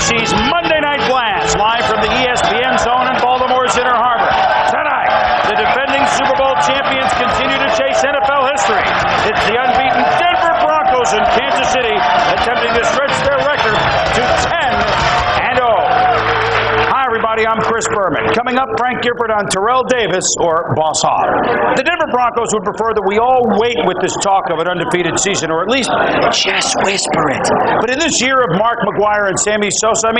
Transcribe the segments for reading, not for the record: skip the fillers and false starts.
NBC's Monday Night Blast, live from the ESPN zone in Baltimore's Inner Harbor. Tonight, the defending Super Bowl champions continue to chase NFL history. It's the unbeaten Denver Broncos in Kansas City, attempting to stretch their record to 10-0. Hi, everybody. I'm Chris Berman. Coming up, Frank Gifford on Terrell Davis or Boss Hogg. The Denver Broncos would prefer that we all wait with this talk of an undefeated season, or at least just whisper it. But in this year of Mark McGwire and Sammy Sosa,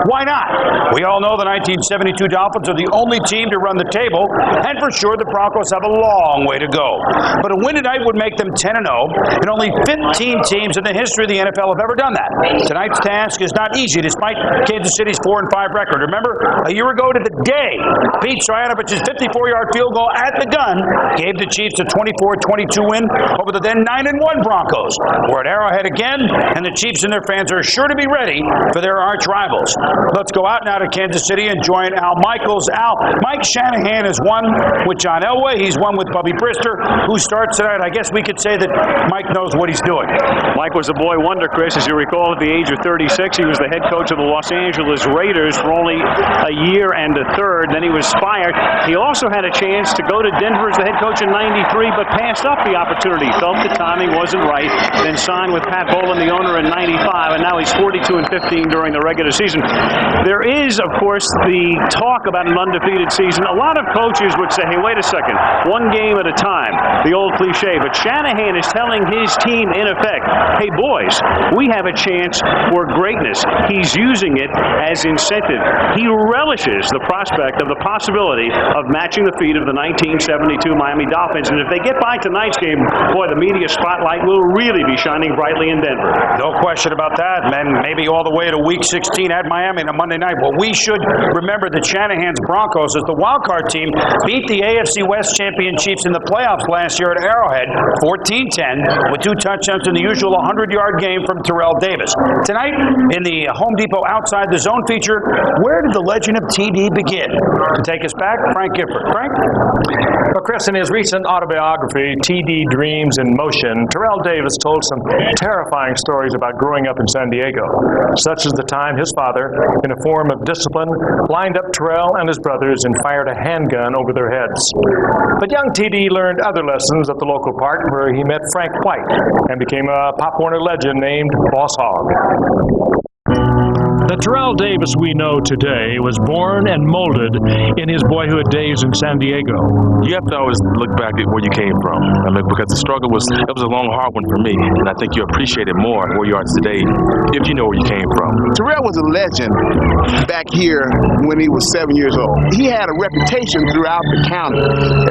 why not? We all know the 1972 Dolphins are the only team to run the table, and for sure the Broncos have a long way to go. But a win tonight would make them 10-0, and only 15 teams in the history of the NFL have ever done that. Tonight's task is not easy, despite Kansas City's 4-5 record. Remember, a year ago to the day, Pete Stoyanovic's 54-yard field goal at the gun gave the Chiefs a 24-22 win over the then 9-1 Broncos. We're at Arrowhead again, and the Chiefs and their fans are sure to be ready for their arch rivals. Let's go out now to Kansas City and join Al Michaels. Al, Mike Shanahan has won with John Elway. He's won with Bubby Brister, who starts tonight. I guess we could say that Mike knows what he's doing. Mike was a boy wonder, Chris. As you recall, at the age of 36, he was the head coach of the Los Angeles Raiders for only a year and a third. Then he was fired. He also had a chance to go to Denver as the head coach in '93, but passed up the opportunity. Felt the timing wasn't right. Then signed with Pat Bowlen, the owner, in '95, and now he's 42-15 during the regular season. There is, of course, the talk about an undefeated season. A lot of coaches would say, hey, wait a second, one game at a time, the old cliche. But Shanahan is telling his team, in effect, hey, boys, we have a chance for greatness. He's using it as incentive. He relishes the prospect of the possibility of matching the feat of the 1972 Miami Dolphins. And if they get by tonight's game, boy, the media spotlight will really be shining brightly in Denver. No question about that, man. Maybe all the way to Week 16 at Miami on Monday night. Well, we should remember that Shanahan's Broncos, as the wildcard team, beat the AFC West champion Chiefs in the playoffs last year at Arrowhead, 14-10, with 2 touchdowns in the usual 100-yard game from Terrell Davis. Tonight, in the Home Depot Outside the Zone feature, where did the legend of TD begin? To take us back, Frank Gifford. Frank? Well, Chris, in his recent autobiography, TD Dreams in Motion, Terrell Davis told some terrifying stories about growing up in San Diego, such as the time his father, in a form of discipline, lined up Terrell and his brothers and fired a handgun over their heads. But young TD learned other lessons at the local park where he met Frank White and became a Pop Warner legend named Boss Hogg. The Terrell Davis we know today was born and molded in his boyhood days in San Diego. You have to always look back at where you came from. Because the struggle was a long, hard one for me. And I think you appreciate it more where you are today if you know where you came from. Terrell was a legend back here when he was 7 years old. He had a reputation throughout the county.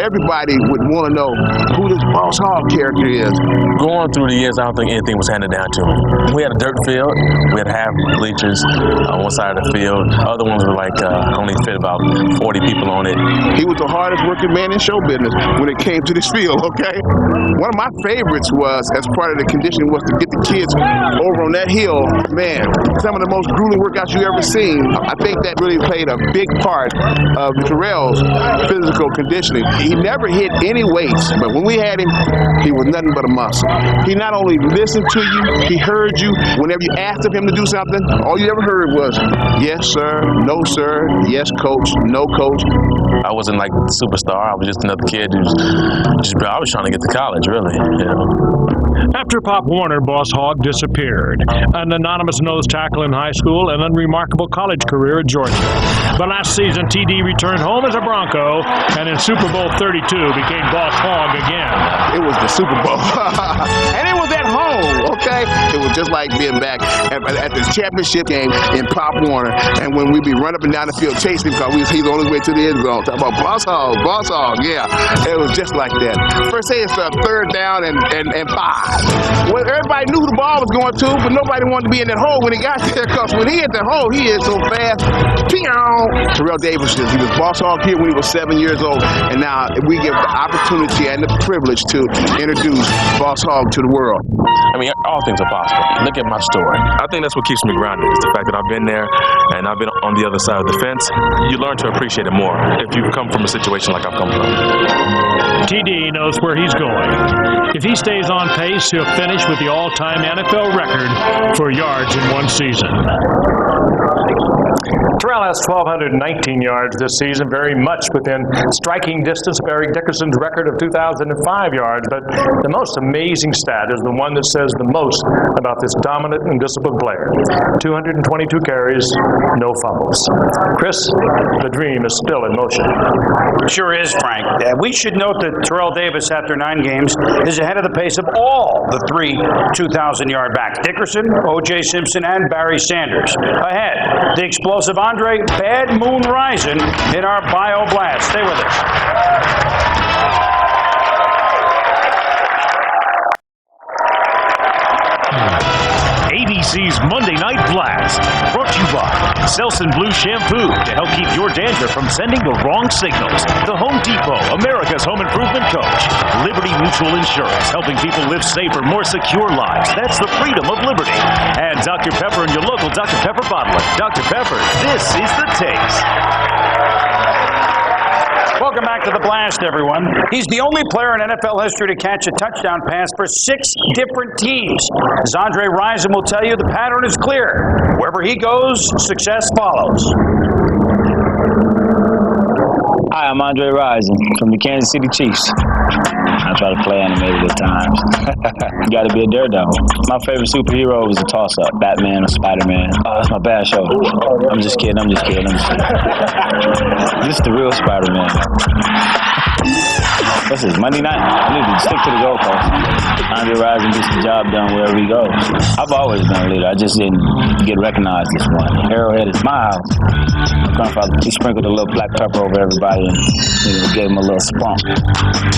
Everybody would want to know who this Boss Hogg character is. Going through the years, I don't think anything was handed down to me. We had a dirt field. We had half bleachers on one side of the field. Other ones were like only fit about 40 people on it. He was the hardest working man in show business when it came to this field, okay? One of my favorites was, as part of the conditioning, was to get the kids over on that hill. Man, some of the most grueling workouts you ever seen. I think that really played a big part of Terrell's physical conditioning. He never hit any weights, but when we had him, he was nothing but a muscle. He not only listened to you, he heard you. Whenever you asked of him to do something, all you ever heard was, yes, sir, no, sir, yes, coach, no, coach. I wasn't like a superstar. I was just another kid I was trying to get to college, really. After Pop Warner, Boss Hogg disappeared. An anonymous nose tackle in high school and unremarkable college career at Georgia. But last season, TD returned home as a Bronco, and in Super Bowl 32 became Boss Hogg again. It was the Super Bowl. And it was at home, okay? It was just like being back at the championship game in Pop Warner, and when we'd be running up and down the field chasing him because he's on his way to the end zone. Talking about Boss Hogg, yeah. It was just like that. First say it's 3rd down and 5. Well, everybody knew who the ball was going to, but nobody wanted to be in that hole when he got there, because when he hit that hole, he hit so fast. Terrell Davis, he was Boss Hogg here when he was 7 years old, and now we give the opportunity and the privilege to introduce Boss Hogg to the world. All things are possible. Look at my story. I think that's what keeps me grounded, is the fact that I've been there and I've been on the other side of the fence. You learn to appreciate it more if you come from a situation like I've come from. TD knows where he's going. If he stays on pace, he'll finish with the all-time NFL record for yards in one season. Cal has 1,219 yards this season, very much within striking distance of Eric Dickerson's record of 2,005 yards. But the most amazing stat is the one that says the most about this dominant and disciplined player. 222 carries, no fumbles. Chris, the dream is still in motion. Sure is, Frank. We should note that Terrell Davis, after 9 games, is ahead of the pace of all the 3 2,000-yard backs: Dickerson, O.J. Simpson, and Barry Sanders. Ahead, the explosive Andre Bad Moon Rison in our Bio Blast. Stay with us. ABC's Monday Night Blast, brought to you by Selsun Blue Shampoo to help keep your dandruff from sending the wrong signals. The Home Depot, America's home improvement coach. Liberty Mutual Insurance, helping people live safer, more secure lives. That's the freedom of liberty. And Dr. Pepper and your local Dr. Pepper bottler. Dr. Pepper, this is the taste. Welcome back to the Blast, everyone. He's the only player in NFL history to catch a touchdown pass for 6 different teams. As Andre Rison will tell you, the pattern is clear. Wherever he goes, success follows. Hi, I'm Andre Rison from the Kansas City Chiefs. I try to play animated at times. You gotta be a daredevil. My favorite superhero was a toss-up, Batman or Spider-Man. Oh, that's my bad show. I'm just kidding. This is the real Spider-Man. What's this, Monday night? I need to stick to the goalpost. Andre Rison gets the job done wherever he goes. I've always been a leader. I just didn't get recognized this one. Arrowhead is my house. My grandfather, he sprinkled a little black pepper over everybody and gave him a little spunk.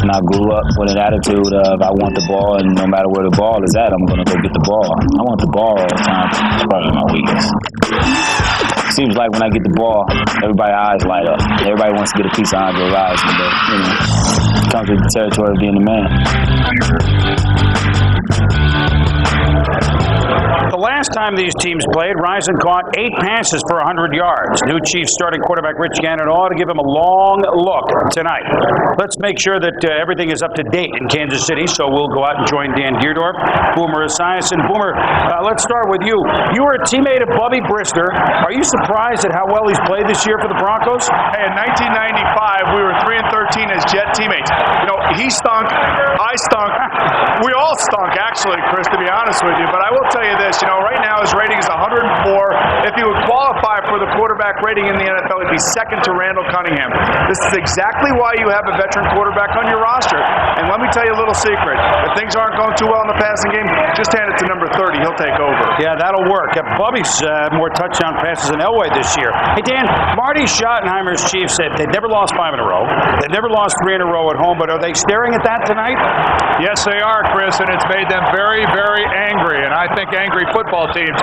And I grew up with an attitude of I want the ball, and no matter where the ball is at, I'm going to go get the ball. I want the ball all the time. It's probably my weakness. Seems like when I get the ball, everybody's eyes light up. Everybody wants to get a piece of Andre Rison, but comes with the territory of being the man. The last time these teams played, Rison caught 8 passes for 100 yards. New Chiefs starting quarterback Rich Gannon ought to give him a long look tonight. Let's make sure that everything is up to date in Kansas City, so we'll go out and join Dan Deerdorf, Boomer Esiason. Boomer, let's start with you. You were a teammate of Bubby Brister. Are you surprised at how well he's played this year for the Broncos? Hey, in 1995, we were 3-13 as Jet teammates. He stunk. I stunk. We all stunk, actually, Chris, to be honest with you. But I will tell you this. Right now his rating is 104. If he would qualify for the quarterback rating in the NFL, he'd be second to Randall Cunningham. This is exactly why you have a veteran quarterback on your roster. And let me tell you a little secret. If things aren't going too well in the passing game, just hand it to number 30. He'll take over. Yeah, that'll work. Bubby's more touchdown passes than Elway this year. Hey, Dan, Marty Schottenheimer's Chiefs said they've never lost 5 in a row. They've never lost 3 in a row at home, but are they staring at that tonight? Yes, they are, Chris, and it's made them very, very angry. And I think angry football teams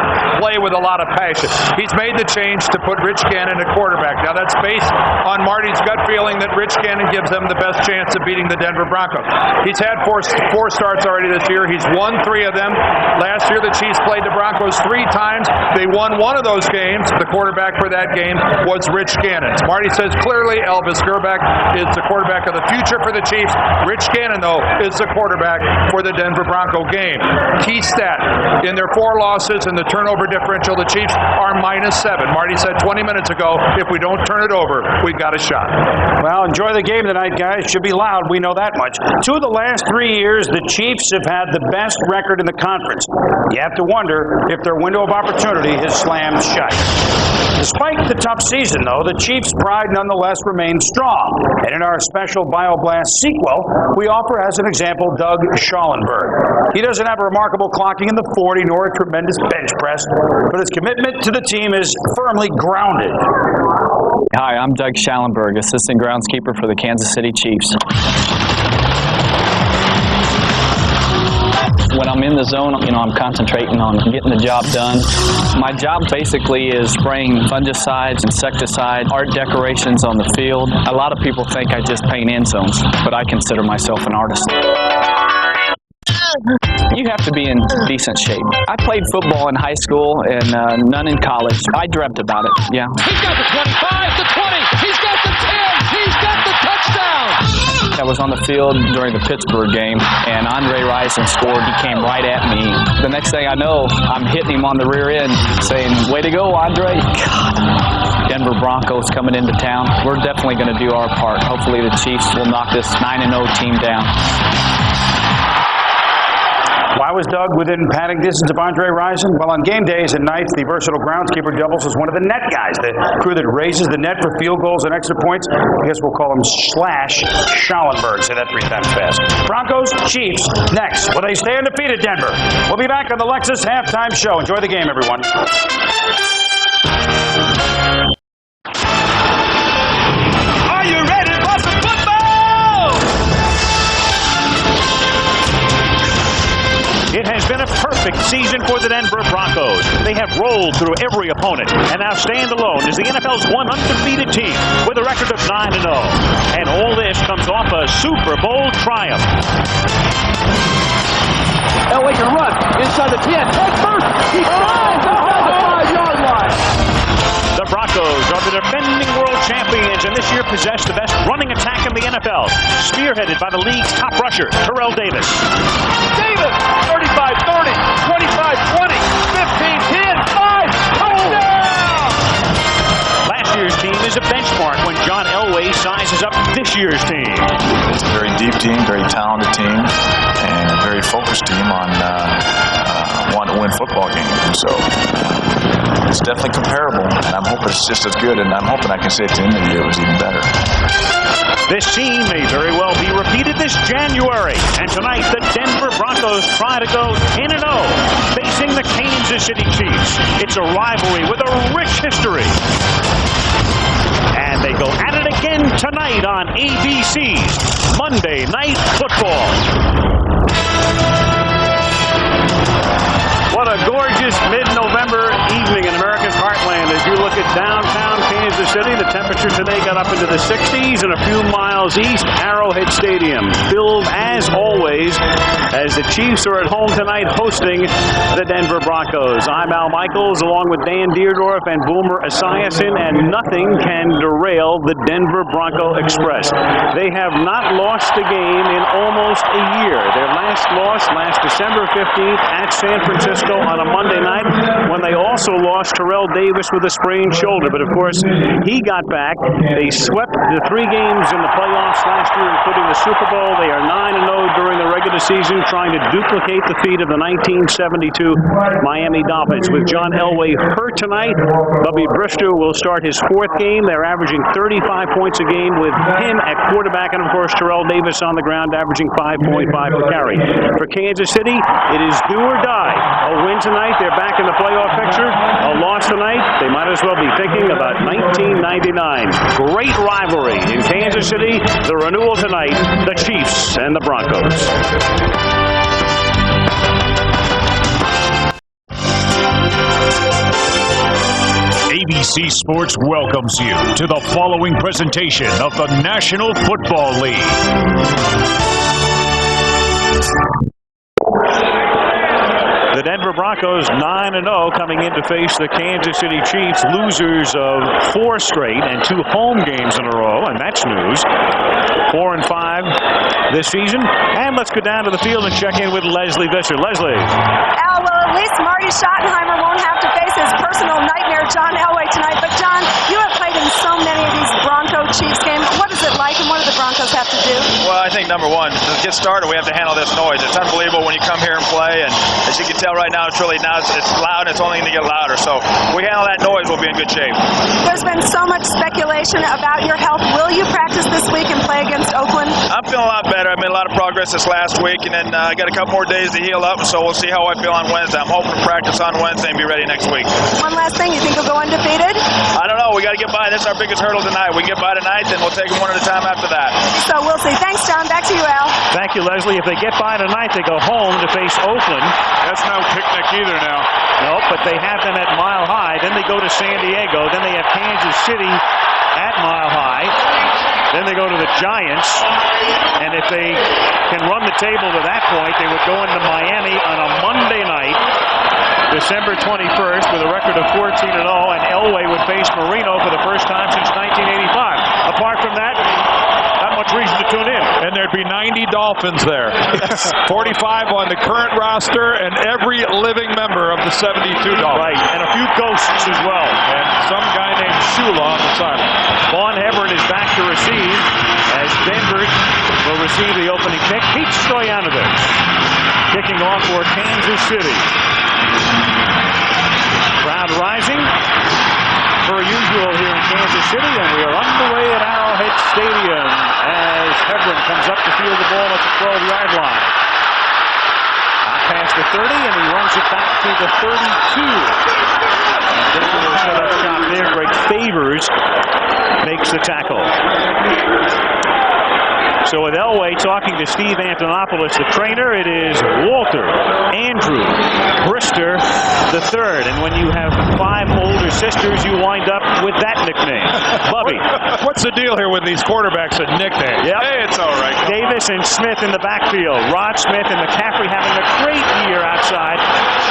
play with a lot of passion. He's made the change to put Rich Gannon at quarterback. Now, that's based on Marty's gut feeling that Rich Gannon gives them the best chance of beating the Denver Broncos. He's had four starts already this year. He's won 3 of them. Last year, the Chiefs played the Broncos 3 times. They won 1 of those games. The quarterback for that game was Rich Gannon. Marty says clearly Elvis Grbac is the quarterback of the future for the Chiefs. Rich Gannon, though, is the quarterback for the Denver Bronco game. Key stat, in their 4 losses and the turnover differential, the Chiefs are -7. Marty said 20 minutes ago, if we don't turn it over, we've got a shot. Well, enjoy the game tonight, guys. Should be loud. We know that much. 2 of the last 3 years, the Chiefs have had the best record in the conference. You have to wonder if their window of opportunity has slammed shut. Despite the tough season, though, the Chiefs' pride nonetheless remains strong. And in our special BioBlast sequel, we offer as an example Doug Schallenberg. He doesn't have a remarkable clocking in the 40 nor a tremendous bench press, but his commitment to the team is firmly grounded. Hi, I'm Doug Schallenberg, assistant groundskeeper for the Kansas City Chiefs. When I'm in the zone, I'm concentrating on getting the job done. My job basically is spraying fungicides, insecticides, art decorations on the field. A lot of people think I just paint end zones, but I consider myself an artist. You have to be in decent shape. I played football in high school and none in college. I dreamt about it, yeah. He's got the 25, the 20, he's got the 10, he's got the touchdown! I was on the field during the Pittsburgh game, and Andre Rison scored. He came right at me. The next thing I know, I'm hitting him on the rear end, saying, "Way to go, Andre." God. Denver Broncos coming into town. We're definitely going to do our part. Hopefully the Chiefs will knock this 9-0 team down. Why was Doug within patting distance of Andre Rison? Well, on game days and nights, the versatile groundskeeper doubles as one of the net guys, the crew that raises the net for field goals and extra points. I guess we'll call him Slash Schallenberg. Say that 3 times fast. Broncos, Chiefs, next. Will they stay undefeated, Denver? We'll be back on the Lexus Halftime Show. Enjoy the game, everyone. Are you ready for some football? It has been a perfect season for the Denver Broncos. They have rolled through every opponent and now stand alone as the NFL's one undefeated team with a record of 9-0. And all this comes off a Super Bowl triumph. Elway can run inside the 10. Head first. He flies outside the 5-yard line. The Broncos are the defending world champions and this year possess the best running attack in the NFL, spearheaded by the league's top rusher, Terrell Davis. Davis, 35-30, 25-20, 15-10, 5, touchdown! Last year's team is a benchmark when John Elway sizes up this year's team. It's a very deep team, very talented team, and a very focused team on wanting to win football games. So it's definitely comparable, and I'm hoping it's just as good, and I'm hoping I can say at the end of the year it was even better. This team may very well be repeated this January. And tonight, the Denver Broncos try to go 10-0, facing the Kansas City Chiefs. It's a rivalry with a rich history. And they go at it again tonight on ABC's Monday Night Football. What a gorgeous mid-November evening in America's heartland as you look at downtown Kansas City. The temperature today got up into the 60s, and a few miles east, Arrowhead Stadium filled as always as the Chiefs are at home tonight hosting the Denver Broncos. I'm Al Michaels along with Dan Deerdorf and Boomer Esiason, and nothing can derail the Denver Bronco Express. They have not lost a game in almost a year. Their last loss last December 15th at San Francisco on a Monday night when they also lost Terrell Davis with a sprained shoulder. But of course, he got back. They swept the 3 games in the playoffs last year, including the Super Bowl. They are 9-0 during the regular season, trying to duplicate the feat of the 1972 Miami Dolphins. With John Elway hurt tonight, Bubby Brister will start his 4th game. They're averaging 35 points a game with him at quarterback, and of course, Terrell Davis on the ground, averaging 5.5 per carry. For Kansas City, it is do or die. A win tonight, they're back in the playoff picture. A loss tonight, they might as well be thinking about 1999. Great rivalry in Kansas City. The renewal tonight, the Chiefs and the Broncos. ABC Sports welcomes you to the following presentation of the National Football League. The Denver Broncos 9-0 coming in to face the Kansas City Chiefs, losers of 4 straight and 2 home games in a row, and that's news. 4-5 this season. And let's go down to the field and check in with Leslie Visser. Leslie. Al, well, at least Marty Schottenheimer won't have to face his personal nightmare, John Elway, tonight. But, John, you have played in so many of these Bronco-Chiefs games. What is it like, and what do the Broncos have to do? Well, I think, number one, to get started, we have to handle this noise. It's unbelievable when you come here and play, and as you can tell right now, it's loud, and it's only going to get louder. So we handle that noise, we'll be in good shape. There's been so much speculation about your health. Will you practice this week and play against Oakland? I'm feeling a lot better. I made a lot of progress this last week, and then I got a couple more days to heal up, so we'll see how I feel on Wednesday. I'm hoping to practice on Wednesday and be ready next week. One last thing, you think you'll go undefeated? I don't know. We got to get by. This is our biggest hurdle tonight. We can get by tonight, then we'll take them one at a time after that. So we'll see. Thanks, John. Back to you, Al. Thank you, Leslie. If they get by tonight, they go home to face Oakland. That's no picnic either now. Nope, but they have them at Mile High. Then they go to San Diego. Then they have Kansas City at Mile High. Then they go to the Giants. And if they can run the table to that point, they would go into Miami on a Monday night, December 21st, with a record of 14-0, and Elway would face Marino for the first time since 1985. Apart from that, not much reason to tune in. And there'd be 90 Dolphins there. 45 on the current roster and every living member of the 72 Dolphins. Right, and a few ghosts as well. And some guy named Shula to receive as Denver will receive the opening kick. Pete Stoyanovich kicking off for Kansas City. Crowd rising per usual here in Kansas City, and we are underway at Arrowhead Stadium as Hebron comes up to field the ball at the 12-yard line. Out past the 30, and he runs it back to the 32. And Denver will set up shop there. Greg Favors makes the tackle. So with Elway talking to Steve Antonopoulos, the trainer, it is Walter Andrew Brister III. And when you have 5 older sisters, you wind up with that nickname, Bubby. What's the deal here with these quarterbacks and nicknames? Yep. Hey, it's all right. Davis and Smith in the backfield. Rod Smith and McCaffrey having a great year outside.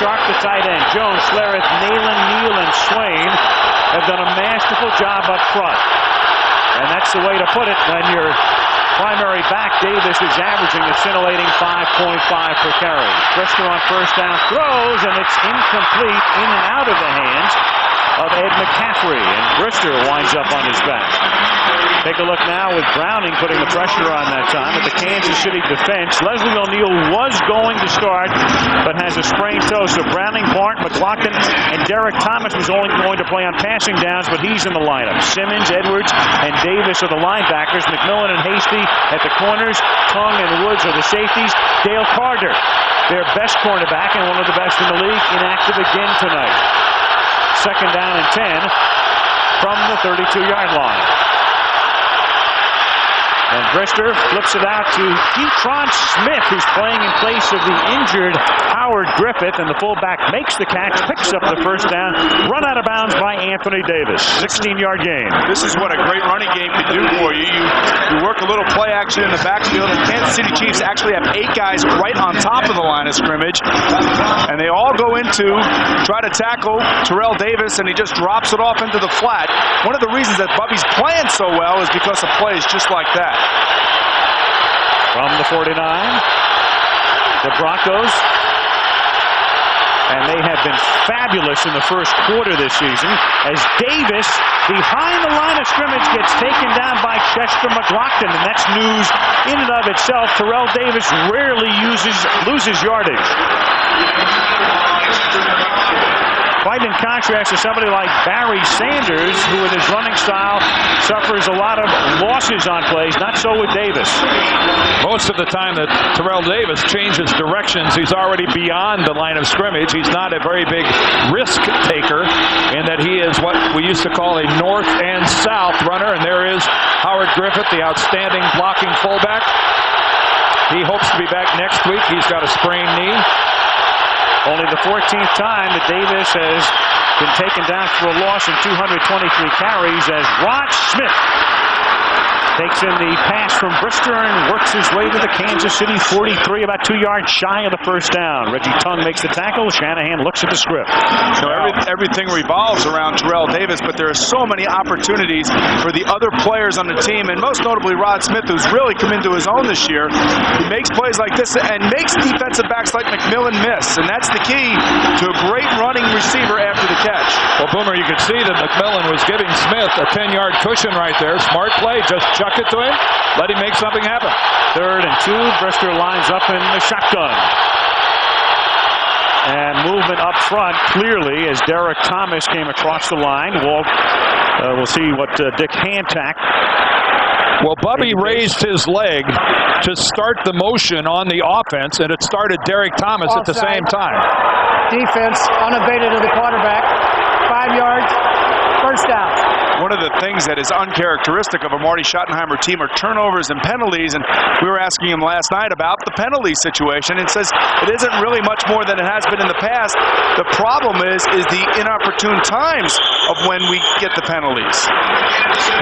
Sharp the tight end. Jones, Schlereth, Nalen, Neal, and Swain have done a masterful job up front. And that's the way to put it when your primary back, Davis, is averaging a scintillating 5.5 per carry. Brister on first down throws, and it's incomplete, in and out of the hands of Ed McCaffrey, and Brister winds up on his back. Take a look now with Browning putting the pressure on that time at the Kansas City defense. Leslie O'Neal was going to start, but has a sprained toe. So Browning, Bart, McLaughlin, and Derek Thomas was only going to play on passing downs, but he's in the lineup. Simmons, Edwards, and Davis are the linebackers. McMillan and Hasty at the corners. Tung and Woods are the safeties. Dale Carter, their best cornerback and one of the best in the league, inactive again tonight. Second down and 10 from the 32-yard line. And Brister flips it out to Detron Smith, who's playing in place of the injured Howard Griffith, and the fullback makes the catch, picks up the first down, run out of bounds by Anthony Davis. 16-yard gain. This is what a great running game can do for you. You work a little play action in the backfield, and Kansas City Chiefs actually have 8 guys right on top of the line of scrimmage, and they all go into try to tackle Terrell Davis, and he just drops it off into the flat. One of the reasons that Bubby's playing so well is because of plays just like that. From the 49, the Broncos, and they have been fabulous in the first quarter this season as Davis, behind the line of scrimmage, gets taken down by Chester McLaughlin, and that's news in and of itself. Terrell Davis rarely loses yardage. Quite in contrast to somebody like Barry Sanders, who with his running style suffers a lot of losses on plays. Not so with Davis. Most of the time that Terrell Davis changes directions, he's already beyond the line of scrimmage. He's not a very big risk taker in that he is what we used to call a north and south runner. And there is Howard Griffith, the outstanding blocking fullback. He hopes to be back next week. He's got a sprained knee. Only the 14th time that Davis has been taken down for a loss in 223 carries as Rod Smith takes in the pass from Brister and works his way to the Kansas City 43, about 2 yards shy of the first down. Reggie Tung makes the tackle. Shanahan looks at the script. So everything revolves around Terrell Davis, but there are so many opportunities for the other players on the team, and most notably Rod Smith, who's really come into his own this year. He makes plays like this and makes defensive backs like McMillan miss, and that's the key to a great running receiver after the catch. Well, Boomer, you could see that McMillan was giving Smith a 10-yard cushion right there. Smart play, just chuck it to him, let him make something happen. 3rd and 2, Brister lines up in the shotgun. And movement up front clearly as Derek Thomas came across the line. We'll see what Dick Hantak. Well, Bubby raised his leg to start the motion on the offense, and it started Derek Thomas at the same time. Defense unabated of the quarterback. 5 yards, first down. One of the things that is uncharacteristic of a Marty Schottenheimer team are turnovers and penalties, and we were asking him last night about the penalty situation, and says it isn't really much more than it has been in the past. The problem is the inopportune times of when we get the penalties.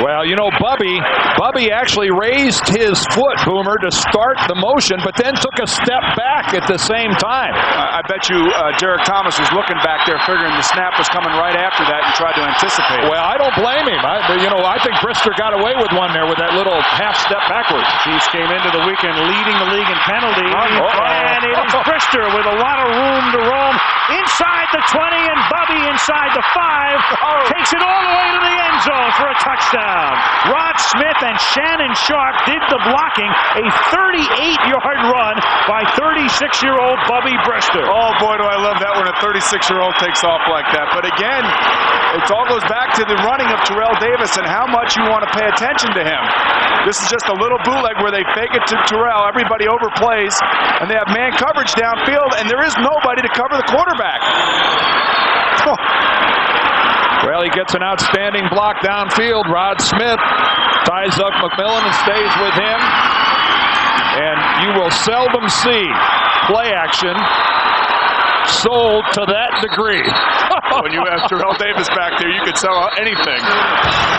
Well, you know, Bubby actually raised his foot, Boomer, to start the motion, but then took a step back at the same time. I bet you Derek Thomas was looking back there figuring the snap was coming right after that and tried to anticipate it. Well, I don't blame him. I think Brister got away with one there with that little half step backwards. Chiefs came into the weekend leading the league in penalties, and it is Brister with a lot of room to roam inside the 20, and Bubby inside the 5 takes it all the way to the end zone for a touchdown. Rod Smith and Shannon Sharp did the blocking. A 38-yard run by 36-year-old Bubby Brister. Oh, boy, do I love that when a 36-year-old takes off like that. But again, it all goes back to the running of Terrell Davis and how much you want to pay attention to him. This is just a little bootleg where they fake it to Terrell. Everybody overplays, and they have man coverage downfield, and there is nobody to cover the quarterback. Oh. Well, he gets an outstanding block downfield. Rod Smith ties up McMillan and stays with him. And you will seldom see play action sold to that degree. When you have Terrell Davis back there, you could sell anything.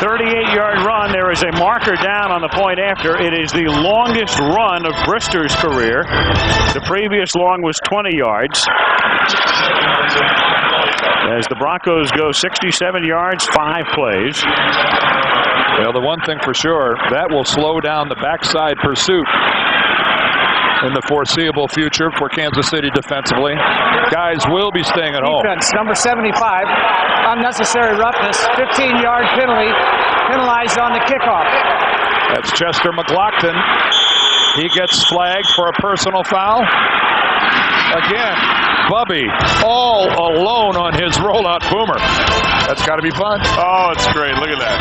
38-yard run. There is a marker down on the point after. It is the longest run of Brister's career. The previous long was 20 yards. As the Broncos go 67 yards, 5 plays. Well, the one thing for sure, that will slow down the backside pursuit in the foreseeable future for Kansas City defensively. Guys will be staying at home. Defense, number 75, unnecessary roughness, 15-yard penalty, penalized on the kickoff. That's Chester McLaughlin. He gets flagged for a personal foul. Again, Bubby all alone on his rollout boomer. That's got to be fun. Oh, it's great. Look at that.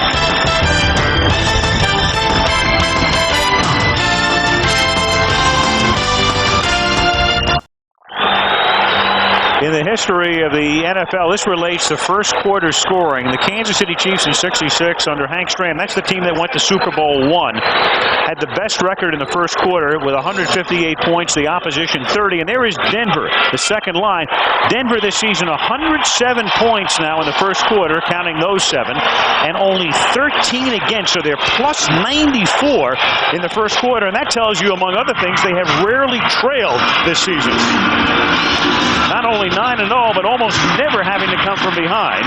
In the history of the NFL, this relates to first quarter scoring. The Kansas City Chiefs in '66 under Hank Stram, that's the team that went to Super Bowl I, had the best record in the first quarter with 158 points, the opposition 30. And there is Denver, the second line. Denver this season 107 points now in the first quarter, counting those 7, and only 13 against, so they're plus 94 in the first quarter. And that tells you, among other things, they have rarely trailed this season. Not only 9-0, but almost never having to come from behind.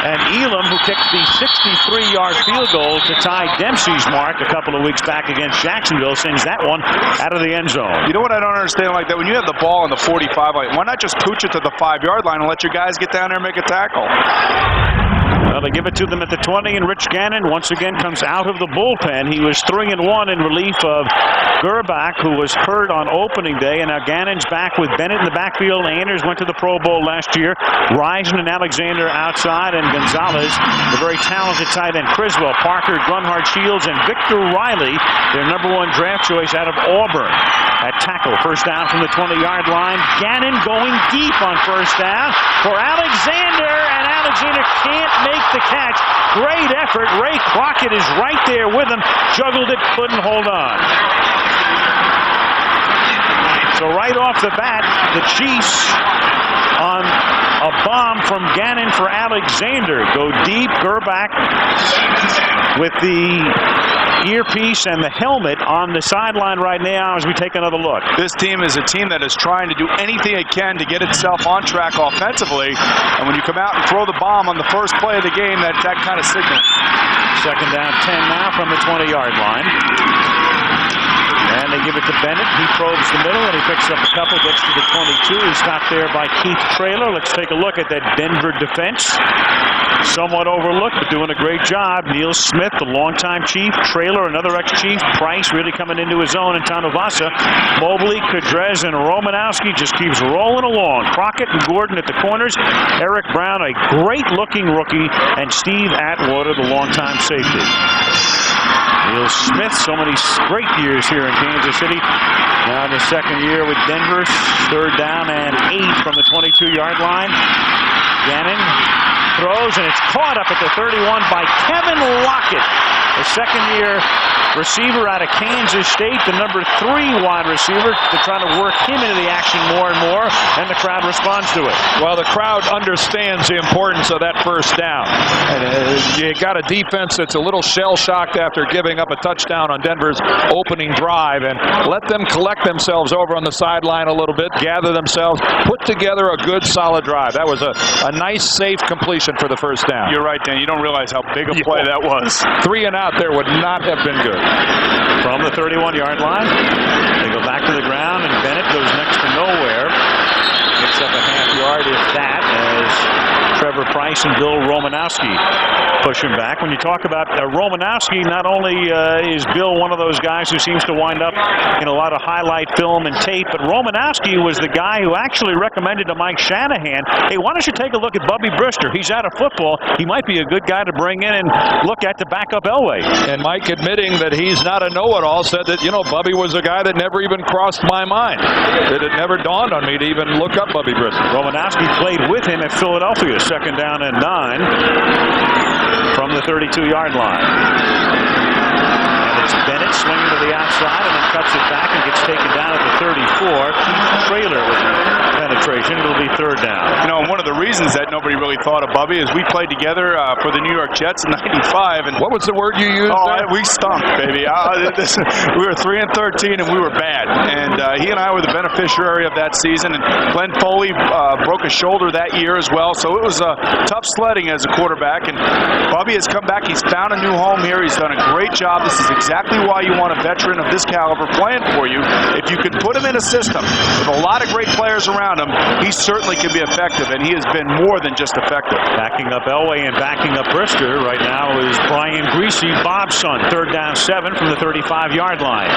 And Elam, who kicked the 63-yard field goal to tie Dempsey's mark a couple of weeks back against Jacksonville, sends that one out of the end zone. You know what I don't understand like that? When you have the ball on the 45 line, why not just pooch it to the 5-yard line and let your guys get down there and make a tackle? Well, they give it to them at the 20, and Rich Gannon once again comes out of the bullpen. He was 3-1 in relief of Gerbach, who was hurt on opening day, and now Gannon's back with Bennett in the backfield. Anders went to the Pro Bowl last year. Risen and Alexander outside, and Gonzalez, the very talented tight end. Criswell, Parker, Grunhard, Shields, and Victor Riley, their #1 draft choice out of Auburn. At tackle, first down from the 20-yard line. Gannon going deep on first down for Alexander, and Alexander can't make the catch. Great effort. Ray Crockett is right there with him. Juggled it, couldn't hold on. So right off the bat, the Chiefs on a bomb from Gannon for Alexander. Go deep. Gerbach with the earpiece and the helmet on the sideline right now as we take another look. This team is a team that is trying to do anything it can to get itself on track offensively. And when you come out and throw the bomb on the first play of the game, that kind of signal. Second down 10 now from the 20-yard line. And they give it to Bennett. He probes the middle, and he picks up a couple, gets to the 22. He's stopped there by Keith Traylor. Let's take a look at that Denver defense. Somewhat overlooked, but doing a great job. Neil Smith, the longtime chief. Traylor, another ex-chief. Price really coming into his own, and Tanuvasa. Mobley, Kadrez, and Romanowski just keeps rolling along. Crockett and Gordon at the corners. Eric Brown, a great-looking rookie, and Steve Atwater, the longtime safety. Neil Smith, so many great years here in Kansas City. Now in his second year with Denver, third down and 8 from the 22-yard line. Gannon throws, and it's caught up at the 31 by Kevin Lockett, the second-year receiver out of Kansas State, the #3 wide receiver. They're trying to work him into the action more and more, and the crowd responds to it. Well, the crowd understands the importance of that first down. And you got a defense that's a little shell-shocked after giving up a touchdown on Denver's opening drive, and let them collect themselves over on the sideline a little bit, gather themselves, put together a good, solid drive. That was a nice, safe completion for the first down. You're right, Dan. You don't realize how big a play that was. 3 and out there would not have been good. From the 31-yard line, they go back to the ground, and Bennett goes next to nowhere. Picks up a half yard, if that, as Trevor Price and Bill Romanowski push him back. When you talk about Romanowski, not only is Bill one of those guys who seems to wind up in a lot of highlight film and tape, but Romanowski was the guy who actually recommended to Mike Shanahan, hey, why don't you take a look at Bubby Brister? He's out of football. He might be a good guy to bring in and look at to back up Elway. And Mike, admitting that he's not a know-it-all, said that, Bubby was a guy that never even crossed my mind. That it never dawned on me to even look up Bubby Brister. Romanowski played with him at Philadelphia, 2nd down and 9 from the 32-yard line. And it's Bennett swinging to the outside and then cuts it back and gets taken down at the 34. Keith Trailer with the penetration. It'll be 3rd down. One of the reasons that nobody really thought of Bubby is we played together for the New York Jets in '95. And what was the word you used? We stunk, baby. We were 3-13 and we were bad. And he and I were the beneficiary of that season. And Glenn Foley broke a shoulder that year as well. So it was tough sledding as a quarterback. And Bubby has come back. He's found a new home here. He's done a great job. This is exactly why you want a veteran of this caliber playing for you. If you can put him in a system with a lot of great players around him, he certainly can be effective, and he has been more than just effective. Backing up Elway and backing up Brister right now is Brian Greasy, Bob's son. 3rd down 7 from the 35-yard line.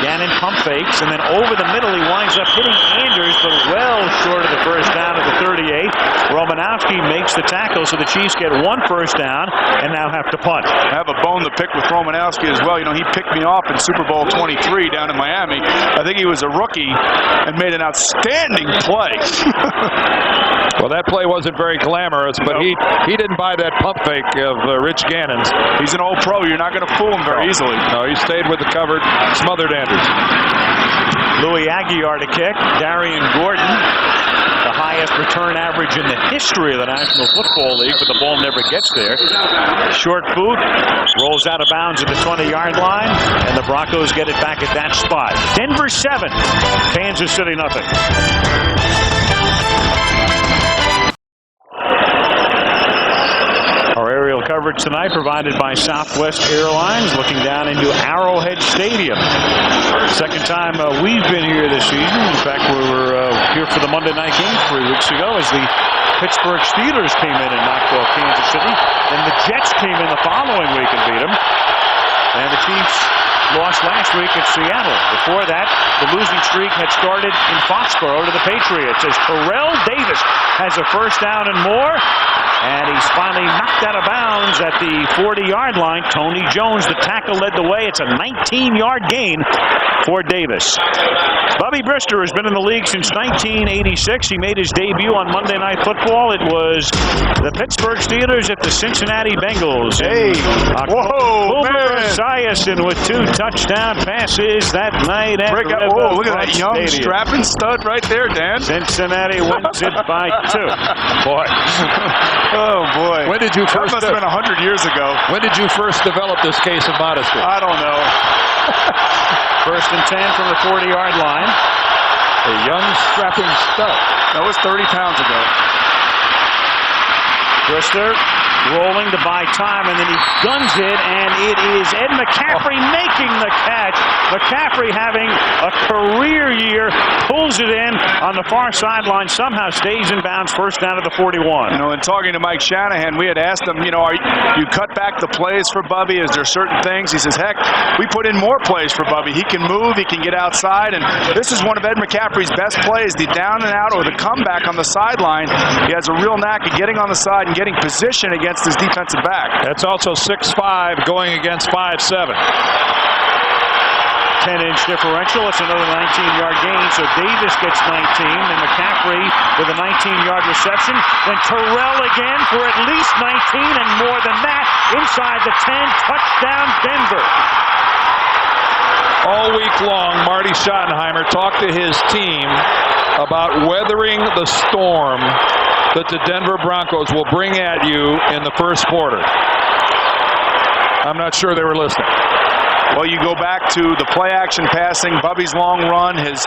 Gannon pump fakes, and then over the middle he winds up hitting Anders, but well short of the first down at the 38. Romanowski makes the tackle, so the Chiefs get 1 first down and now have to punt. I have a bone to pick with Romanowski as well. He picked me off in Super Bowl 23 down in Miami. I think he was a rookie and made an outstanding play. Well, that play wasn't very glamorous, but he didn't buy that pump fake of Rich Gannon's. He's an old pro. You're not going to fool him very easily. No, he stayed with the covered, smothered Anders. Louis Aguiar to kick. Darian Gordon, the highest return average in the history of the National Football League, but the ball never gets there. Short boot, rolls out of bounds at the 20-yard line, and the Broncos get it back at that spot. Denver 7, Kansas City nothing. Our aerial coverage tonight provided by Southwest Airlines, looking down into Arrowhead Stadium. Second time we've been here this season. In fact, we were here for the Monday night game 3 weeks ago as the Pittsburgh Steelers came in and knocked off Kansas City. Then the Jets came in the following week and beat them. And the Chiefs lost last week at Seattle. Before that, the losing streak had started in Foxborough to the Patriots as Terrell Davis has a first down and more. And he's finally knocked out of bounds at the 40-yard line. Tony Jones, the tackle, led the way. It's a 19-yard gain for Davis. Bubby Brister has been in the league since 1986. He made his debut on Monday Night Football. It was the Pittsburgh Steelers at the Cincinnati Bengals. Hey, whoa, Boomer Esiason with 2 touchdown passes that night at look at that young strapping stud right there, Dan. Cincinnati wins it by 2. Boy. Oh, boy. When did you first... That must have been 100 years ago. When did you first develop this case of modesty? I don't know. 1st and 10 from the 40-yard line. A young strapping stud. That was 30 pounds ago. Brister rolling to buy time, and then he guns it, and it is Ed McCaffrey making the catch. McCaffrey having a career year, pulls it in on the far sideline, somehow stays in bounds, first down to the 41. In talking to Mike Shanahan, we had asked him, you cut back the plays for Bubby? Is there certain things? He says, heck, we put in more plays for Bubby. He can move, he can get outside, and this is one of Ed McCaffrey's best plays, the down and out or the comeback on the sideline. He has a real knack of getting on the side and getting position against his defensive back. That's also 6'5", going against 5'7". 10-inch differential. It's another 19-yard gain, so Davis gets 19, and McCaffrey with a 19-yard reception. Then Terrell again for at least 19, and more than that, inside the 10, touchdown Denver. All week long, Marty Schottenheimer talked to his team about weathering the storm that the Denver Broncos will bring at you in the first quarter. I'm not sure they were listening. Well, you go back to the play-action passing, Bubby's long run, his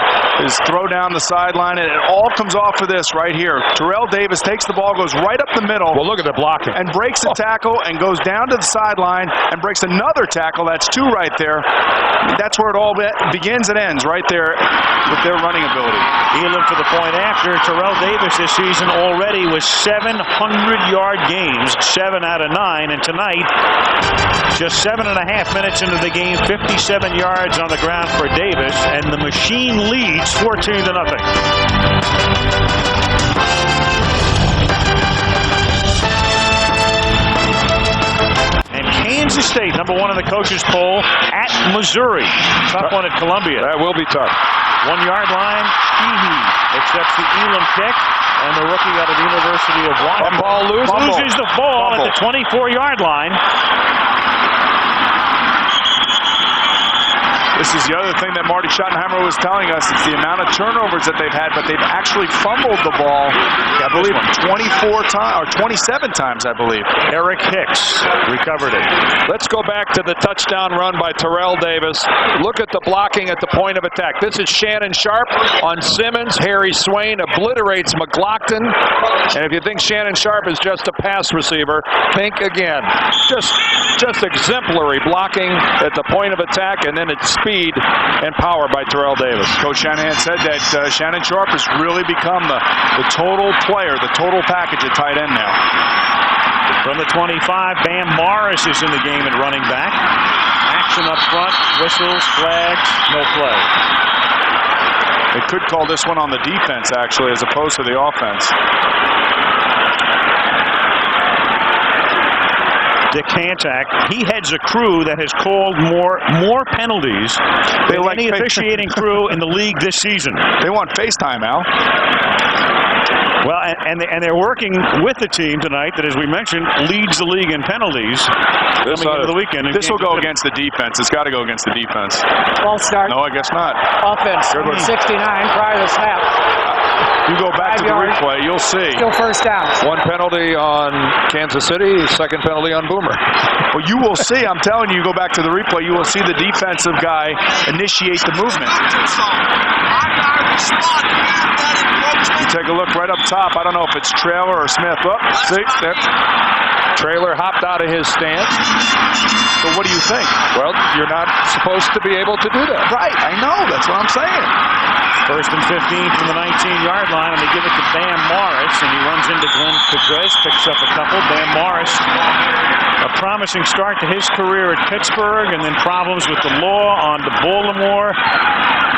throw down the sideline, and it all comes off of this right here. Terrell Davis takes the ball, goes right up the middle. Well, look at the blocking. And breaks a tackle and goes down to the sideline and breaks another tackle. That's 2 right there. That's where it all begins and ends, right there with their running ability. Elam for the point after. Terrell Davis this season already with 700-yard games, 7 out of 9, and tonight, just 7.5 minutes into the game, 57 yards on the ground for Davis, and the machine leads 14-0. And Kansas State, number 1 in the coaches poll, at Missouri. Tough one at Columbia. That will be tough. 1-yard line, accepts the Elam kick, and the rookie out of the University of Washington loses the ball at the 24-yard line. This is the other thing that Marty Schottenheimer was telling us. It's the amount of turnovers that they've had, but they've actually fumbled the ball, I believe, 24 times, or 27 times, I believe. Eric Hicks recovered it. Let's go back to the touchdown run by Terrell Davis. Look at the blocking at the point of attack. This is Shannon Sharp on Simmons. Harry Swain obliterates McLaughlin. And if you think Shannon Sharp is just a pass receiver, think again. Just exemplary blocking at the point of attack, and then it's speed and power by Terrell Davis. Coach Shanahan said that Shannon Sharp has really become the total player, the total package at tight end now. From the 25, Bam Morris is in the game at running back. Action up front, whistles, flags, no play. They could call this one on the defense, actually, as opposed to the offense. Dick Kantak, he heads a crew that has called more penalties than any officiating crew in the league this season. They want FaceTime, Al. Well, and they're working with the team tonight that, as we mentioned, leads the league in penalties coming into the weekend. This will go against the defense. It's got to go against the defense. False start. No, I guess not. Offense, 69 prior to snap. You go back to the replay, you'll see. Still first down. 1 penalty on Kansas City, 2nd penalty on Boomer. Well, you will see. I'm telling you, go back to the replay, you will see the defensive guy initiate the movement. You take a look right up top. I don't know if it's Traylor or Smith. Oh, see, Traylor hopped out of his stance. So what do you think? Well, you're not supposed to be able to do that. Right, I know. That's what I'm saying. First and 15 from the 19-yard line, and they give it to Bam Morris, and he runs into Glenn Pedres, picks up a couple. Bam Morris, a promising start to his career at Pittsburgh, and then problems with the law on to Baltimore.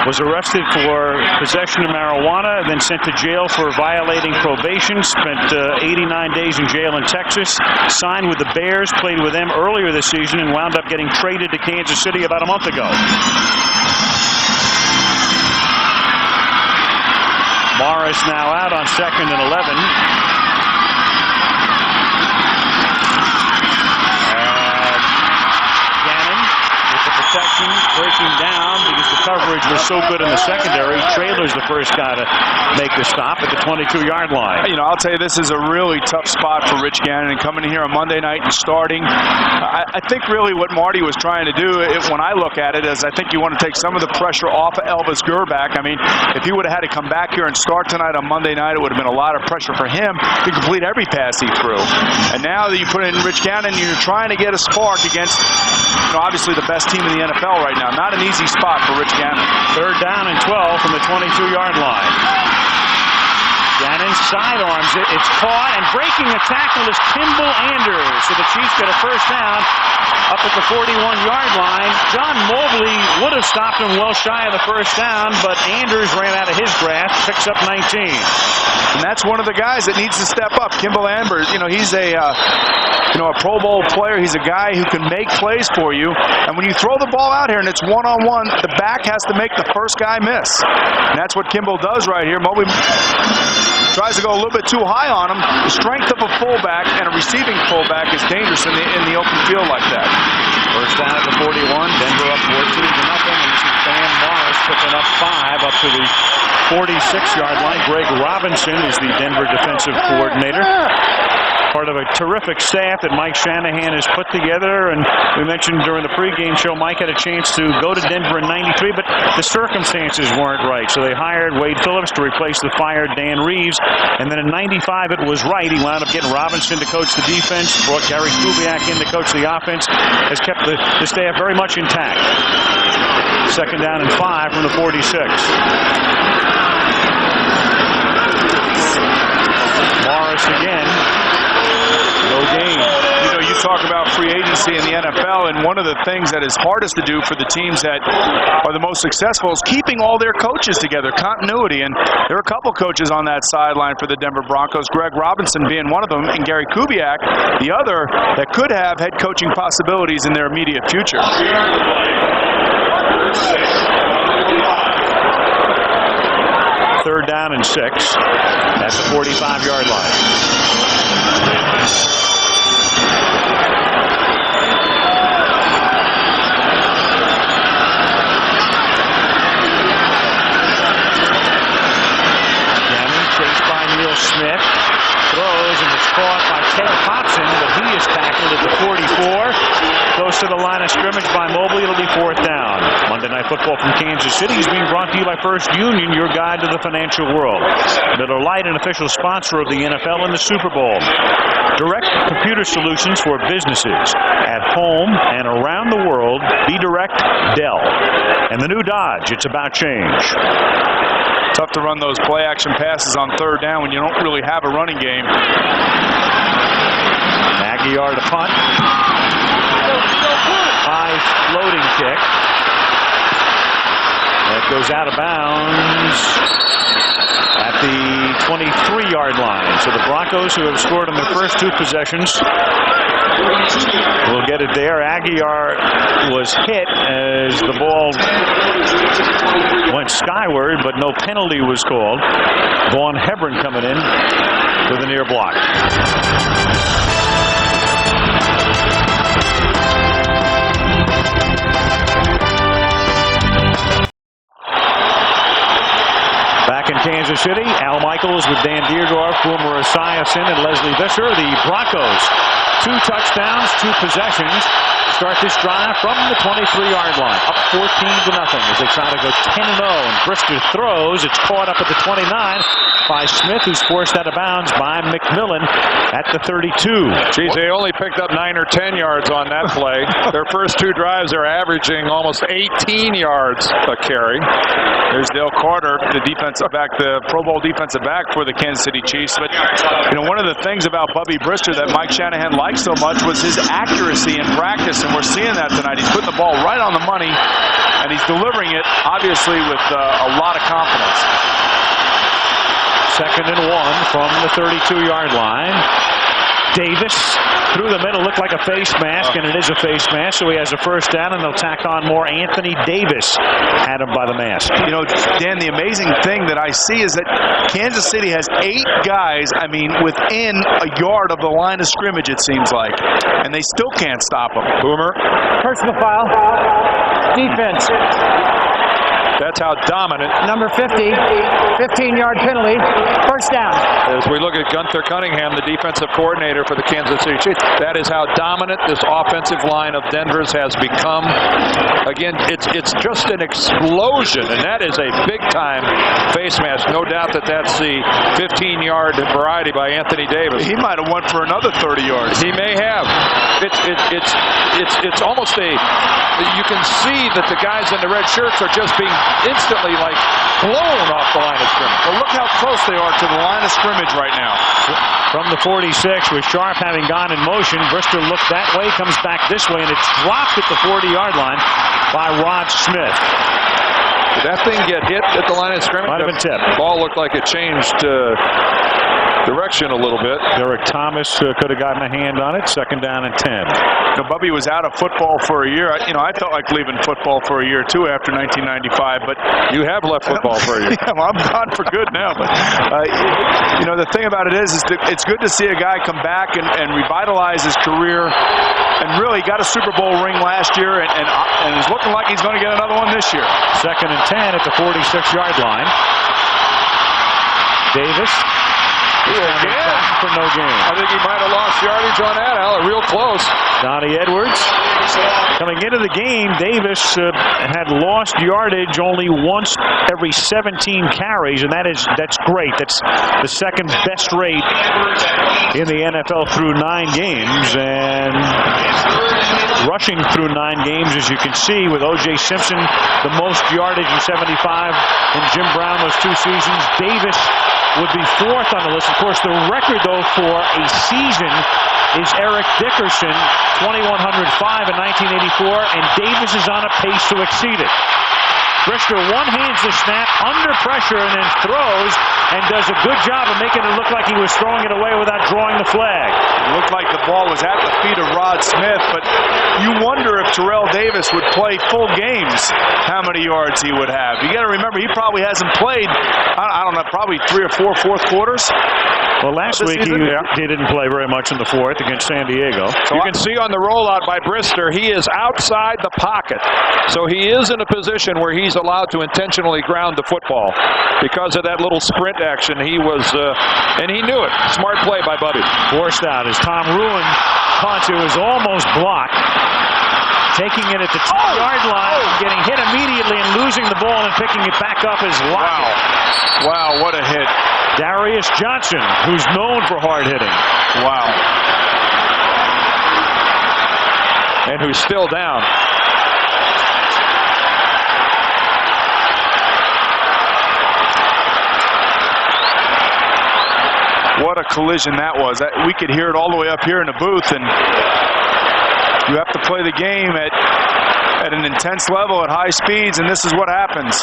Was arrested for possession of marijuana, then sent to jail for violating probation. Spent 89 days in jail in Texas. Signed with the Bears, played with them earlier this season, and wound up getting traded to Kansas City about a month ago. Morris now out on 2nd and 11. Gannon with the protection, breaking down because the coverage was so good in the secondary. Traylor's the first guy to make the stop at the 22-yard line. You know, I'll tell you, this is a really tough spot for Rich Gannon, and coming in here on Monday night and starting. I think really what Marty was trying to do, when I look at it, is I think you want to take some of the pressure off of Elvis Gerback. I mean, if he would have had to come back here and start tonight on Monday night, it would have been a lot of pressure for him to complete every pass he threw. And now that you put in Rich Gannon, you're trying to get a spark against, obviously the best team in the NFL right now. Not an easy spot for Rich Gannon. 3rd down and 12 from the 22-yard line. Gannon sidearms it. It's caught, and breaking the tackle is Kimball Anders. So the Chiefs get a first down up at the 41-yard line. John Mobley would have stopped him well shy of the first down, but Anders ran out of his grasp, picks up 19. And that's one of the guys that needs to step up. Kimball Anders, he's a Pro Bowl player. He's a guy who can make plays for you. And when you throw the ball out here and it's one-on-one, the back has to make the first guy miss. And that's what Kimball does right here. Mobley tries to go a little bit too high on him. The strength of a fullback and a receiving fullback is dangerous in the open field like that. First down at the 41. Denver up 14-0. And this is Bam Morris picking up 5 up to the 46-yard line. Greg Robinson is the Denver defensive coordinator. part of a terrific staff that Mike Shanahan has put together. And we mentioned during the pregame show, Mike had a chance to go to Denver in '93, but the circumstances weren't right. So they hired Wade Phillips to replace the fired Dan Reeves. And then in '95, it was right. He wound up getting Robinson to coach the defense, brought Gary Kubiak in to coach the offense, has kept the staff very much intact. 2nd down and 5 from the 46. Morris again. No gain. You know, you talk about free agency in the NFL, and one of the things that is hardest to do for the teams that are the most successful is keeping all their coaches together, continuity. And there are a couple coaches on that sideline for the Denver Broncos, Greg Robinson being one of them, and Gary Kubiak, the other, that could have head coaching possibilities in their immediate future. 3rd down and 6 at the 45-yard line. Chased by Neil Smith, throws and is caught by Ted Hobson, but he is tackled at the 44. Close to the line of scrimmage by Mobley. It'll be 4th down. Monday Night Football from Kansas City is being brought to you by First Union, your guide to the financial world. Miller Lite, an official sponsor of the NFL and the Super Bowl. Direct computer solutions for businesses at home and around the world. Be Direct, Dell. And the new Dodge, it's about change. Tough to run those play-action passes on 3rd down when you don't really have a running game. Aguiar to punt. High floating kick. That goes out of bounds at the 23-yard line. So the Broncos, who have scored on their first 2 possessions, will get it there. Aguiar was hit as the ball went skyward, but no penalty was called. Vaughn Hebron coming in with a near block. Back in Kansas City, Al Michaels with Dan Dierdorf, Boomer Esiason, and Leslie Visser. The Broncos, 2 touchdowns, 2 possessions. Start this drive from the 23-yard line, up 14-0 as they try to go 10-0. And Brisker throws. It's caught up at the 29 by Smith, who's forced out of bounds by McMillan at the 32. Geez, they only picked up 9 or 10 yards on that play. Their first 2 drives, they're averaging almost 18 yards a carry. There's Dale Carter, the defensive back, the Pro Bowl defensive back for the Kansas City Chiefs. But, you know, one of the things about Bubby Brister that Mike Shanahan liked so much was his accuracy in practice, and we're seeing that tonight. He's putting the ball right on the money, and he's delivering it, obviously, with a lot of confidence. 2nd and 1 from the 32-yard line. Davis through the middle, looked like a face mask, and it is a face mask, so he has a 1st down, and they'll tack on more. Anthony Davis had him by the mask. You know, Dan, the amazing thing that I see is that Kansas City has 8 guys, I mean, within a yard of the line of scrimmage, it seems like, and they still can't stop them. Boomer. Personal foul. Defense. That's how dominant. Number 50, 15-yard penalty, 1st down. As we look at Gunther Cunningham, the defensive coordinator for the Kansas City Chiefs, that is how dominant this offensive line of Denver's has become. Again, it's just an explosion, and that is a big-time face mask. No doubt that that's the 15-yard variety by Anthony Davis. He might have won for another 30 yards. He may have. It's almost a. You can see that the guys in the red shirts are just being instantly like blown off the line of scrimmage. Well, look how close they are to the line of scrimmage right now. From the 46, with Sharp having gone in motion, Brister looked that way, comes back this way, and it's dropped at the 40-yard line by Rod Smith. Did that thing get hit at the line of scrimmage? Might have been tipped. The ball looked like it changed direction a little bit. Derek Thomas could have gotten a hand on it. 2nd down and 10. Now, Bubby was out of football for a year. I felt like leaving football for a year too after 1995. But you have left football for a year. Yeah, well, I'm gone for good now. But the thing about it is that it's good to see a guy come back and revitalize his career. And really got a Super Bowl ring last year, and is looking like he's going to get another one this year. 2nd and 10 at the 46-yard line. Davis For no gain. I think he might have lost yardage on that, Al. Real close. Donnie Edwards. Coming into the game, Davis had lost yardage only once every 17 carries, and that's great. That's the second best rate in the NFL through 9 games. And rushing through 9 games, as you can see, with O.J. Simpson, the most yardage in 75, and Jim Brown those 2 seasons. Davis would be 4th on the list. Of course, the record, though, for a season is Eric Dickerson, 2,105 in 1984, and Davis is on a pace to exceed it. Brister one-hands the snap under pressure and then throws and does a good job of making it look like he was throwing it away without drawing the flag. It looked like the ball was at the feet of Rod Smith, but you wonder if Terrell Davis would play full games, how many yards he would have. You got to remember, he probably hasn't played, I don't know, probably 3 or 4 fourth quarters. Well, last week he didn't play very much in the 4th against San Diego. You can see on the rollout by Brister, he is outside the pocket. So he is in a position where he's allowed to intentionally ground the football. Because of that little sprint action, he was, and he knew it. Smart play by Bubby. Forced out as Tom Ruin punts. It was almost blocked. Taking it at the 2-yard line, getting hit immediately and losing the ball and picking it back up is Lockett. Wow, what a hit. Darius Johnson, who's known for hard hitting. Wow. And who's still down. What a collision that was. We could hear it all the way up here in the booth, and you have to play the game at an intense level at high speeds, and this is what happens.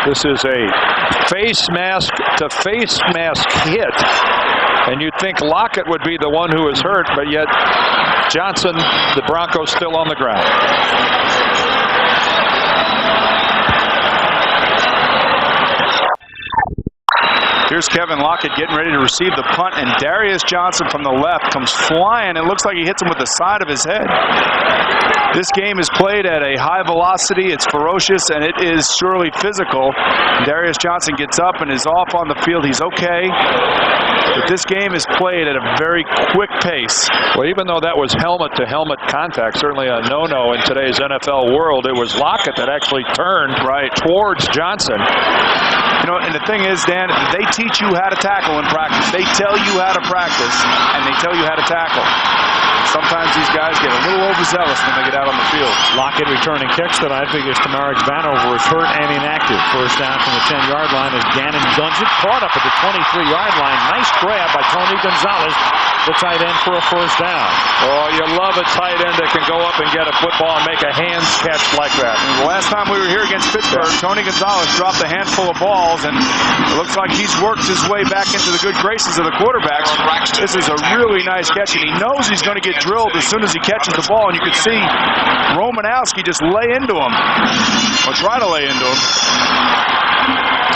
This is a face mask to face mask hit. And you'd think Lockett would be the one who was hurt, but yet Johnson, the Broncos, still on the ground. Here's Kevin Lockett getting ready to receive the punt, and Darius Johnson from the left comes flying. It looks like he hits him with the side of his head. This game is played at a high velocity. It's ferocious, and it is surely physical. Darius Johnson gets up and is off on the field. He's okay. But this game is played at a very quick pace. Well, even though that was helmet-to-helmet contact, certainly a no-no in today's NFL world, it was Lockett that actually turned right towards Johnson. You know, and the thing is, Dan, they teach you how to tackle in practice. They tell you how to practice, and they tell you how to tackle. Sometimes these guys get a little overzealous when they get out on the field. Lockett returning kicks tonight because Tamarick Vanover is hurt and inactive. First down from the 10-yard line as Gannon guns it. Caught up at the 23-yard line. Nice grab by Tony Gonzalez, the tight end, for a first down. Oh, you love a tight end that can go up and get a football and make a hands catch like that. And the last time we were here against Pittsburgh, Tony Gonzalez dropped a handful of balls, and it looks like he's worked his way back into the good graces of the quarterbacks. This is a really nice catch, and he knows he's going to get drilled as soon as he catches the ball, and you can see Romanowski just lay into him, or try to lay into him.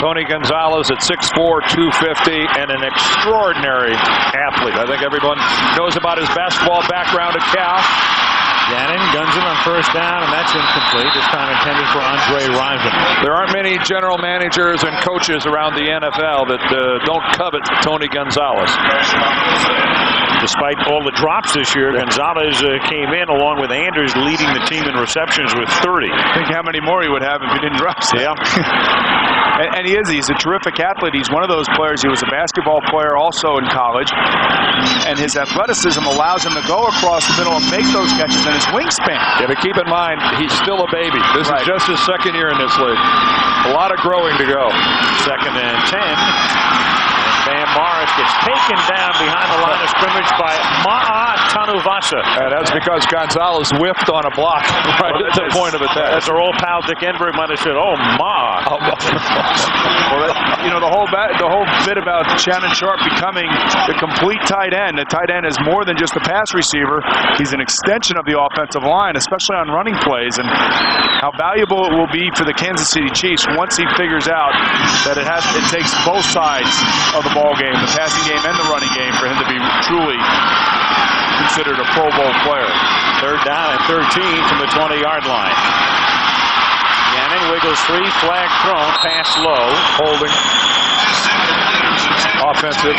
Tony Gonzalez at 6'4", 250, and an extraordinary athlete. I think everyone knows about his basketball background at Cal. Gannon guns it on first down, and that's incomplete. This time intended for Andre Rison. There aren't many general managers and coaches around the NFL that don't covet Tony Gonzalez. Despite all the drops this year, Gonzalez came in along with Anders leading the team in receptions with 30. Think how many more he would have if he didn't drop some. Yeah. And he's a terrific athlete. He's one of those players. He was a basketball player also in college. And his athleticism allows him to go across the middle and make those catches, and his wingspan. Yeah, but keep in mind, he's still a baby. This is just his second year in this league. A lot of growing to go. Second and 10. Bam Morris gets taken down behind the line of scrimmage by Ma'a Tanuvasa. And that's because Gonzalez whiffed on a block right at the point of attack. That's our old pal Dick Enberg might have said, "Oh, Ma." Well, you know, the whole bit about Shannon Sharp becoming the complete tight end. The tight end is more than just a pass receiver. He's an extension of the offensive line, especially on running plays, and how valuable it will be for the Kansas City Chiefs once he figures out that it takes both sides of the ball game, the passing game and the running game, for him to be truly considered a Pro Bowl player. Third down and 13 from the 20-yard line. Gannon wiggles free, flag thrown, pass low, holding. Offensive.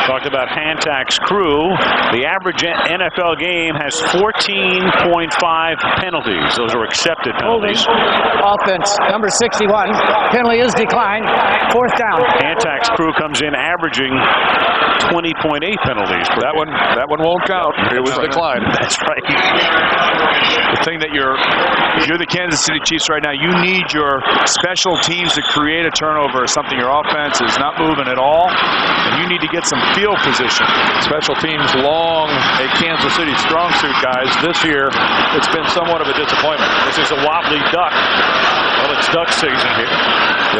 Talked about Hantak's crew. The average NFL game has 14.5 penalties. Those are accepted penalties. Offense, number 61. Penalty is declined. 4th down. Hantak's crew comes in averaging 20.8 penalties. That one won't count. It was declined. That's right. The thing that if you're the Kansas City Chiefs right now, you need your special teams to create a turnover or something. Your offense is not moving at all, and you need to get some field position. Special teams long a Kansas City strong suit, guys. This year, it's been somewhat of a disappointment. This is a wobbly duck. Well, it's duck season here.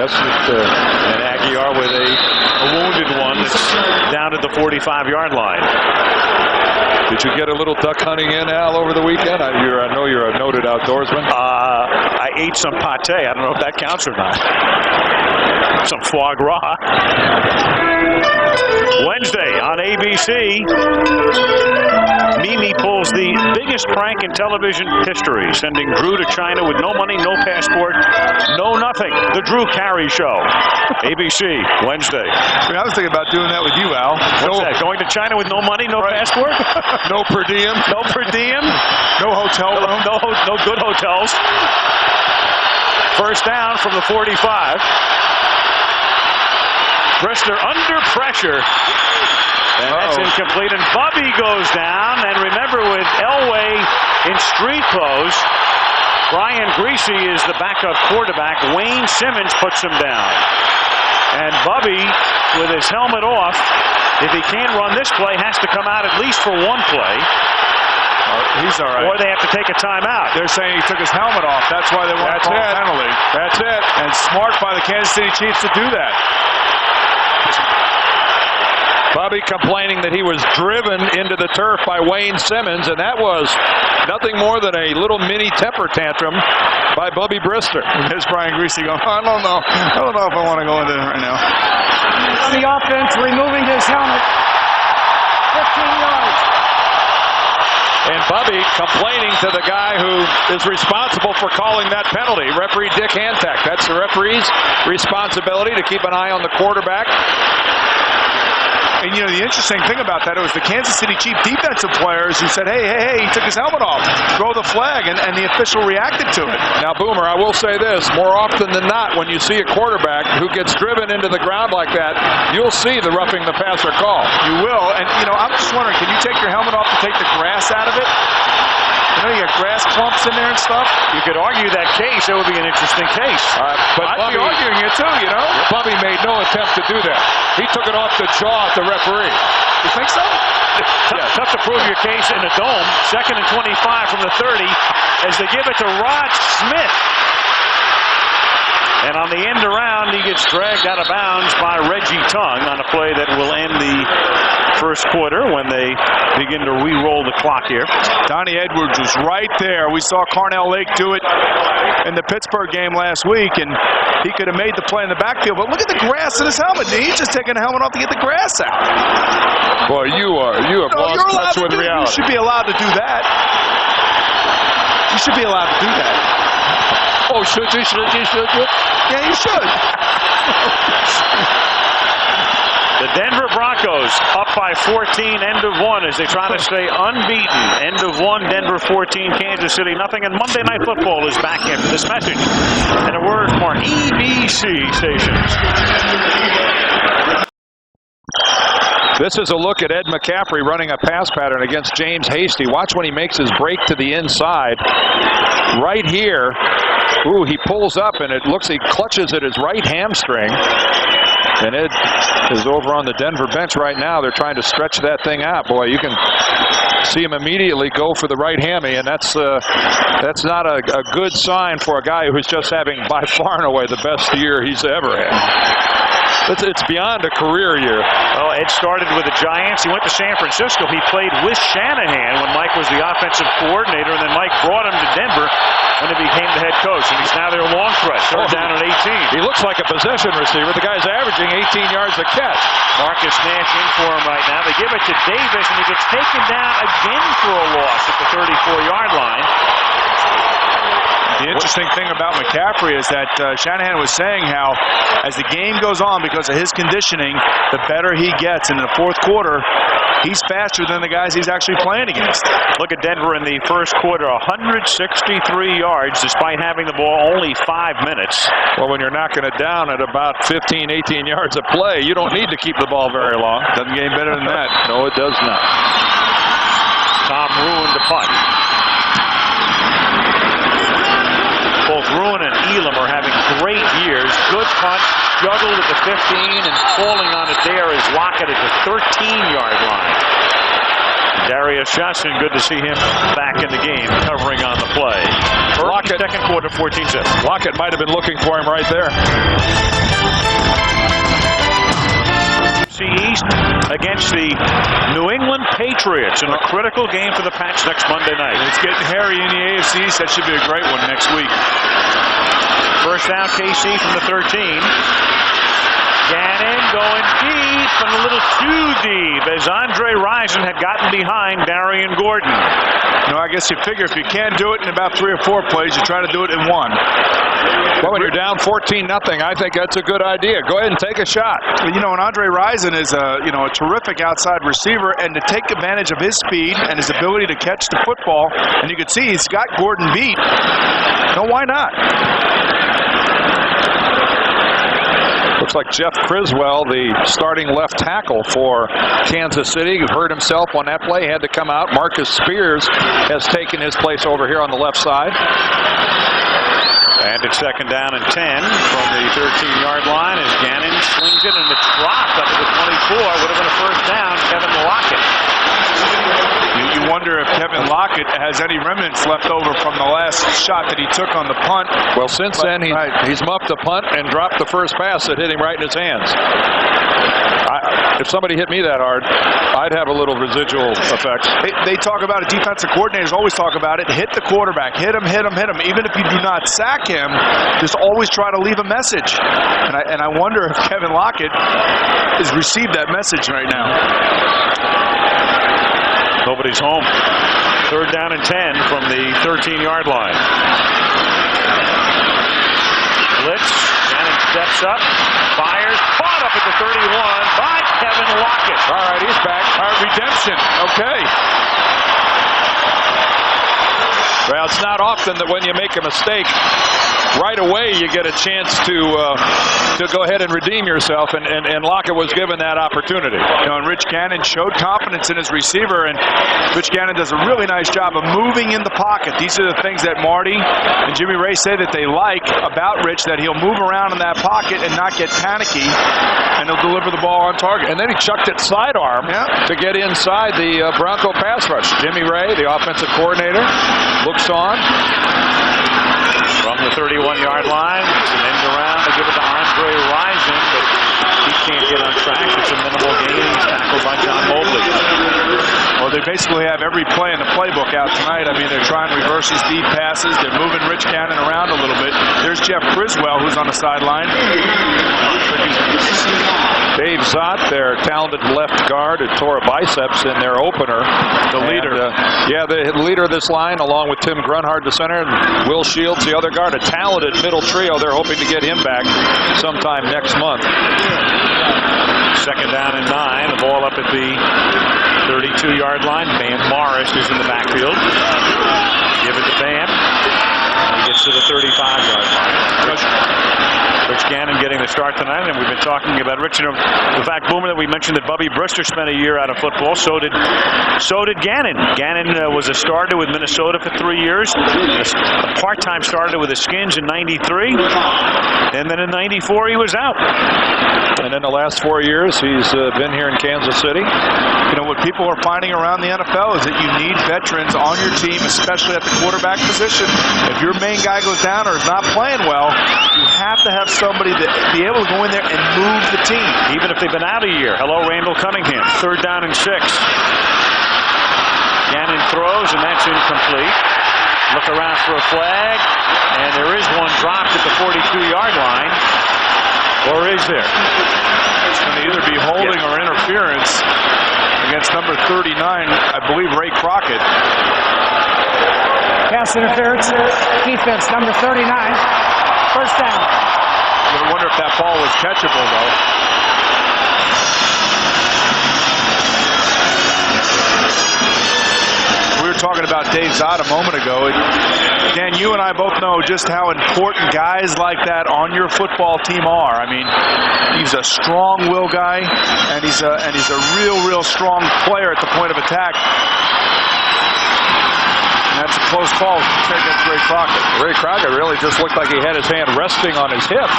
Yes, and Aguiar with a wounded one that's down at the 45-yard line. Did you get a little duck hunting in, Al, over the weekend? I know you're a noted outdoorsman. I ate some pate. I don't know if that counts or not. Some foie gras. Wednesday on ABC, Mimi pulls the biggest prank in television history, sending Drew to China with no money, no passport, no nothing. The Drew Carey Show. ABC, Wednesday. I was thinking about doing that with you, Al. What's that? Going to China with no money, no passport? No per diem. No per diem. No hotel room. No good hotels. First down from the 45. Brister under pressure. And that's incomplete. And Bubby goes down. And remember, with Elway in street clothes, Brian Greasy is the backup quarterback. Wayne Simmons puts him down. And Bubby, with his helmet off, if he can't run this play, has to come out at least for one play. He's all right. Or they have to take a timeout. They're saying he took his helmet off. That's why they want to call a penalty. That's it. And smart by the Kansas City Chiefs to do that. Bobby complaining that he was driven into the turf by Wayne Simmons, and that was nothing more than a little mini temper tantrum by Bubby Brister. And there's Brian Greasy going, I don't know if I want to go into it right now. On the offense, removing his helmet. 15 yards. And Bubby complaining to the guy who is responsible for calling that penalty, referee Dick Hantak. That's the referee's responsibility to keep an eye on the quarterback. And, you know, the interesting thing about that, it was the Kansas City Chief defensive players who said, hey, he took his helmet off. Throw the flag, and the official reacted to it. Now, Boomer, I will say this. More often than not, when you see a quarterback who gets driven into the ground like that, you'll see the roughing the passer call. You will. And, you know, I'm just wondering, can you take your helmet off to take the grass out of it? You know, you got grass clumps in there and stuff. You could argue that case. It would be an interesting case. But I'd be arguing it too, you know. Bubby made no attempt to do that. He took it off the jaw at the referee. You think so? Tough to prove your case in a dome. 2nd and 25 from the 30 as they give it to Rod Smith. And on the end around, he gets dragged out of bounds by Reggie Tongue on a play that will end the first quarter when they begin to re-roll the clock here. Donnie Edwards was right there. We saw Carnell Lake do it in the Pittsburgh game last week, and he could have made the play in the backfield. But look at the grass in his helmet. He's just taking the helmet off to get the grass out. Boy, you have lost touch with reality. You should be allowed to do that. You should be allowed to do that. Oh, should you? Yeah, you should. The Denver Broncos up by 14, end of one, as they try to stay unbeaten. End of one, Denver 14, Kansas City nothing. And Monday Night Football is back after this message. And a word from our ABC stations. This is a look at Ed McCaffrey running a pass pattern against James Hasty. Watch when he makes his break to the inside. Right here. Ooh, he pulls up, and it looks he clutches at his right hamstring. And Ed is over on the Denver bench right now. They're trying to stretch that thing out. Boy, you can see him immediately go for the right hammy, and that's not a good sign for a guy who's just having by far and away the best year he's ever had. It's beyond a career year. Well, Ed started with the Giants. He went to San Francisco. He played with Shanahan when Mike was the offensive coordinator, and then Mike brought him to Denver when he became the head coach. And he's now their long threat, third down at 18. He looks like a possession receiver. The guy's averaging 18 yards a catch. Marcus Nash in for him right now. They give it to Davis, and he gets taken down again for a loss at the 34-yard line. The interesting thing about McCaffrey is that Shanahan was saying how as the game goes on, because of his conditioning, the better he gets. And in the fourth quarter, he's faster than the guys he's actually playing against. Look at Denver in the first quarter, 163 yards despite having the ball only 5 minutes. Well, when you're knocking it down at about 15, 18 yards a play, you don't need to keep the ball very long. Doesn't get any better than that. No, it does not. Tom ruined the punt. Both Ruin and Elam are having great years. Good punt, juggled at the 15, and falling on it there is Lockett at the 13-yard line. Darius Johnson, good to see him back in the game, covering on the play. Lockett, second quarter, 14-7. Lockett might have been looking for him right there. East against the New England Patriots in a critical game for the Pats next Monday night. It's getting hairy in the AFC East. That should be a great one next week. First down, KC from the 13. Gannon going deep and a little too deep as Andre Rison had gotten behind Darian Gordon. No, I guess you figure if you can't do it in about 3 or 4 plays, you try to do it in one. Well, when you're down 14-0, I think that's a good idea. Go ahead and take a shot. You know, and Andre Rison is a terrific outside receiver, and to take advantage of his speed and his ability to catch the football, and you can see he's got Gordon beat. No, why not? Looks like Jeff Criswell, the starting left tackle for Kansas City, hurt himself on that play, had to come out. Marcus Spears has taken his place over here on the left side. And it's second down and 10 from the 13-yard line as Gannon slings it, and it's dropped up to the 24. Would have been a first down. Kevin Lockett. You wonder if Kevin Lockett has any remnants left over from the last shot that he took on the punt. Well, since then, he's muffed the punt and dropped the first pass that hit him right in his hands. If somebody hit me that hard, I'd have a little residual effect. They talk about it. Defensive coordinators always talk about it. Hit the quarterback. Hit him, hit him, hit him. Even if you do not sack him, just always try to leave a message. And I wonder if Kevin Lockett has received that message right now. Nobody's home. Third down and 10 from the 13-yard line. Blitz. Gannon steps up. Fires. Caught up at the 31 by Kevin Lockett. All right, he's back. All right, redemption. Okay. Well, it's not often that when you make a mistake, right away you get a chance to go ahead and redeem yourself, and Lockett was given that opportunity. You know, and Rich Gannon showed confidence in his receiver, and Rich Gannon does a really nice job of moving in the pocket. These are the things that Marty and Jimmy Ray say that they like about Rich, that he'll move around in that pocket and not get panicky, and he'll deliver the ball on target. And then he chucked it sidearm to get inside the Bronco pass rush. Jimmy Ray, the offensive coordinator, looks on. From the 31-yard line, it's an end around to give it to Andre Rison, but he can't get on track. It's a minimal gain. He's tackled by John Mobley. Well, they basically have every play in the playbook out tonight. I mean, they're trying reverses, deep passes. They're moving Rich Gannon around a little bit. There's Jeff Criswell, who's on the sideline. Dave Zott, their talented left guard, who tore a biceps in their opener. The leader. The leader of this line, along with Tim Grunhard, the center, and Will Shields, the other guard. A talented middle trio. They're hoping to get him back sometime next month. Second down and 9. The ball up at the 32-yard line. Bam Morris is in the backfield. Give it to Bam. He gets to the 35-yard line. Rich Gannon getting the start tonight, and we've been talking about Rich. You know, the fact, Boomer, that we mentioned that Bubby Brister spent a year out of football. So did Gannon. Gannon was a starter with Minnesota for 3 years, a part-time starter with the Skins in '93, and then in '94 he was out. And in the last 4 years, he's been here in Kansas City. You know, what people are finding around the NFL is that you need veterans on your team, especially at the quarterback position. If your main guy goes down or is not playing well, you have to have somebody that be able to go in there and move the team. Even if they've been out a year. Hello, Randall Cunningham. Third down and 6. Gannon throws, and that's incomplete. Look around for a flag, and there is one dropped at the 42-yard line. Or is there? It's going to either be holding or interference against number 39, I believe, Ray Crockett. Pass interference. Defense, number 39. First down. I wonder if that ball was catchable, though. We were talking about Dave Zott a moment ago. Dan, you and I both know just how important guys like that on your football team are. I mean, he's a strong will guy, and he's a real strong player at the point of attack. And that's a close call against Ray Crockett. Ray Crockett really just looked like he had his hand resting on his hip.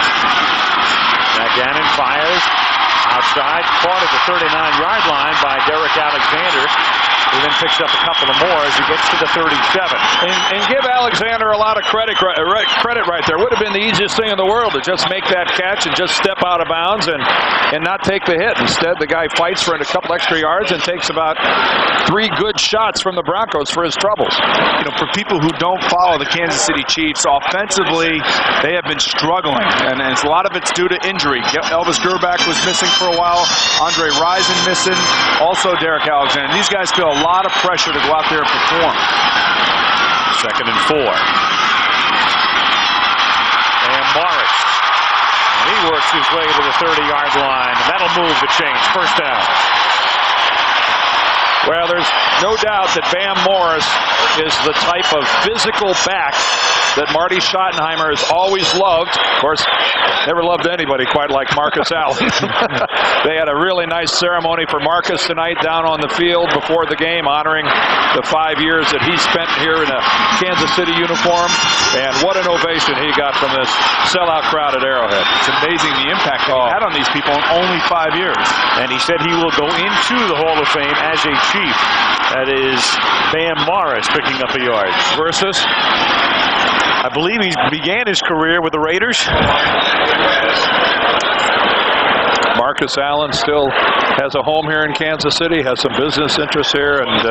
Now Gannon fires outside, caught at the 39-yard line by Derek Alexander. He then picks up a couple of more as he gets to the 37. And give Alexander a lot of credit right there. Would have been the easiest thing in the world to just make that catch and just step out of bounds and not take the hit. Instead, the guy fights for a couple extra yards and takes about 3 good shots from the Broncos for his troubles. You know, for people who don't follow the Kansas City Chiefs, offensively, they have been struggling, and a lot of it's due to injury. Elvis Gerbach was missing for a while, Andre Rison missing, also Derek Alexander. These guys feel a lot of pressure to go out there and perform. 2nd and 4. And Morris. And he works his way to the 30-yard line, and that'll move the chains. First down. Well, there's no doubt that Bam Morris is the type of physical back that Marty Schottenheimer has always loved. Of course, never loved anybody quite like Marcus Allen. They had a really nice ceremony for Marcus tonight down on the field before the game, honoring the 5 years that he spent here in a Kansas City uniform. And what an ovation he got from this sellout crowd at Arrowhead. It's amazing the impact that he had on these people in only 5 years. And he said he will go into the Hall of Fame as a Chief. That is Bam Morris picking up a yard. Versus, I believe he began his career with the Raiders. Marcus Allen still has a home here in Kansas City, has some business interests here, and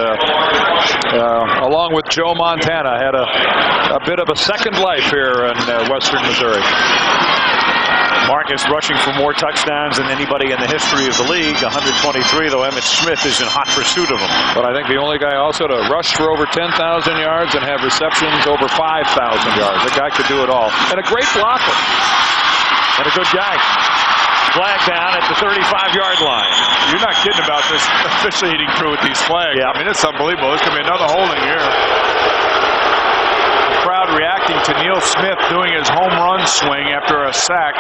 along with Joe Montana, had a bit of a second life here in western Missouri. Marcus rushing for more touchdowns than anybody in the history of the league. 123, though Emmitt Smith is in hot pursuit of him. But I think the only guy also to rush for over 10,000 yards and have receptions over 5,000 yards. The guy could do it all. And a great blocker. And a good guy. Flag down at the 35-yard line. You're not kidding about this officiating crew with these flags. Yeah. I mean, it's unbelievable. There's going to be another holding here. Crowd reacting to Neil Smith doing his home run swing after a sack.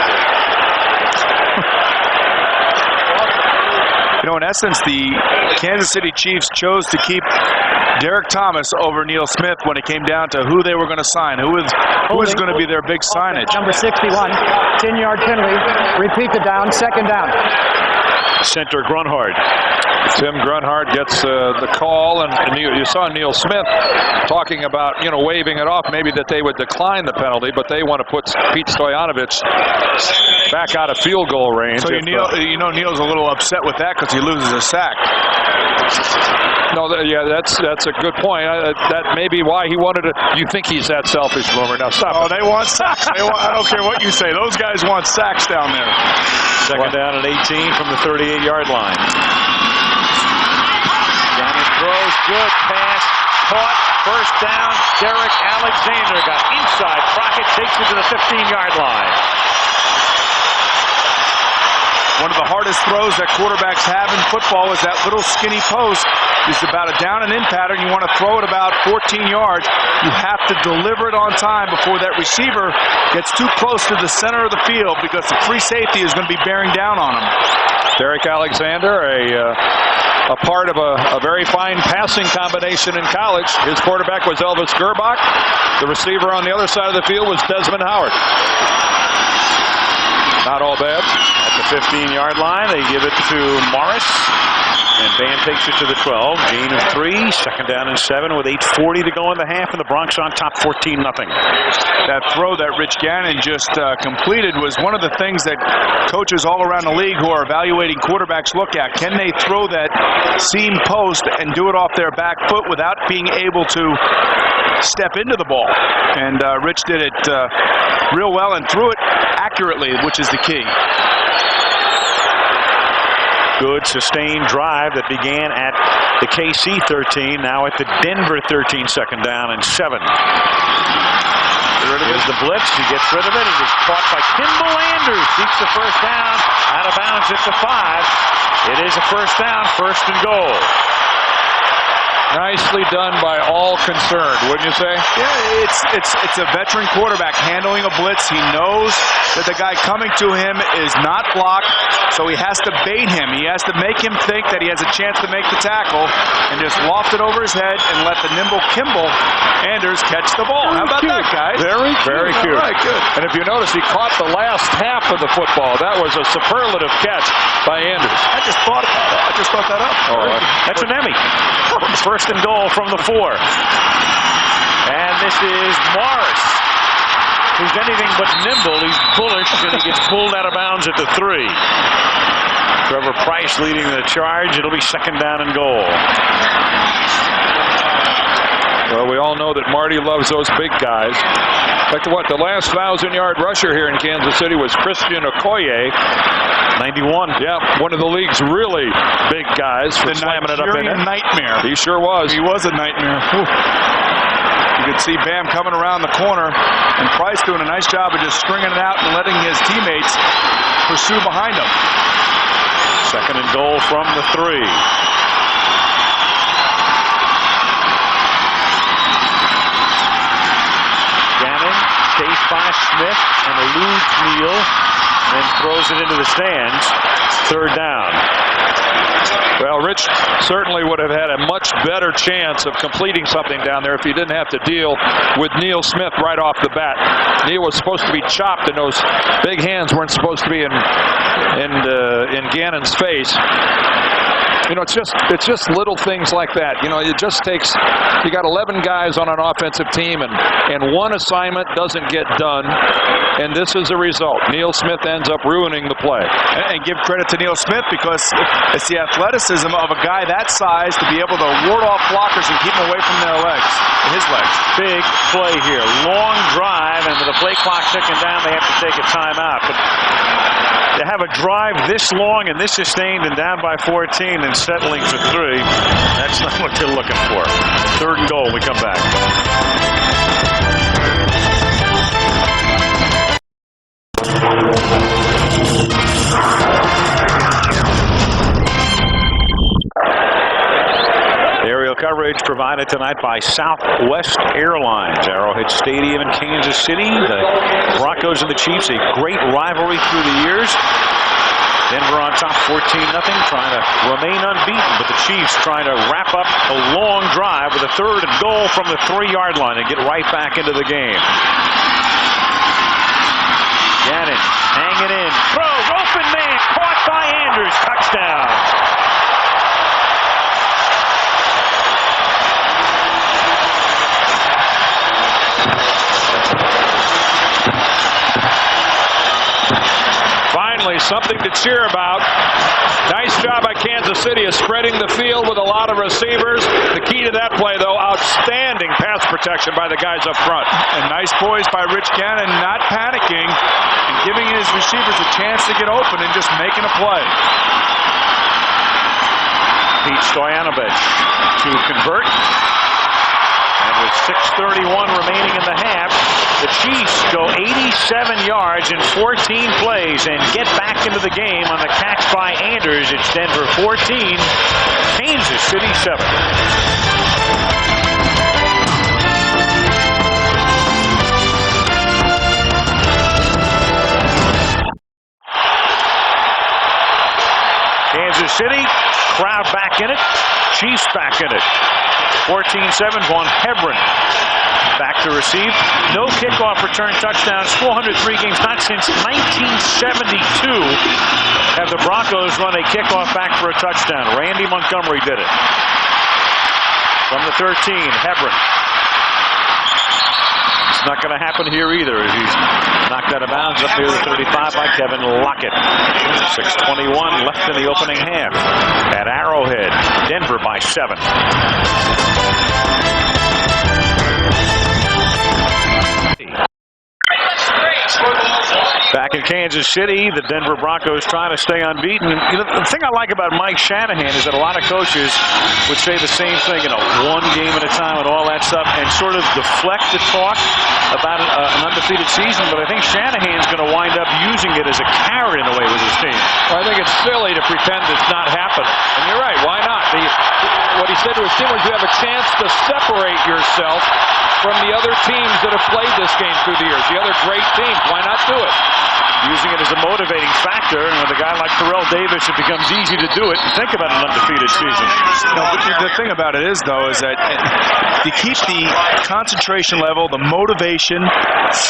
You know, in essence, the Kansas City Chiefs chose to keep Derek Thomas over Neil Smith when it came down to who they were going to sign, who was going to be their big signage. Number 61, 10-yard penalty. Repeat the down, 2nd down. Center Grunhard. Tim Grunhard gets the call, and you saw Neil Smith talking about, waving it off, maybe that they would decline the penalty, but they want to put Pete Stoyanovich back out of field goal range. So Neil's a little upset with that because he loses a sack. No, that's a good point. That may be why he wanted to. You think he's that selfish, Bloomer? Now stop. Oh, they want sacks. I don't care what you say. Those guys want sacks down there. 2nd down and 18 from the 38-yard line. Gannon throws, good pass, caught, first down. Derek Alexander got inside. Crockett takes it to the 15-yard line. One of the hardest throws that quarterbacks have in football is that little skinny post. It's about a down and in pattern. You want to throw it about 14 yards. You have to deliver it on time before that receiver gets too close to the center of the field because the free safety is going to be bearing down on him. Derek Alexander, a part of a very fine passing combination in college. His quarterback was Elvis Gerbach. The receiver on the other side of the field was Desmond Howard. Not all bad. At the 15-yard line, they give it to Morris. And Bam takes it to the 12. Gain of 3. 2nd down and 7 with 8:40 to go in the half, and the Bronx on top 14-0. That throw that Rich Gannon just completed was one of the things that coaches all around the league who are evaluating quarterbacks look at. Can they throw that seam post and do it off their back foot without being able to step into the ball? And Rich did it real well and threw it accurately, which is the key. Good sustained drive that began at the KC 13, now at the Denver 13, second down and 7. Here's the blitz. He gets rid of it. It is caught by Kimball Anders. Seeks the first down. Out of bounds at the 5. It is a first down, first and goal. Nicely done by all concerned, wouldn't you say? Yeah, it's a veteran quarterback handling a blitz. He knows that the guy coming to him is not blocked, so he has to bait him. He has to make him think that he has a chance to make the tackle and just loft it over his head and let the nimble Kimball Anders catch the ball. How about that, guys? Very cute. All right, good. And if you notice, he caught the last half of the football. That was a superlative catch by Anders. I just thought that up. Oh, that's an Emmy. First and goal from the 4. And this is Morris, who's anything but nimble. He's bullish, and he gets pulled out of bounds at the 3. Trevor Price leading the charge. It'll be second down and goal. Well, we all know that Marty loves those big guys. Back to what? The last 1,000-yard rusher here in Kansas City was Christian Okoye. 91. Yeah, one of the league's really big guys for slamming it up in there. Nightmare. He sure was. He was a nightmare. Whew. You could see Bam coming around the corner, and Price doing a nice job of just stringing it out and letting his teammates pursue behind him. Second and goal from the 3. Chased by Smith and eludes Neal and throws it into the stands. Third down. Well, Rich certainly would have had a much better chance of completing something down there if he didn't have to deal with Neal Smith right off the bat. Neal was supposed to be chopped, and those big hands weren't supposed to be in Gannon's face. You know, it's just little things like that. You know, it just takes, you got 11 guys on an offensive team, and one assignment doesn't get done, and this is the result. Neal Smith ends up ruining the play. And give credit to Neal Smith, because it's the athleticism of a guy that size to be able to ward off blockers and keep them away from his legs. Big play here. Long drive, and with the play clock ticking down, they have to take a timeout. But to have a drive this long and this sustained and down by 14 and settling for 3, that's not what they're looking for. Third and goal when we come back. Aerial coverage provided tonight by Southwest Airlines. Arrowhead Stadium in Kansas City. The Broncos and the Chiefs, a great rivalry through the years. Denver on top 14-0, trying to remain unbeaten, but the Chiefs trying to wrap up a long drive with a third and goal from the 3-yard line and get right back into the game. Gannon hanging in, throws, open man, caught by Anders, touchdown. Finally, something to cheer about. Nice job by Kansas City of spreading the field with a lot of receivers. The key to that play, though, outstanding pass protection by the guys up front. And nice poise by Rich Gannon, not panicking and giving his receivers a chance to get open and just making a play. Pete Stoyanovich to convert. And with 6:31 remaining in the half, the Chiefs go 87 yards in 14 plays and get back into the game on the catch by Anders. It's Denver 14, Kansas City 7. Kansas City, crowd back in it, Chiefs back in it. 14-7, Von Hebron back to receive. No kickoff return touchdowns, 403 games, not since 1972 have the Broncos run a kickoff back for a touchdown. Randy Montgomery did it. From the 13, Hebron. It's not going to happen here either. He's knocked out of bounds up near the 35 by Kevin Lockett. 6:21 left in the opening half at Arrowhead. Denver by 7. Back in Kansas City, the Denver Broncos trying to stay unbeaten. You know, the thing I like about Mike Shanahan is that a lot of coaches would say the same thing, one game at a time and all that stuff, and sort of deflect the talk about an undefeated season. But I think Shanahan's going to wind up using it as a carrot in a way with his team. Well, I think it's silly to pretend it's not happening. And you're right, why not? What he said to his team was you have a chance to separate yourself from the other teams that have played this game through the years, the other great teams. Why not do it? Using it as a motivating factor, and with a guy like Terrell Davis, it becomes easy to do it and think about an undefeated season. No, but the thing about it is, though, is that to keep the concentration level, the motivation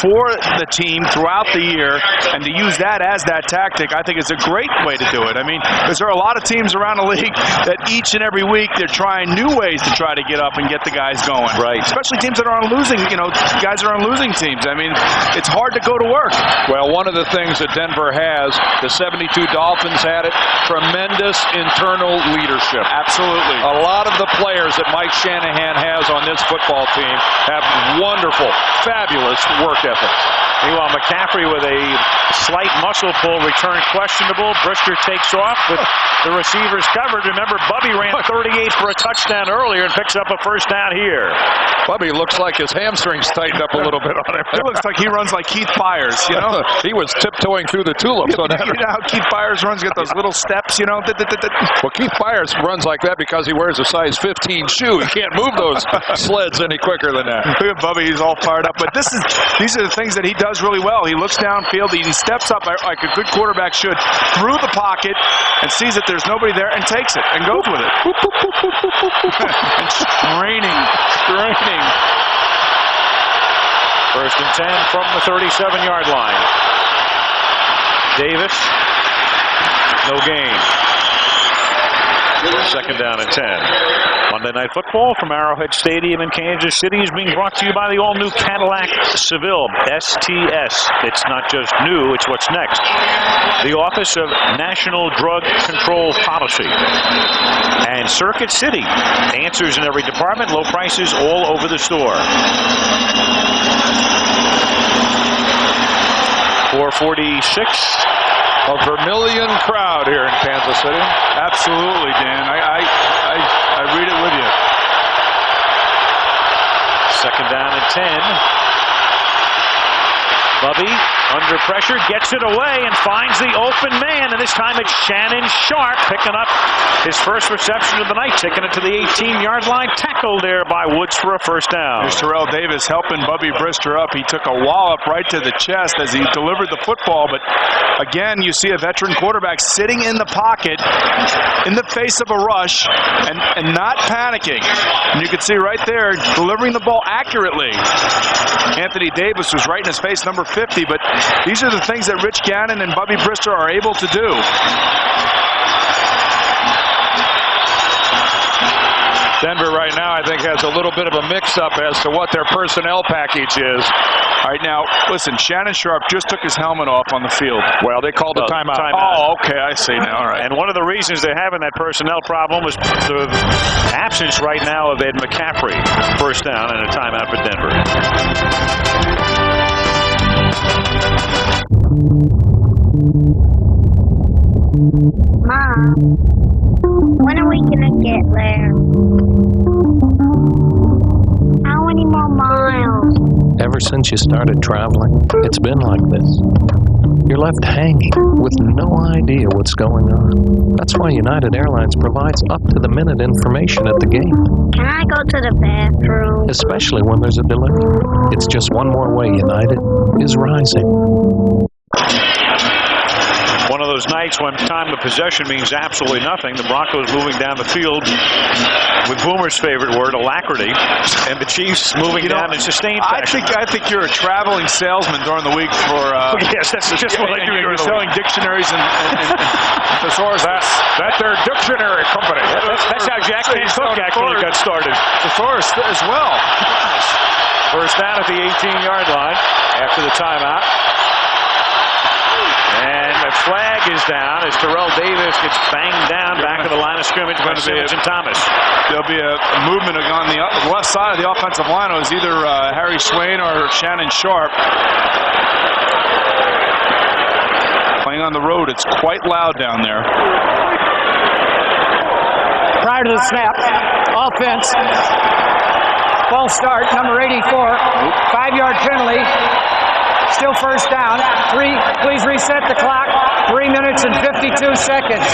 for the team throughout the year, and to use that as that tactic, I think it's a great way to do it. I mean, because there are a lot of teams around the league that each and every week they're trying new ways to try to get up and get the guys going. Right. Especially teams that are on losing, guys that are on losing teams. I mean, it's hard to go to work. Well, one of the things that Denver has, the 72 Dolphins had it, tremendous internal leadership. Absolutely. A lot of the players that Mike Shanahan has on this football team have wonderful, fabulous work ethic. Meanwhile, McCaffrey with a slight muscle pull, return questionable. Brister takes off with the receivers covered. Remember, Bubby ran 38 for a touchdown earlier and picks up a first down here. Bubby looks like his hamstrings tightened up a little bit on him. It looks like he runs like Keith Byers, He was tiptoeing through the tulips on that. You know how Keith Byers runs, get those little steps, Well, Keith Byers runs like that because he wears a size 15 shoe. He can't move those sleds any quicker than that. Look at Bubby, he's all fired up. But these are the things that he does really well. He looks downfield, he steps up like a good quarterback should, through the pocket, and sees that there's nobody there and takes it and goes with it. And straining. First and 10 from the 37-yard line. Davis, no gain. Second down and 10. Monday Night Football from Arrowhead Stadium in Kansas City is being brought to you by the all-new Cadillac Seville, STS. It's not just new, it's what's next. The Office of National Drug Control Policy. And Circuit City. Answers in every department, low prices all over the store. 4:46. A Vermilion crowd here in Kansas City. Absolutely, Dan. I read it with you. Second down and 10. Bubby, under pressure, gets it away and finds the open man. And this time it's Shannon Sharp picking up his first reception of the night, taking it to the 18-yard line. Tackled there by Woods for a first down. Here's Terrell Davis helping Bubby Brister up. He took a wallop right to the chest as he delivered the football. But again, you see a veteran quarterback sitting in the pocket in the face of a rush and not panicking. And you can see right there, delivering the ball accurately. Anthony Davis was right in his face, number 50, but these are the things that Rich Gannon and Bubby Brister are able to do. Denver right now, I think, has a little bit of a mix-up as to what their personnel package is. All right, now, listen, Shannon Sharp just took his helmet off on the field. Well, they called a timeout. Oh, okay, I see now. All right. And one of the reasons they're having that personnel problem is the absence right now of Ed McCaffrey. First down and a timeout for Denver. Mom, when are we gonna get there? How many more miles? Ever since you started traveling, it's been like this. You're left hanging with no idea what's going on. That's why United Airlines provides up-to-the-minute information at the gate. Can I go to the bathroom? Especially when there's a delay. It's just one more way United is rising. One of those nights when time of possession means absolutely nothing. The Broncos moving down the field with Boomer's favorite word, alacrity, and the Chiefs moving down in sustained fashion. I think you're a traveling salesman during the week for. Yes, that's just what I do. You're selling dictionaries and thesaurus. That's their dictionary company. That's how Jack Can Cook actually got started. Thesaurus as well. First down at the 18-yard line after the timeout. And the flag is down as Terrell Davis gets banged down back of the line of scrimmage by Simmons and Thomas. There'll be a movement on the left side of the offensive line. It was either Harry Swain or Shannon Sharp. Playing on the road, it's quite loud down there. Prior to the snap, offense, false start, number 84, 5-yard penalty, still first down. Please reset the clock. 3 minutes and 52 seconds.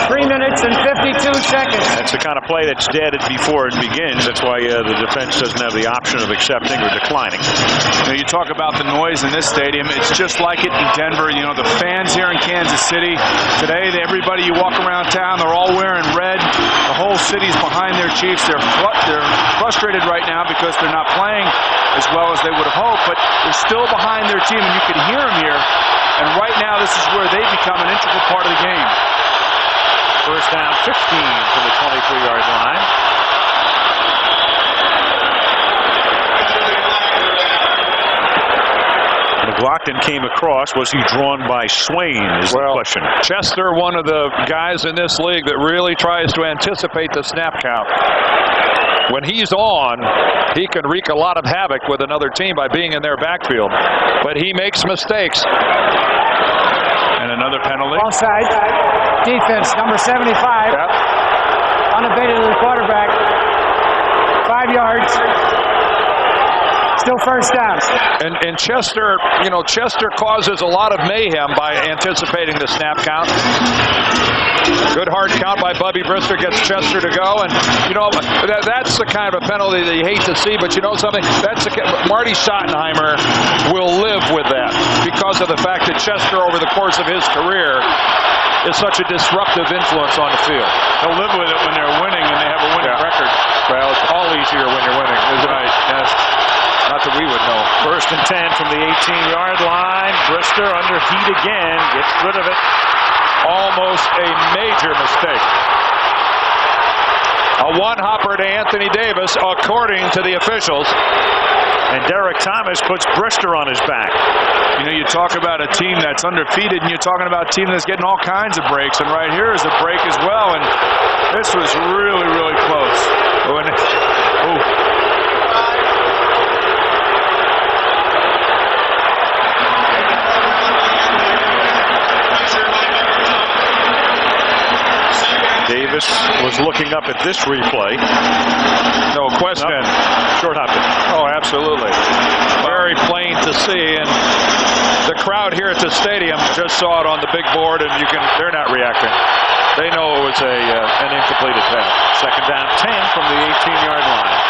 3 minutes and 52 seconds. That's the kind of play that's dead before it begins. That's why the defense doesn't have the option of accepting or declining. You talk about the noise in this stadium. It's just like it in Denver. You know, the fans here in Kansas City today, everybody you walk around town, they're all wearing red. The whole city's behind their Chiefs. They're frustrated right now because they're not playing as well as they would have hoped, but they're still behind their team, and you can hear them here. And right now, this is where they become an integral part of the game. First down, 15 from the 23-yard line. McLaughlin came across. Was he drawn by Swain is the question. Chester, one of the guys in this league that really tries to anticipate the snap count. When he's on, he can wreak a lot of havoc with another team by being in their backfield. But he makes mistakes. And another penalty. Onside. Defense, number 75. Yep. Unabated to the quarterback. 5 yards. Still first down. And Chester, you know, Chester causes a lot of mayhem by anticipating the snap count. Good hard count by Bubby Brister gets Chester to go, and you know that's the kind of a penalty that you hate to see. But you know something, Marty Schottenheimer will live with that because of the fact that Chester, over the course of his career, is such a disruptive influence on the field. They'll live with it when they're winning and they have a winning record. Well, it's all easier when you're winning, isn't it? Yes. Not that we would know. First and 10 from the 18-yard line. Brister under heat again. Gets rid of it. Almost a major mistake. A one-hopper to Anthony Davis, according to the officials. And Derek Thomas puts Brister on his back. You know, you talk about a team that's undefeated, and you're talking about a team that's getting all kinds of breaks. And right here is a break as well. And this was really, really close. Davis was looking up at this replay. No question. Short hopping. Oh, absolutely. Very plain to see, and the crowd here at the stadium just saw it on the big board, and they're not reacting. They know it was an incompleted pass. Second down, 10 from the 18-yard line.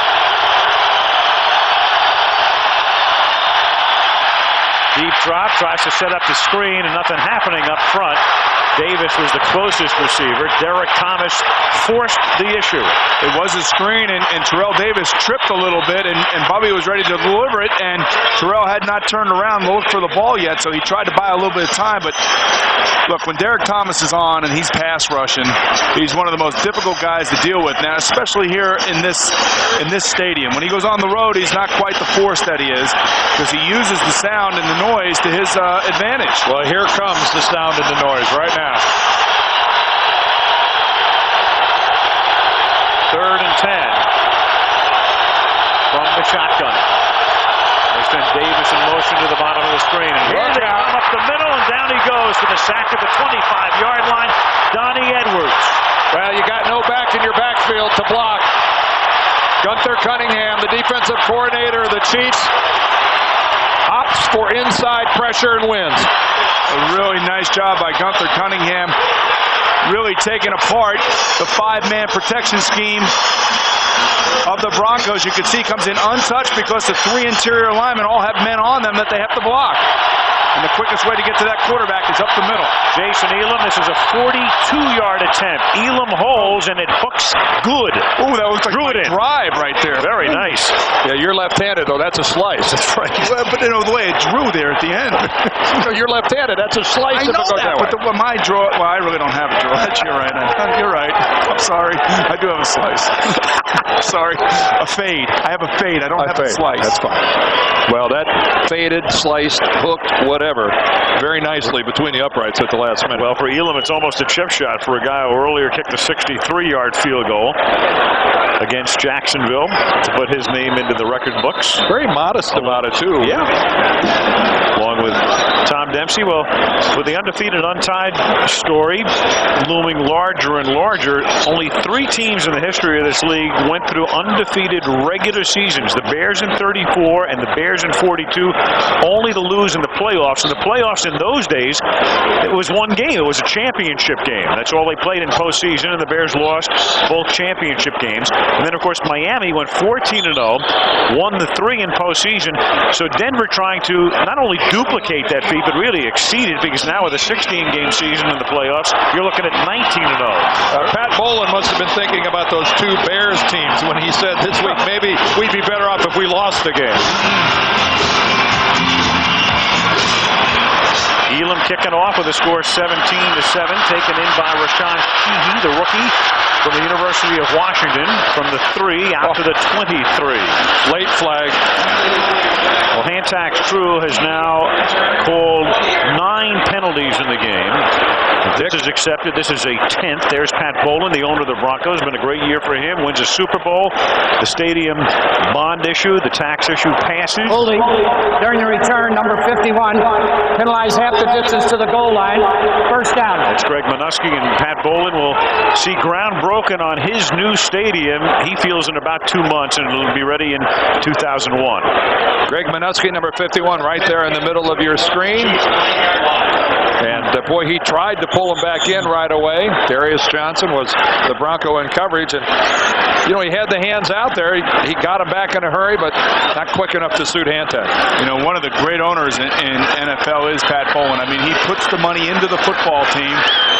Deep drop, tries to set up the screen, and nothing happening up front. Davis was the closest receiver. Derek Thomas forced the issue. It was a screen, and Terrell Davis tripped a little bit, and Bobby was ready to deliver it, and Terrell had not turned around to look for the ball yet, so he tried to buy a little bit of time. But look, when Derek Thomas is on and he's pass rushing, he's one of the most difficult guys to deal with now, especially here in this stadium. When he goes on the road, he's not quite the force that he is because he uses the sound and the noise to his advantage. Well, here comes the sound and the noise right now. Third and 10 from the shotgun. They send Davis in motion to the bottom of the screen. And here they come up the middle, and down he goes for the sack at the 25-yard line. Donnie Edwards. Well, you got no back in your backfield to block. Gunther Cunningham, the defensive coordinator of the Chiefs, opts for inside pressure and wins. A really nice job by Gunther Cunningham, really taking apart the 5-man protection scheme of the Broncos. You can see comes in untouched because the 3 interior linemen all have men on them that they have to block. And the quickest way to get to that quarterback is up the middle. Jason Elam, this is a 42-yard attempt. Elam holds, and it hooks good. Ooh, that was like a drive right there. Very nice. Yeah, you're left-handed, though. That's a slice. That's right. Well, but you know, the way it drew there at the end. No, you're left-handed. That's a slice. I know that, but my draw, well, I really don't have a draw. You're right. You're right. I'm sorry. I do have a slice. Sorry. A fade. I have a fade. I don't have a slice. That's fine. Well, that faded, sliced, hooked, whatever, very nicely between the uprights at the last minute. Well, for Elam, it's almost a chip shot for a guy who earlier kicked a 63-yard field goal against Jacksonville to put his name into the record books. Very modest about it, too. Yeah. Along with Tom Tom Dempsey. Well, with the undefeated, untied story looming larger and larger, only 3 teams in the history of this league went through undefeated regular seasons. The Bears in 34 and the Bears in 42, only to lose in the playoffs. And the playoffs in those days, it was one game. It was a championship game. That's all they played in postseason, and the Bears lost both championship games. And then, of course, Miami went 14-0, won the 3 in postseason. So Denver trying to not only duplicate that feat, but really exceed it, because now with a 16-game season in the playoffs, you're looking at 19-0. Pat Bowlen must have been thinking about those 2 Bears teams when he said this week maybe we'd be better off if we lost the game. Elam kicking off with a score 17-7, taken in by Rashawn Sheehy, the rookie from the University of Washington, from the 3 out to the 23. Late flag. Well, Hantax True has now called 9 penalties in the game. This is accepted. This is a 10th. There's Pat Bowlen, the owner of the Broncos. Been a great year for him. Wins a Super Bowl. The stadium bond issue, the tax issue passes. Holding during the return, number 51. Penalized half the distance to the goal line. First down. That's Greg Minuski, and Pat Bowlen will see ground broken on his new stadium. He feels in about 2 months, and it'll be ready in 2001. Greg Minuski, number 51, right there in the middle of your screen. And boy, he tried to pull him back in right away. Darius Johnson was the Bronco in coverage, and you know, he had the hands out there. He got him back in a hurry, but not quick enough to suit Hantax. You know, one of the great owners in NFL is Pat Bowlen. I mean, he puts the money into the football team,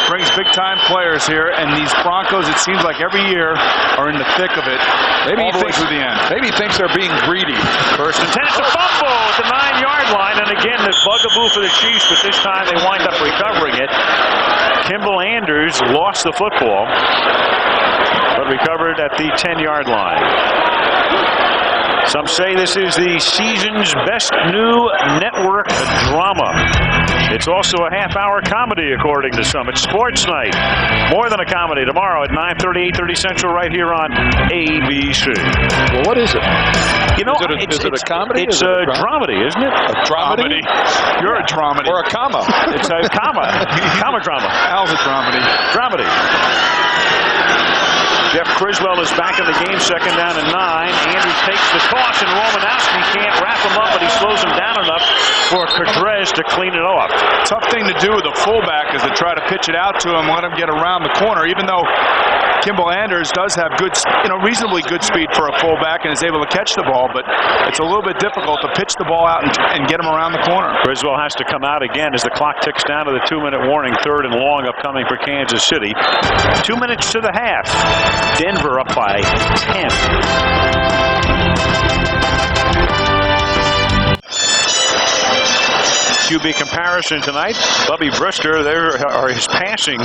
brings big-time players here, and these Broncos, it seems like every year, are in the thick of it. Maybe all he the way thinks through the end. Maybe he thinks they're being greedy. First and 10, it's a fumble at the 9-yard line, and again, the bugaboo for the Chiefs, but this time they wind up recovering it. Kimball Anders lost the football, but recovered at the 10-yard line. Some say this is the season's best new network drama. It's also a half-hour comedy, according to some. It's Sports Night. More than a comedy tomorrow at 9:30, 8:30 Central, right here on ABC. Well, what is it? You know, is it a comedy? It's a dramedy, isn't it? A dramedy? You're a dramedy. Or a comma. It's a comma. Comma drama. Al's a dramedy. Dramedy. Jeff Criswell is back in the game, second down and 9. Andrews takes the toss, and Romanowski can't wrap him up, but he slows him down enough for Cordrez to clean it off. Tough thing to do with a fullback is to try to pitch it out to him, let him get around the corner, even though Kimball Anders does have good, reasonably good speed for a fullback and is able to catch the ball, but it's a little bit difficult to pitch the ball out and get him around the corner. Criswell has to come out again as the clock ticks down to the 2-minute warning. 3rd and long upcoming for Kansas City. 2 minutes to the half. Denver up by 10. QB comparison tonight. Bubby Brister, there are his passing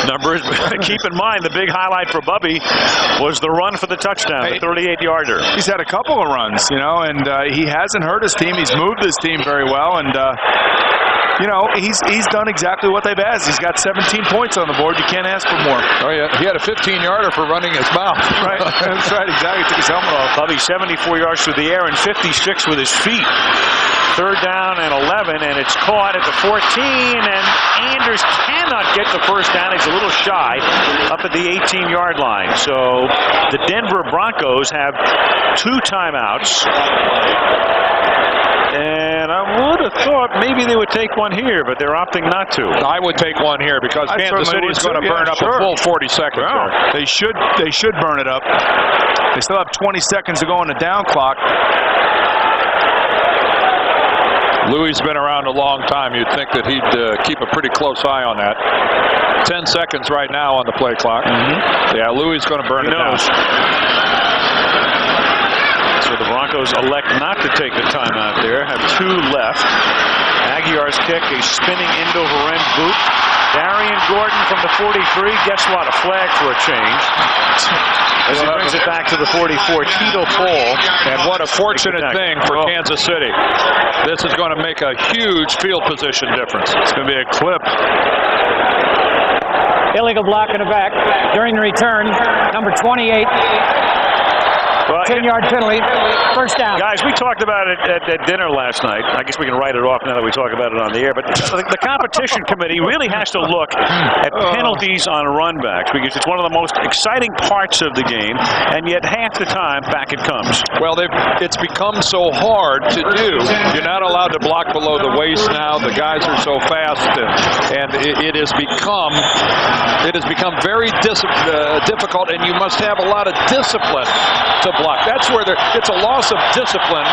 numbers. Keep in mind, the big highlight for Bubby was the run for the touchdown, the 38-yarder. He's had a couple of runs, and he hasn't hurt his team. He's moved his team very well, and he's done exactly what they've asked. He's got 17 points on the board. You can't ask for more. Oh, yeah. He had a 15-yarder for running his mouth. Right. That's right. Exactly. Took his helmet off. Bubby 74 yards through the air and 56 with his feet. 3rd down and 11, and it's caught at the 14, and Anders cannot get the first down. He's a little shy up at the 18-yard line. So the Denver Broncos have 2 timeouts. And I would have thought maybe they would take one here, but they're opting not to. I would take one here because Kansas City is going to burn up a full 40 seconds. Yeah. They should burn it up. They still have 20 seconds to go on the down clock. Louis' been around a long time. You'd think that he'd keep a pretty close eye on that. 10 seconds right now on the play clock. Yeah, Louis is going to burn it down. So the Broncos elect not to take the timeout there. Have 2 left. Aguiar's kick, a spinning end-over-end boot. Darian Gordon from the 43. Guess what? A flag for a change. As he brings it back to the 44. Tito Paul. And what a fortunate thing for Kansas City. This is going to make a huge field position difference. It's going to be a clip. Illegal block in the back. During the return, number 28. 10-yard penalty. First down. Guys, we talked about it at dinner last night. I guess we can write it off now that we talk about it on the air. But the competition committee really has to look at penalties on runbacks because it's one of the most exciting parts of the game, and yet half the time back it comes. Well, it's become so hard to do. You're not allowed to block below the waist now. The guys are so fast, and it has become very difficult, and you must have a lot of discipline to block. That's where it's a loss of discipline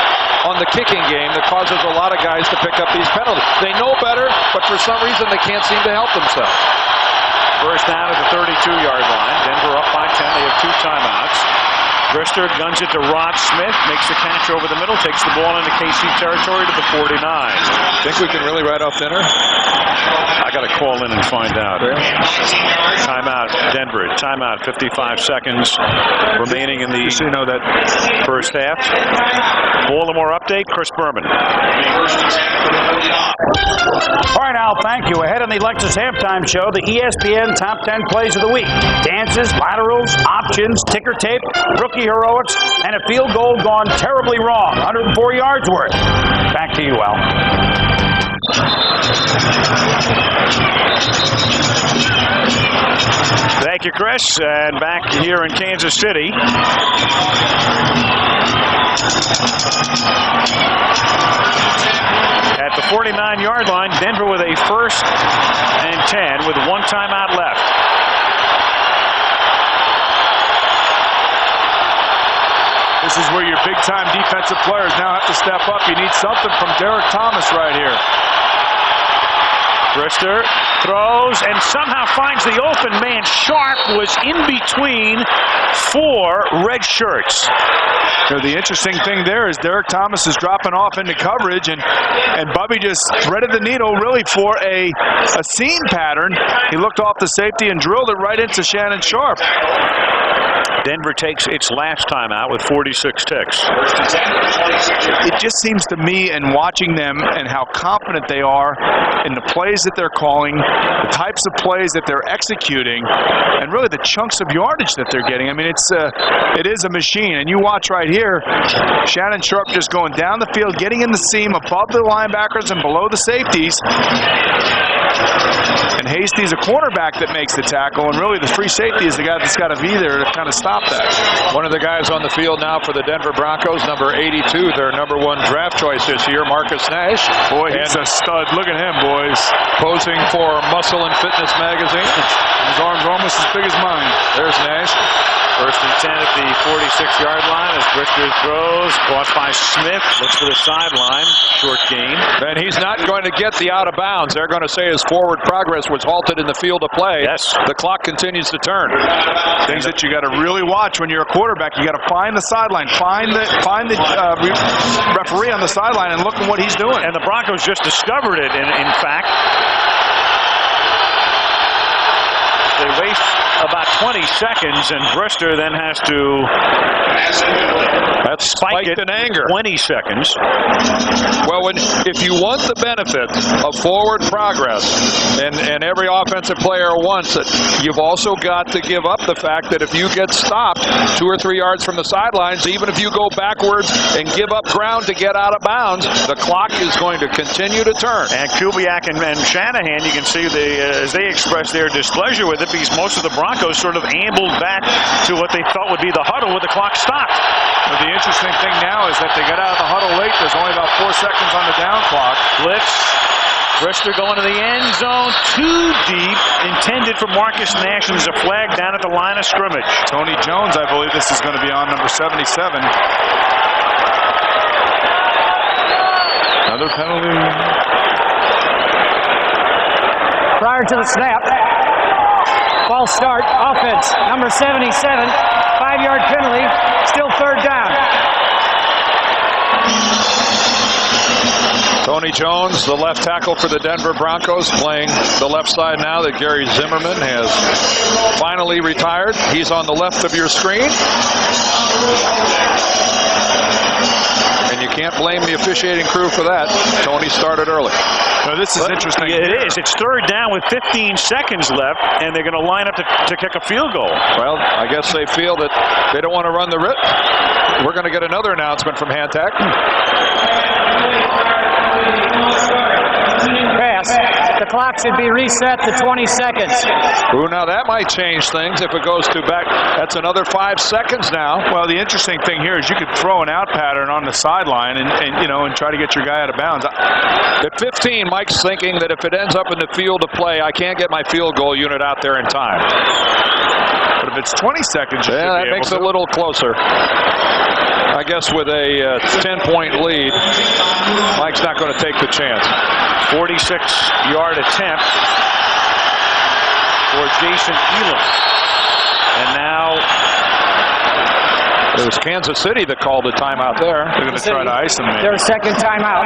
on the kicking game that causes a lot of guys to pick up these penalties. They know better, but for some reason they can't seem to help themselves. First down at the 32-yard line. Denver up by 10. They have 2 timeouts. Brister guns it to Rod Smith, makes the catch over the middle, takes the ball into KC territory to the 49. Think we can really write off dinner? I got to call in and find out. Timeout, Denver. Timeout, 55 seconds remaining in the first half. Baltimore update, Chris Berman. All right, Al, thank you. Ahead in the Lexus halftime show, the ESPN Top 10 Plays of the Week. Dances, laterals, options, ticker tape, rookie heroics, and a field goal gone terribly wrong. 104 yards worth. Back to you, Al. Thank you, Chris. And back here in Kansas City. At the 49-yard line, Denver with a 1st and 10 with 1 timeout left. This is where your big-time defensive players now have to step up. You need something from Derek Thomas right here. Brister throws and somehow finds the open man. Sharp was in between 4 red shirts. So the interesting thing there is Derek Thomas is dropping off into coverage, and Bubby just threaded the needle really for a seam pattern. He looked off the safety and drilled it right into Shannon Sharp. Denver takes its last timeout with 46 ticks. It just seems to me, in watching them and how confident they are in the plays that they're calling, the types of plays that they're executing, and really the chunks of yardage that they're getting. I mean, it is a machine. And you watch right here, Shannon Sharp just going down the field, getting in the seam above the linebackers and below the safeties. And Hasty's a cornerback that makes the tackle, and really the free safety is the guy that's got to be there to kind of stop that. One of the guys on the field now for the Denver Broncos, number 82, their number 1 draft choice this year, Marcus Nash. Boy, he's a stud. Look at him, boys. Posing for Muscle and Fitness magazine. His arm's almost as big as mine. There's Nash. 1st and 10 at the 46-yard line as Brister throws. Caught by Smith. Looks for the sideline. Short gain. And he's not going to get the out of bounds. They're going to say his forward progress was halted in the field of play. Yes. The clock continues to turn. Things that you got to really watch when you're a quarterback. You got to find the sideline. Find the referee on the sideline and look at what he's doing. And the Broncos just discovered it, in fact. They waste about 20 seconds, and Brister then has to spike it in anger. 20 seconds. Well, if you want the benefit of forward progress, and every offensive player wants it, you've also got to give up the fact that if you get stopped 2 or 3 yards from the sidelines, even if you go backwards and give up ground to get out of bounds, the clock is going to continue to turn. And Kubiak and Shanahan, you can see as they express their displeasure with it, because most of the Broncos sort of ambled back to what they thought would be the huddle with the clock stopped. Well, the interesting thing now is that they got out of the huddle late. There's only about 4 seconds on the down clock. Blitz. Brister going to the end zone, too deep, intended for Marcus Nash, and there's a flag down at the line of scrimmage. Tony Jones, I believe this is going to be on number 77. Another penalty. Prior to the snap, false start, offense, number 77, 5-yard penalty, still 3rd down. Tony Jones, the left tackle for the Denver Broncos, playing the left side now that Gary Zimmerman has finally retired. He's on the left of your screen. And you can't blame the officiating crew for that. Tony started early. Now, this is interesting. It is. It's 3rd down with 15 seconds left, and they're going to line up to kick a field goal. Well, I guess they feel that they don't want to run the risk. We're going to get another announcement from Hantak. Pass. The clock should be reset to 20 seconds. Ooh, now that might change things if it goes to back. That's another 5 seconds now. Well, the interesting thing here is you could throw an out pattern on the sideline and try to get your guy out of bounds. At 15, Mike's thinking that if it ends up in the field of play, I can't get my field goal unit out there in time. But if it's 20 seconds, that makes it a little closer. I guess with a 10-point lead, Mike's not going to take the chance. 46-yard attempt for Jason Elam. And now it was Kansas City that called the timeout there. They're going to try to ice him. Their second timeout.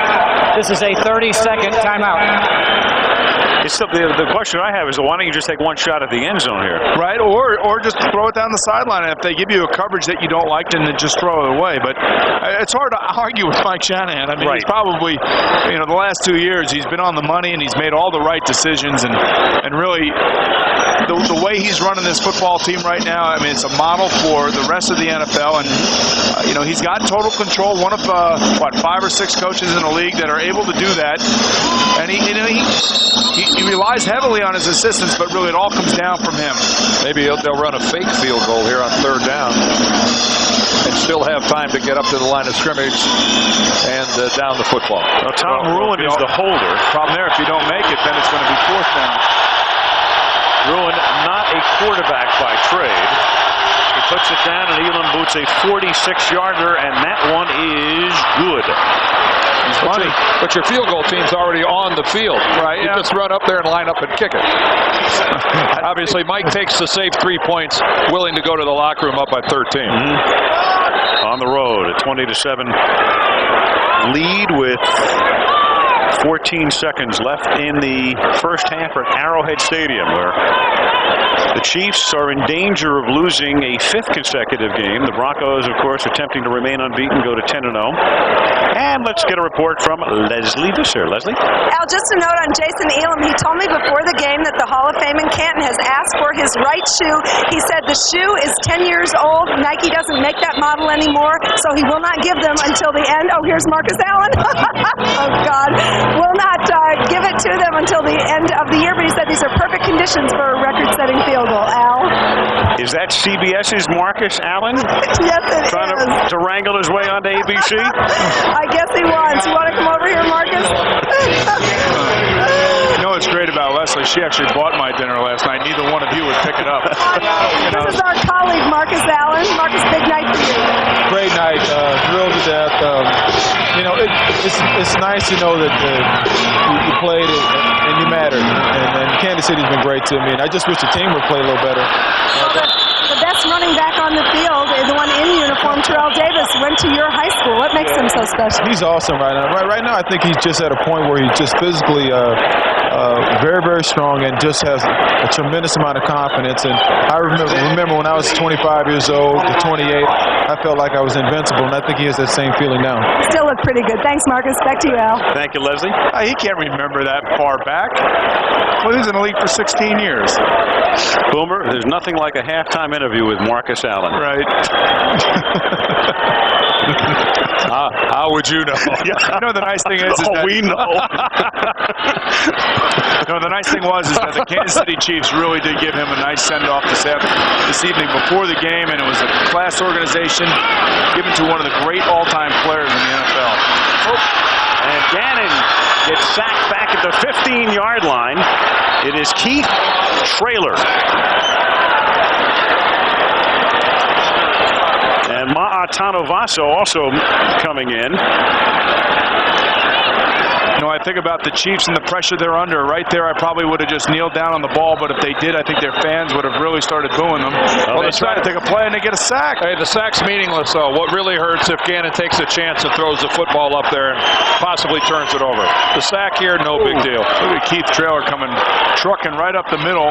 This is a 30-second timeout. It's the question I have is, why don't you just take one shot at the end zone here? Right, or just throw it down the sideline. And if they give you a coverage that you don't like, then just throw it away. But it's hard to argue with Mike Shanahan. I mean, he's probably, the last 2 years, he's been on the money and he's made all the right decisions. And really, the way he's running this football team right now, I mean, it's a model for the rest of the NFL. And, he's got total control. One of, 5 or 6 coaches in the league that are able to do that. And he relies heavily on his assistants, but really it all comes down from him. Maybe they'll run a fake field goal here on 3rd down and still have time to get up to the line of scrimmage and down the football. Well, Tom Ruin is the holder. Problem there, if you don't make it, then it's going to be 4th down. Ruin, not a quarterback by trade. He puts it down, and Elam boots a 46-yarder, and that one is good. But your field goal team's already on the field. Right. You just run up there and line up and kick it. Obviously, Mike takes the safe 3 points, willing to go to the locker room up by 13. On the road, a 20-7 lead with 14 seconds left in the first half at Arrowhead Stadium, where the Chiefs are in danger of losing a 5th consecutive game. The Broncos, of course, attempting to remain unbeaten, go to 10-0. And let's get a report from Leslie Visser. Leslie? Al, just a note on Jason Elam. He told me before the game that the Hall of Fame in Canton has asked for his right shoe. He said the shoe is 10 years old. Nike doesn't make that model anymore, so he will not give them until the end. Oh, here's Marcus Allen. Oh, God. Will not give it to them until the end of the year, but he said these are perfect conditions for a record-setting field goal. Al? Is that CBS's Marcus Allen? Yes, it is. Trying to wrangle his way onto ABC? I guess he wants. You want to come over here, Marcus? You know what's great about Leslie? She actually bought my dinner last night. Neither one of you would pick it up. This is our colleague, Marcus Allen. Marcus, big night for you. Great night. Thrilled to death. It's nice to know that you played it and you mattered. And Kansas City's been great to me. And I just wish the team would play a little better. The best running back on the field, the one in uniform, Terrell Davis, went to your high school. What makes him so special? He's awesome right now. Right now, I think he's just at a point where he's just physically very, very strong and just has a tremendous amount of confidence. And I remember when I was 25 years old to 28, I felt like I was invincible, and I think he has that same feeling now. Still look pretty good. Thanks, Marcus. Back to you, Al. Thank you, Leslie. He can't remember that far back. Well, he was in the league for 16 years. Boomer, there's nothing like a halftime interview with Marcus Allen. Right. How would you know? The nice thing is that we know. The nice thing is that the Kansas City Chiefs really did give him a nice send-off this evening before the game, and it was a class organization given to one of the great all-time players in the NFL. And Gannon gets sacked back at the 15-yard line. It is Keith Traylor. And Ma'atanovaso also coming in. I think about the Chiefs and the pressure they're under. Right there, I probably would have just kneeled down on the ball, but if they did, I think their fans would have really started booing them. Well, they try to take a play and they get a sack. Hey, the sack's meaningless, though. What really hurts if Gannon takes a chance and throws the football up there and possibly turns it over. The sack here, no big deal. Look at Keith Traylor coming, trucking right up the middle.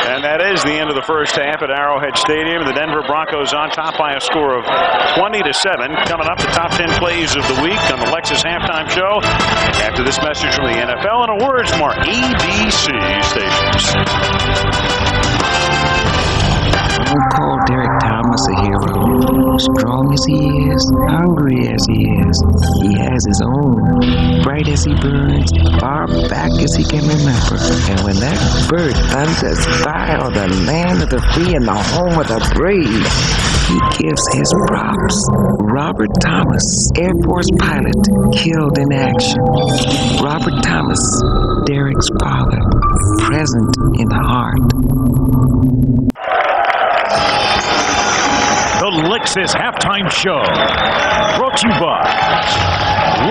And that is the end of the first half at Arrowhead Stadium. The Denver Broncos on top by a score of 20-7. Coming up, the top 10 plays of the week on the Lexus Halftime Show. After this message from the NFL and a word from our ABC stations. Don't call Derek Thomas Strong as he is, hungry as he is, he has his own. Bright as he burns, far back as he can remember. And when that bird thunders by on the land of the free and the home of the brave, he gives his props. Robert Thomas, Air Force pilot, killed in action. Robert Thomas, Derek's father, present in heart. The Lexus Halftime Show. Brought to you by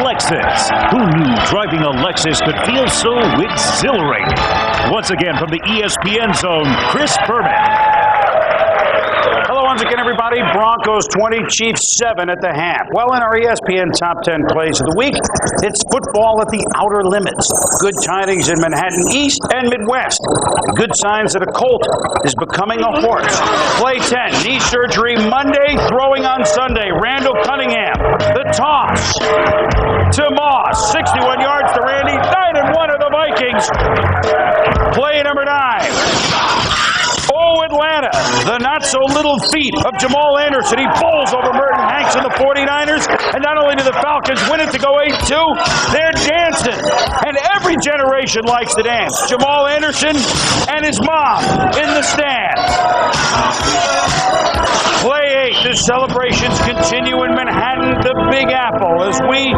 Lexus. Who knew driving a Lexus could feel so exhilarating? Once again from the ESPN Zone, Chris Berman. Hello once again, everybody. Broncos 20, Chiefs 7 at the half. Well, in our ESPN Top 10 Plays of the Week, it's football at the outer limits. Good tidings in Manhattan East and Midwest. Good signs that a colt is becoming a horse. Play 10, knee surgery Monday, throwing on Sunday. Randall Cunningham, the toss to Moss. 61 yards to Randy, 9-1 of the Vikings. Play number 9. Oh, Atlanta, the not-so-little feat of Jamal Anderson. He bowls over Merton Hanks and the 49ers. And not only do the Falcons win it to go 8-2, they're dancing. And every generation likes to dance. Jamal Anderson and his mom in the stand. Play 8. The celebrations continue in Manhattan, the Big Apple, as we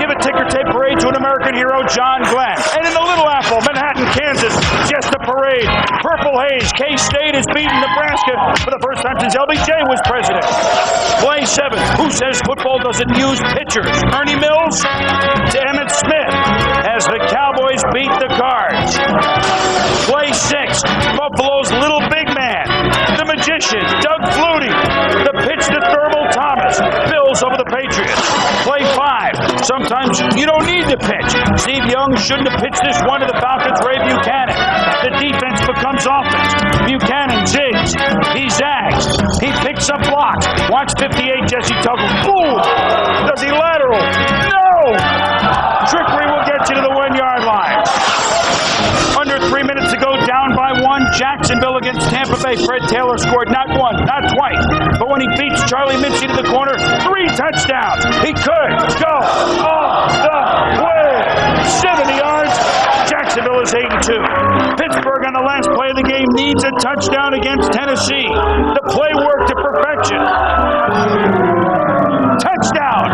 give a ticker tape parade to an American hero, John Glenn. And in the Little Apple, Manhattan, Kansas, just a parade. Purple Haze, K-State has beaten Nebraska for the first time since LBJ was president. Play 7. Who says football doesn't use pitchers? Ernie Mills to Emmett Smith as the Cowboys beat the Cards. Play 6. Buffalo's little big man, the magician, Doug Flutie. The pitch to Thurman Thomas. Bills over the Patriots. Play 5. Sometimes you don't need to pitch. Steve Young shouldn't have pitched this one to the Falcons' Ray Buchanan. The defense becomes offense. Buchanan zigs. He zags. He picks up blocks. Watch 58, Jesse Tuggle. Boom! Does he lateral? No! Trickery will get you to the 1-yard line. Under 3 minutes to go, down by 1. Jacksonville against Tampa Bay. Fred Taylor scored not once, not twice, but when he beats Charlie Mincy to the corner, 3 touchdowns. He could go all the way. 70 yards. Jacksonville is 8-2. Pittsburgh on the last play of the game needs a touchdown against Tennessee. The play worked to perfection. Touchdown.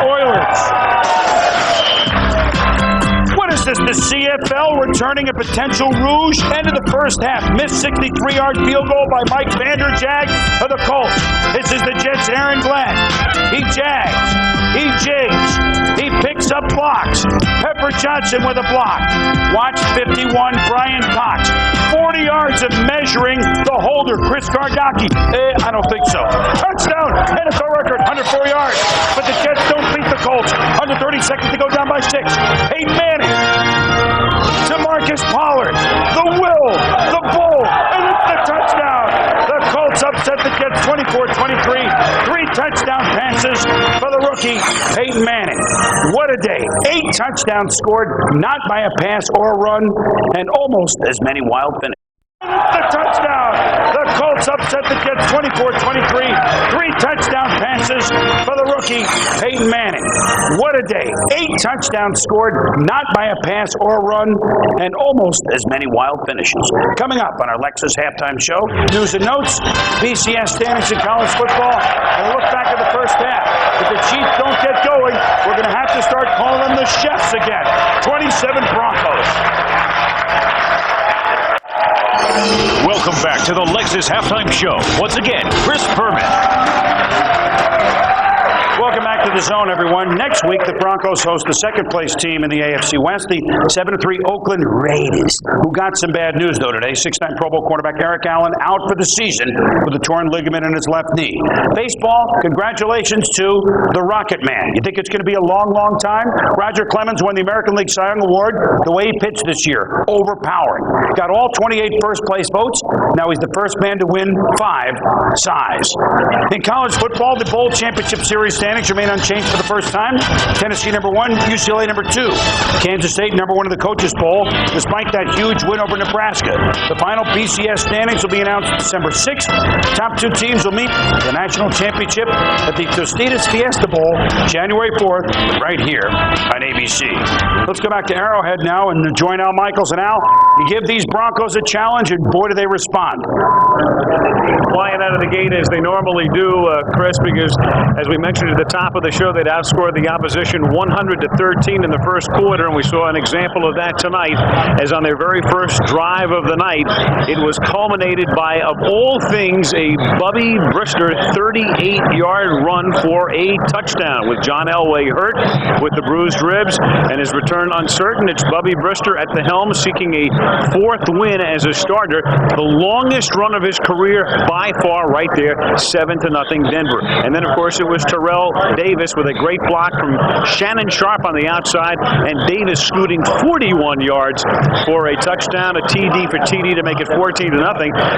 Oilers. Is this the CFL returning a potential rouge? End of the first half. Missed 63-yard field goal by Mike Vanderjag of the Colts. This is the Jets' Aaron Glenn. He jags. He jigs. He picks up blocks. Pepper Johnson with a block. Watch 51, Brian Cox. 40 yards of measuring the holder, Chris Gardocki. I don't think so. Touchdown. NFL record, 104 yards. But the Jets don't beat the Colts. Under 30 seconds to go, down by 6. Peyton Manning to Marcus Pollard. The will, the bull, and the touchdown. The Colts upset the Jets 24-23. 3 touchdown passes for the rookie, Peyton Manning. What a day. 8 touchdowns scored, not by a pass or a run, and almost as many wild finishes. The touchdown. The Colts upset the Jets 24-23. 3 touchdown passes for the rookie, Peyton Manning. What a day. 8 touchdowns scored, not by a pass or a run, and almost as many wild finishes. Coming up on our Lexus Halftime Show, news and notes, BCS standings in college football, and a look back at the first half. If the Chiefs don't get going, we're going to have to start calling them the chefs again. 27 Broncos. Welcome back to the Lexus Halftime Show. Once again, Chris Berman. Welcome back to the Zone, everyone. Next week, the Broncos host the second-place team in the AFC West, the 7-3 Oakland Raiders, who got some bad news, though, today. 6-time Pro Bowl quarterback Eric Allen out for the season with a torn ligament in his left knee. Baseball, congratulations to the Rocket Man. You think it's going to be a long, long time? Roger Clemens won the American League Cy Young Award. The way he pitched this year, overpowering. Got all 28 first-place votes. Now he's the first man to win 5 Cys. In college football, the Bowl Championship Series stands standings remain unchanged for the first time. Tennessee number 1, UCLA number 2. Kansas State number 1 in the Coaches Bowl, despite that huge win over Nebraska. The final BCS standings will be announced December 6th. Top 2 teams will meet for the national championship at the Tostitos Fiesta Bowl, January 4th, right here on ABC. Let's go back to Arrowhead now and join Al Michaels. And Al, you give these Broncos a challenge, and boy, do they respond. Flying out of the gate as they normally do, Chris, because as we mentioned at the top of the show, they'd outscored the opposition 100-13 in the first quarter, and we saw an example of that tonight, as on their very first drive of the night, it was culminated by, of all things, a Bubby Brister 38-yard run for a touchdown, with John Elway hurt with the bruised ribs and his return uncertain. It's Bubby Brister at the helm, seeking a 4th win as a starter, the longest run of his career by far, right there, 7-0 Denver. And then, of course, it was Terrell Davis with a great block from Shannon Sharp on the outside, and Davis scooting 41 yards for a touchdown, a TD for TD to make it 14-0.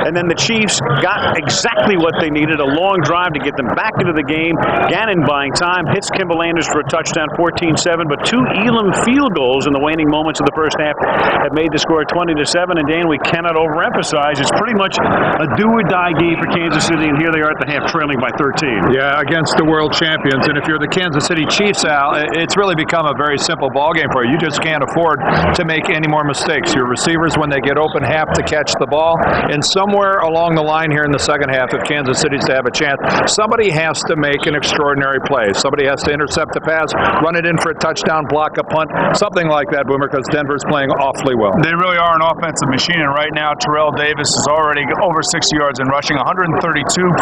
And then the Chiefs got exactly what they needed, a long drive to get them back into the game. Gannon buying time, hits Kimball Anders for a touchdown, 14-7, but 2 Elam field goals in the waning moments of the first half have made the score 20-7. And Dan, we cannot overemphasize, it's pretty much a do-or-die game for Kansas City, and here they are at the half, trailing by 13. Yeah, against the world champions. And if you're the Kansas City Chiefs, Al, it's really become a very simple ballgame for you. You just can't afford to make any more mistakes. Your receivers, when they get open, have to catch the ball. And somewhere along the line here in the second half, if Kansas City's to have a chance, somebody has to make an extraordinary play. Somebody has to intercept the pass, run it in for a touchdown, block a punt, something like that, Boomer, because Denver's playing awfully well. They really are an offensive machine, and right now Terrell Davis is already over 60 yards in rushing, 132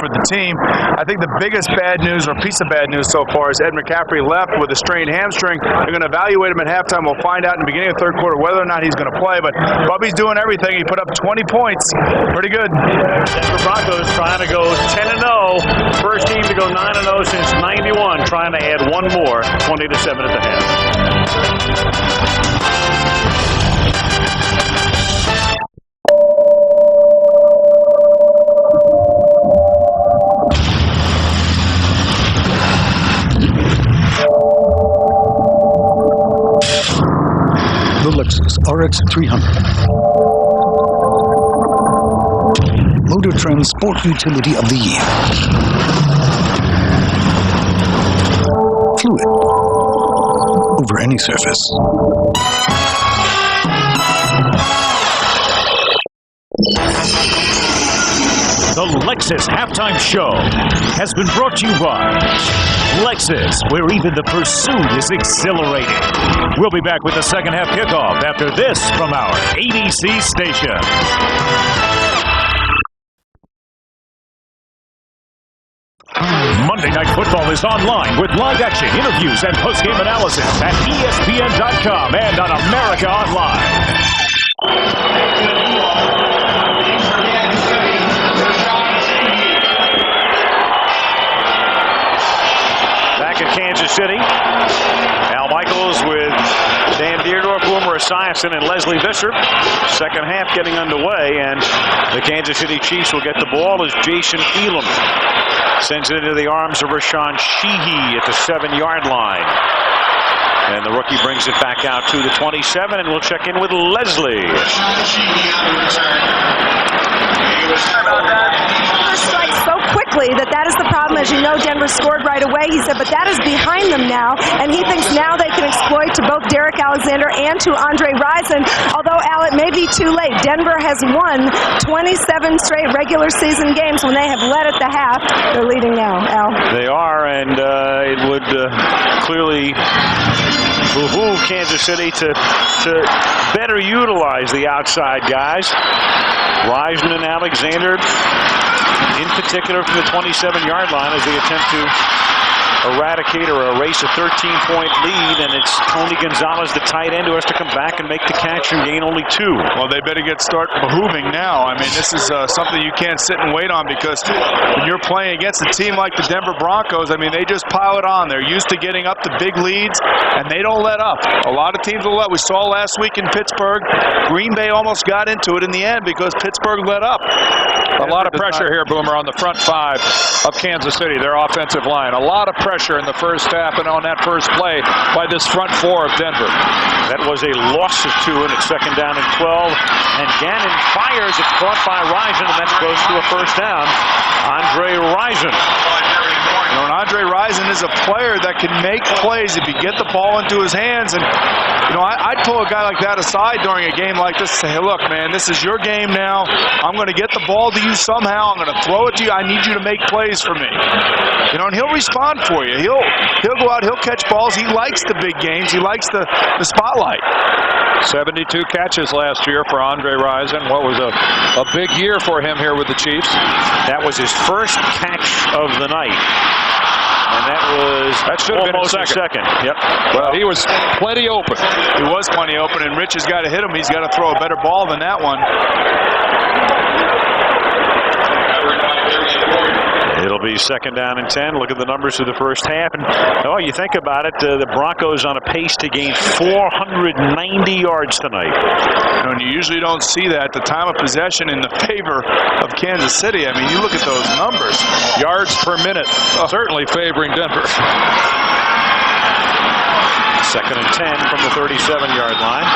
for the team. I think the biggest bad news, or piece of bad news so far, is Ed McCaffrey left with a strained hamstring. They're going to evaluate him at halftime. We'll find out in the beginning of the third quarter whether or not he's going to play, but Bubby's doing everything. He put up 20 points. Pretty good. Denver Broncos trying to go 10-0. First team to go 9-0 since 91, trying to add one more, 20-7 at the half. The Lexus RX 300. Motor Trend Sport Utility of the Year. Fluid. Over any surface. The Lexus Halftime Show has been brought to you by Lexus, where even the pursuit is exhilarating. We'll be back with the second half kickoff after this from our ABC station. Monday Night Football is online with live action, interviews, and post-game analysis at ESPN.com and on America Online. Back in Kansas City, Al Michaels with Dan Deerdorf, Boomer Esiason, and Leslie Visser. Second half getting underway, and the Kansas City Chiefs will get the ball as Jason Elam sends it into the arms of Rashawn Sheehy at the 7-yard line. And the rookie brings it back out to the 27, and we'll check in with Leslie. Strikes so quickly that is the problem. As you know, Denver scored right away. He said, but that is behind them now, and he thinks now they can exploit to both Derek Alexander and to Andre Rison. Although, Al, it may be too late. Denver has won 27 straight regular season games when they have led at the half. They're leading now, Al. They are, and it would clearly behoove Kansas City to better utilize the outside guys. Rison and Alexander, in particular from the 27-yard line, as they attempt to eradicate or erase a 13-point lead, and it's Tony Gonzalez, the tight end, who has to come back and make the catch and gain only 2. Well, they better start behooving now. I mean, this is something you can't sit and wait on, because when you're playing against a team like the Denver Broncos, I mean, they just pile it on. They're used to getting up to big leads, and they don't let up. A lot of teams will let. We saw last week in Pittsburgh, Green Bay almost got into it in the end because Pittsburgh let up. A lot of pressure here, Boomer, on the front five of Kansas City, their offensive line. A lot of pressure in the first half and on that first play by this front four of Denver. That was a loss of 2, and it's second down and 12. And Gannon fires. It's caught by Rison, and that's close to a first down. Andre Rison. You know, and Andre Rison is a player that can make plays if you get the ball into his hands. And, you know, I'd pull a guy like that aside during a game like this and say, hey, look, man, this is your game now. I'm going to get the ball to you somehow. I'm going to throw it to you. I need you to make plays for me. You know, and he'll respond for you. He'll go out. He'll catch balls. He likes the big games. He likes the spotlight. 72 catches last year for Andre Rison. What was a big year for him here with the Chiefs. That was his first catch of the night. And that should have been a second. Yep. Well, he was plenty open. He was plenty open, and Rich has got to hit him. He's got to throw a better ball than that one. It'll be second down and 10. Look at the numbers for the first half. And, you think about it, the Broncos on a pace to gain 490 yards tonight. You know, and you usually don't see that. The time of possession in the favor of Kansas City. I mean, you look at those numbers. Yards per minute, certainly favoring Denver. Second and 10 from the 37-yard line.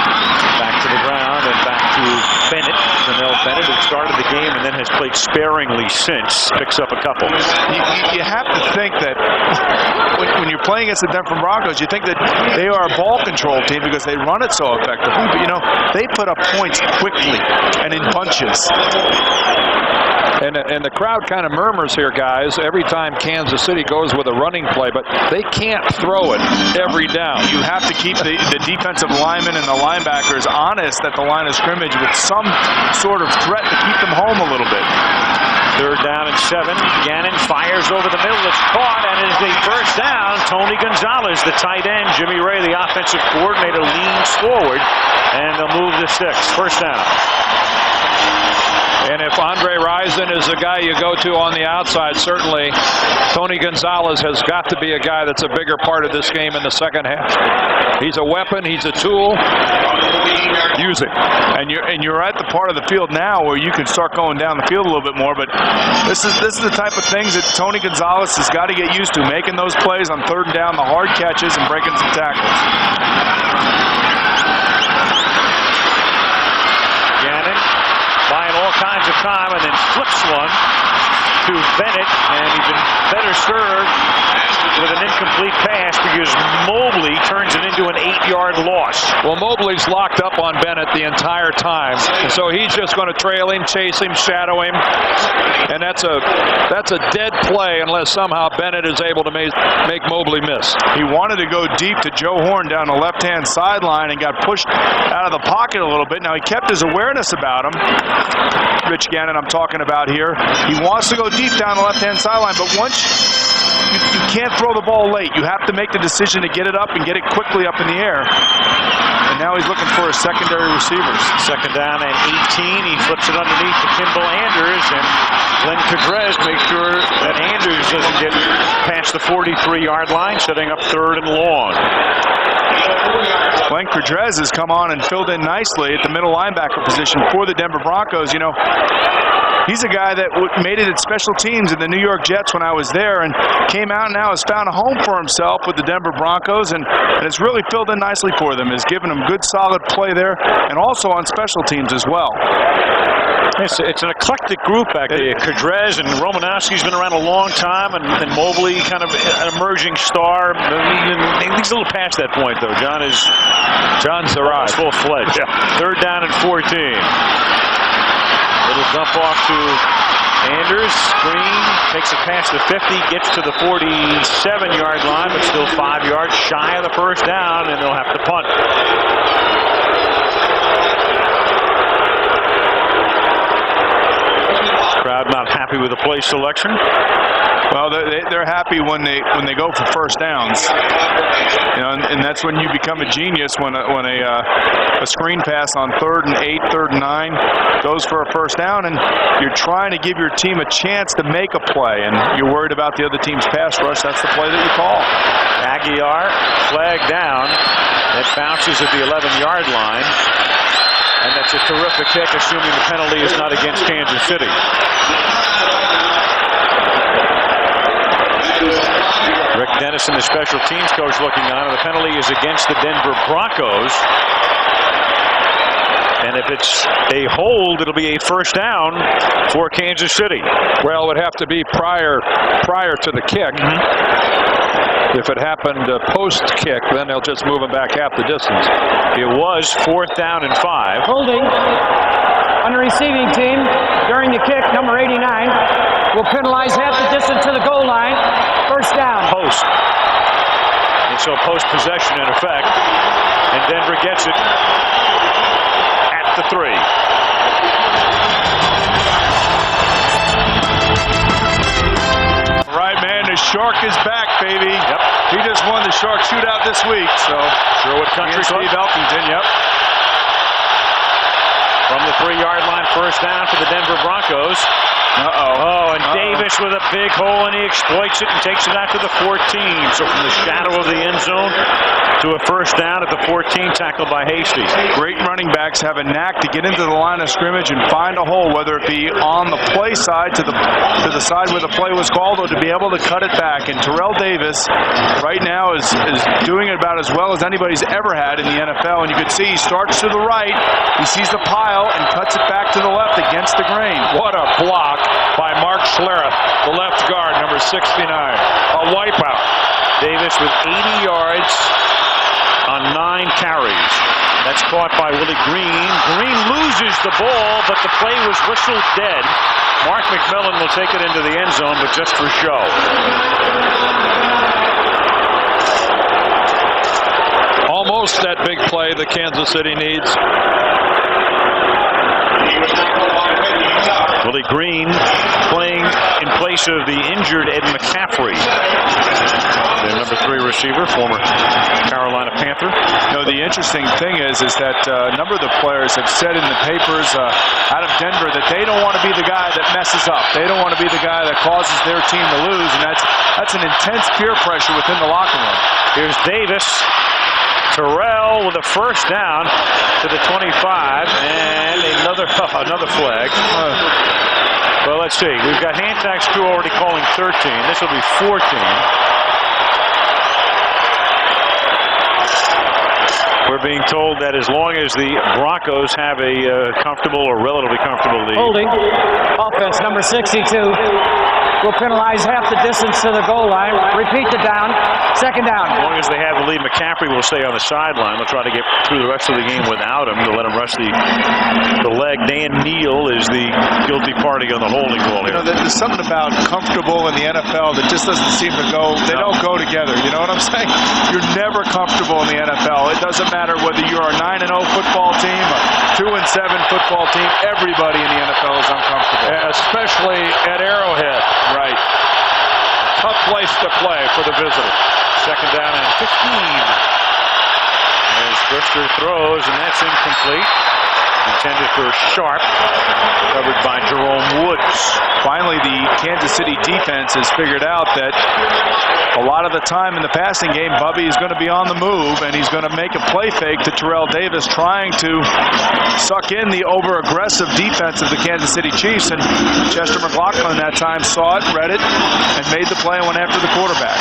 Back to the ground and back to Bennett. Janelle Bennett, who started the game and then has played sparingly since, picks up a couple. You have to think that when you're playing against the Denver Broncos, you think that they are a ball control team because they run it so effectively. But, you know, they put up points quickly and in bunches. And the crowd kind of murmurs here, guys, every time Kansas City goes with a running play, but they can't throw it every down. You have to keep the defensive linemen and the linebackers honest at the line of scrimmage with some sort of threat to keep them home a little bit. Third down and 7. Gannon fires over the middle. It's caught, and it is a first down. Tony Gonzalez, the tight end. Jimmy Ray, the offensive coordinator, leans forward, and they'll move the sticks. First down. And if Andre Rison is the guy you go to on the outside, certainly Tony Gonzalez has got to be a guy that's a bigger part of this game in the second half. He's a weapon. He's a tool. Use it. And you're at the part of the field now where you can start going down the field a little bit more. But this is the type of things that Tony Gonzalez has got to get used to, making those plays on third and down, the hard catches, and breaking some tackles. Gannon buying all kinds of time and then flips one to Bennett, and even better served with an incomplete pass because Mobley turns it into an 8-yard loss. Well, Mobley's locked up on Bennett the entire time, so he's just going to trail him, chase him, shadow him, and that's a dead play unless somehow Bennett is able to make Mobley miss. He wanted to go deep to Joe Horn down the left-hand sideline and got pushed out of the pocket a little bit. Now, he kept his awareness about him. Rich Gannon I'm talking about here. He wants to go deep down the left-hand sideline, but once you can't throw the ball late. You have to make the decision to get it up and get it quickly up in the air. And now he's looking for his secondary receivers. Second down and 18. He flips it underneath to Kimball Anders, and Glenn Cadrez makes sure that Anders doesn't get past the 43-yard line, setting up third and long. Glenn Cadrez has come on and filled in nicely at the middle linebacker position for the Denver Broncos. You know, he's a guy that made it at special teams in the New York Jets when I was there, and came out and now has found a home for himself with the Denver Broncos, and has really filled in nicely for them. Has given them good, solid play there, and also on special teams as well. It's an eclectic group back there. Cadrez and Romanowski's been around a long time, and Mobley kind of an emerging star. He's a little past that point, though. John's arrived. Full-fledged. Yeah. Third down and 14. Little dump off to Anders. Screen, takes it past the 50, gets to the 47-yard line, but still 5 yards shy of the first down, and they'll have to punt. Crowd not happy with the play selection. Well, they're happy when they go for first downs, you know, and that's when you become a genius when a screen pass on 3rd and 8, 3rd and 9 goes for a first down, and you're trying to give your team a chance to make a play, and you're worried about the other team's pass rush. That's the play that you call. Aguilar flagged down. That bounces at the 11-yard line. And that's a terrific kick, assuming the penalty is not against Kansas City. Rick Dennison, the special teams coach, looking on. The penalty is against the Denver Broncos. And if it's a hold, it'll be a first down for Kansas City. Well, it would have to be prior to the kick. If it happened post-kick, then they'll just move him back half the distance. It was 4th down and 5. Holding on the receiving team during the kick, number 89, will penalize half the distance to the goal line. First down. Post. And so post possession in effect. And Denver gets it at the 3. Right, man, the Shark is back, baby. Yep. He just won the Shark shootout this week, so. Sherwood Country Club. Steve Elkington, yep. From the 3-yard line, first down for the Denver Broncos. Oh, and Davis with a big hole, and he exploits it and takes it out to the 14. So from the shadow of the end zone to a first down at the 14, tackled by Hasty. Great running backs have a knack to get into the line of scrimmage and find a hole, whether it be on the play side to the side where the play was called, or to be able to cut it back. And Terrell Davis right now is doing it about as well as anybody's ever had in the NFL. And you can see he starts to the right, he sees the pile and cuts it back to the left against the grain. What a block by Mark Schlereth, the left guard, number 69. A wipeout. Davis with 80 yards on 9 carries. That's caught by Willie Green. Green loses the ball, but the play was whistled dead. Mark McMillan will take it into the end zone, but just for show. Almost that big play that Kansas City needs. Willie Green playing in place of the injured Ed McCaffrey. The number 3 receiver, former Carolina Panther. You know, the interesting thing is that a number of the players have said in the papers out of Denver that they don't want to be the guy that messes up. They don't want to be the guy that causes their team to lose, and that's an intense peer pressure within the locker room. Here's Davis. Terrell with a first down to the 25, and another flag. Well, let's see. We've got Hancock's crew already calling 13. This will be 14. We're being told that as long as the Broncos have a comfortable or relatively comfortable lead. Holding. Offense number 62 will penalize half the distance to the goal line. Repeat the down. Second down. As long as they have the lead, McCaffrey will stay on the sideline. They'll try to get through the rest of the game without him. They'll let him rush the leg. Dan Neal is the guilty party on the holding call here. You know, there's something about comfortable in the NFL that just doesn't seem to go. They don't go together. You know what I'm saying? You're never comfortable in the NFL. It doesn't matter whether you're a 9-0 football team, a 2-7 football team. Everybody in the NFL is uncomfortable. Yeah, especially at Arrowhead. Right. Tough place to play for the visitor. Second down and 15. As Brister throws, and that's incomplete. Intended for Sharp, covered by Jerome Woods. Finally, the Kansas City defense has figured out that a lot of the time in the passing game, Bubby is going to be on the move, and he's going to make a play fake to Terrell Davis, trying to suck in the over-aggressive defense of the Kansas City Chiefs. And Chester McLaughlin that time saw it, read it, and made the play and went after the quarterback.